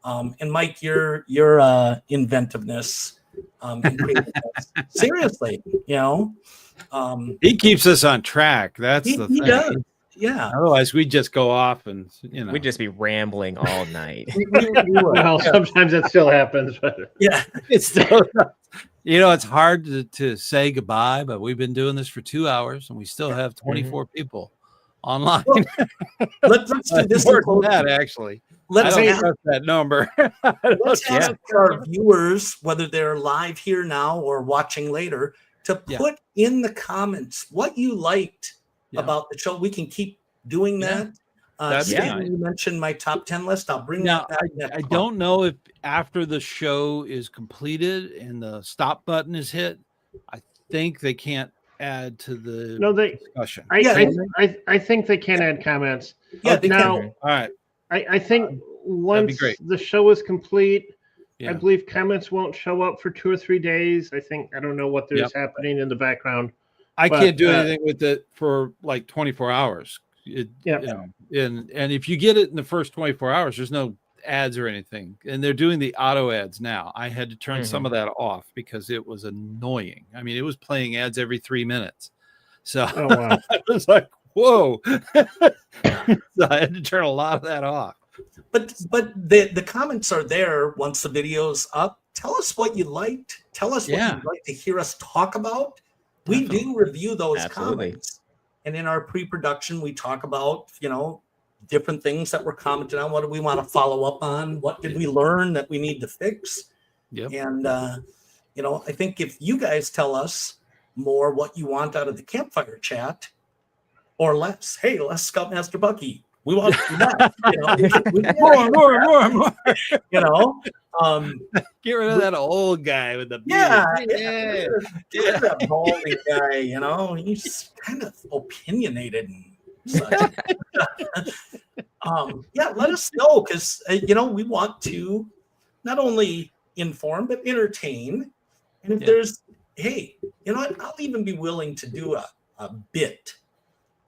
And Mike, your inventiveness, and creativeness. Seriously, he keeps us on track. That's the thing. He does. Yeah. Otherwise, we just go off and we'd just be rambling all night. Well, sometimes that still happens, but yeah, it's still. It's hard to say goodbye, but we've been doing this for 2 hours, and we still have 24 people online. Well, let's do this. More than that, actually. let's don't ask, trust that number. let's ask our viewers, whether they're live here now or watching later, to put in the comments what you liked about the show. We can keep doing that. Stan, you mentioned my top 10 list. I'll bring that back. I don't know if after the show is completed and the stop button is hit, I think they can't add to the discussion. I think they can add comments. Yeah, they now, can. All right. I think once the show is complete, I believe comments won't show up for 2 or 3 days. I don't know what there's happening in the background. I can't do anything with it for like 24 hours. You know, and if you get it in the first 24 hours, there's no ads or anything. And they're doing the auto ads now. I had to turn some of that off because it was annoying. I mean, it was playing ads every 3 minutes. So I was like, whoa. So I had to turn a lot of that off. But the comments are there once the video's up. Tell us what you liked. Tell us what you'd like to hear us talk about. We do review those comments. And in our pre-production, we talk about, different things that were commented on. What do we want to follow up on? What did we learn that we need to fix? And, I think if you guys tell us more what you want out of the Campfire Chat or less, hey, less Scoutmaster Bucky. We want to do that. More. Get rid of that old guy with the beard. Get that balding guy. He's kind of opinionated and such. Let us know because we want to not only inform but entertain. And if there's, hey, I'll even be willing to do a bit.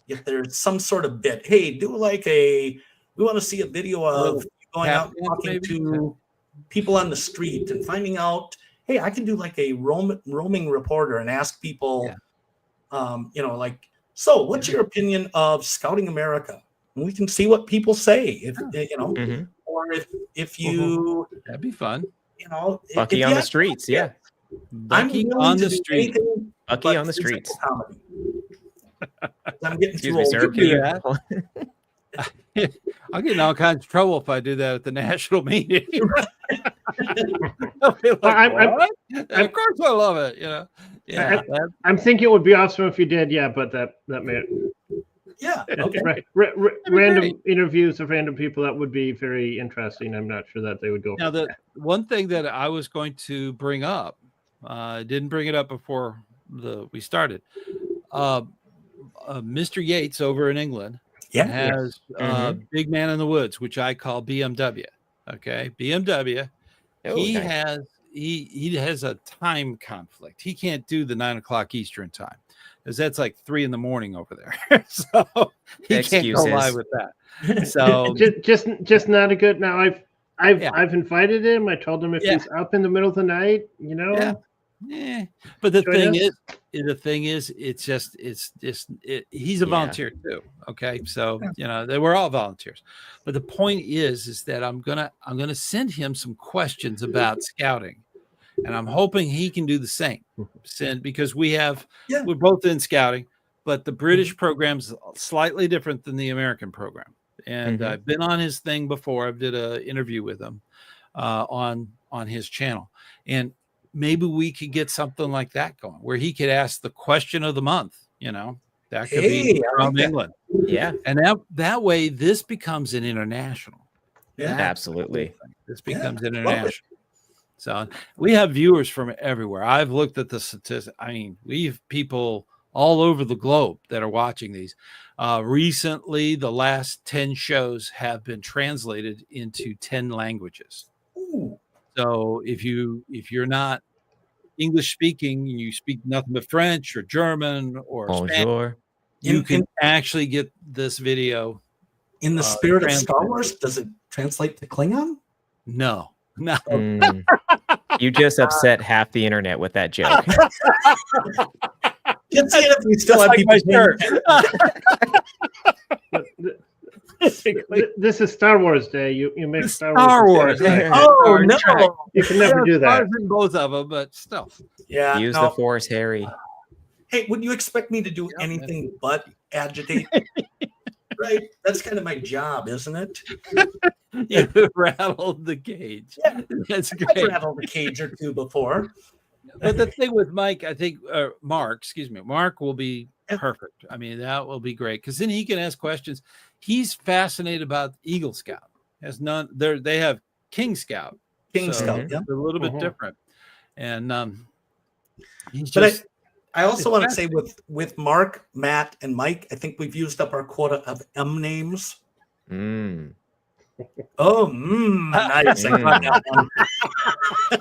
If there's some sort of bit, hey, do we want to see a video of you going out and talking to people on the street and finding out, hey, I can do like a roaming reporter and ask people, so what's your opinion of Scouting America? And we can see what people say, or if you, that'd be fun. Bucky on the streets. Yeah. Bucky on the street. Bucky on the streets. Comedy. I'm getting too Excuse me, old. sir. I'll get in all kinds of trouble if I do that at the national meeting. I'll be like, of course I love it. I'm thinking it would be awesome if you did. Yeah, but that may. Yeah. Okay. Random interviews of random people, that would be very interesting. I'm not sure that they would go. Now, the one thing that I was going to bring up, didn't bring it up before we started. Mr. Yates over in England has Big Man in the Woods, which I call BMW. Okay, BMW. He has a time conflict. He can't do the 9 o'clock Eastern time because that's like 3 a.m. over there. So he can't go live with that. So just not a good. Now I've invited him. I told him if he's up in the middle of the night, But the thing is, he's a volunteer too. Okay, so they were all volunteers. But the point is that I'm gonna send him some questions about scouting, and I'm hoping he can do the same. Because we're both in scouting, but the British program's slightly different than the American program. And I've been on his thing before. I did an interview with him on his channel, and maybe we could get something like that going where he could ask the question of the month, that could be from England. Yeah. And that way this becomes an international. Yeah, absolutely. This becomes international. So we have viewers from everywhere. I've looked at the statistics. I mean, we have people all over the globe that are watching these. Recently, the last 10 shows have been translated into 10 languages. Ooh. So if you're not English speaking, you speak nothing but French or German or Spanish, you can actually get this video. In the spirit of Star Wars, does it translate to Klingon? No. You just upset half the internet with that joke. Just see if we still have people. This is Star Wars Day. You make Star Wars Day. Oh no! You can never do that. In both of them, but still. Yeah. Use the Force, Harry. Hey, would you expect me to do anything but agitate? Right. That's kind of my job, isn't it? You rattled the cage. Yeah. That's I've great. rattled a cage or two before. But the thing with Mike, I think, Mark will be Yeah. perfect. I mean, that will be great because then he can ask questions. He's fascinated about Eagle Scout. Has none there. They have King Scout. King So Scout, it's yeah. a little bit Mhm. different. And he's But just I also it's want to say with Mark, Matt, and Mike, I think we've used up our quota of M names. Oh, nice. I got that one.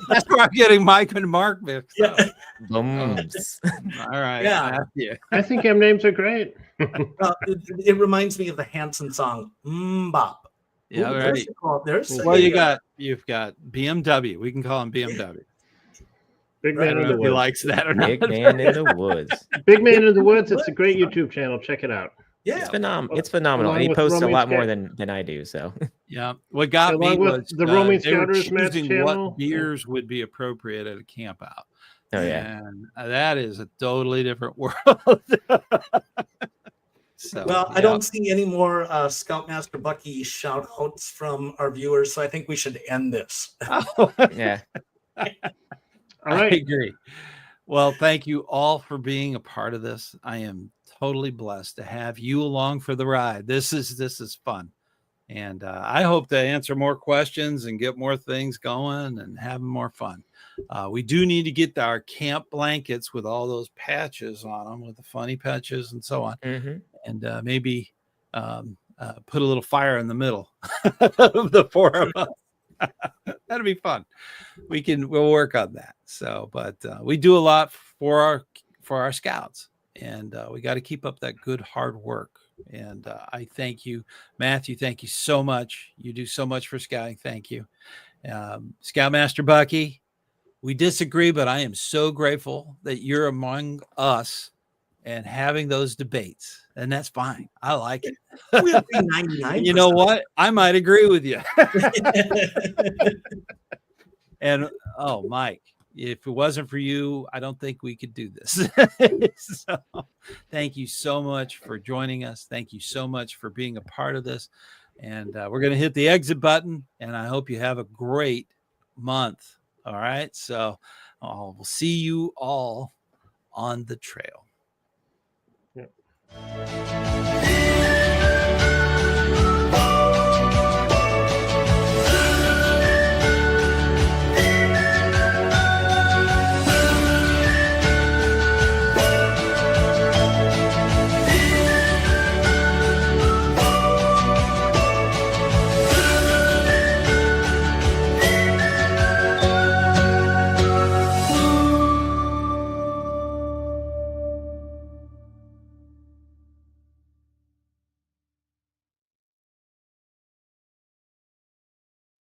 that's where I'm getting Mike and Mark mixed up. Yeah. Bums. All right. Yeah. Matthew. I think M names are great. It reminds me of the Hanson song, Bop. Yeah, Ooh, right. There's Well, you've got BMW. We can call him BMW. Big I Man don't in know the if he Woods. likes that or not. Big Man in the Woods. Big Man in the Woods. It's a great YouTube channel. Check it out. Yeah. It's phenomenal. It's phenomenal. Along And he with posts a Roaming lot more Scout- than I do. So Yeah. What got me Along with was the Roaming they were Scouters, Matt's choosing channel. what beers would be appropriate at a camp out. oh yeah. And that is a totally different world. So, Well, I don't see any more Scoutmaster Bucky shout outs from our viewers, so I think we should end this. Yeah. All I right. agree. Well, thank you all for being a part of this. I am totally blessed to have you along for the ride. This is fun. And I hope to answer more questions and get more things going and have more fun. We do need to get our camp blankets with all those patches on them, with the funny patches and so on. Mhm. And maybe put a little fire in the middle of the four of us. That'll be fun. We'll work on that. So, but we do a lot for our scouts, and we got to keep up that good hard work. And I thank you, Matthew. Thank you so much. You do so much for scouting. Thank you, Scoutmaster Bucky. We disagree, but I am so grateful that you're among us and having those debates, and that's fine. I like it. We agree 99%. You know what? I might agree with you. And Mike, if it wasn't for you, I don't think we could do this. So, thank you so much for joining us. Thank you so much for being a part of this. And we're going to hit the exit button, and I hope you have a great month. All right. So we'll see you all on the trail. Yep.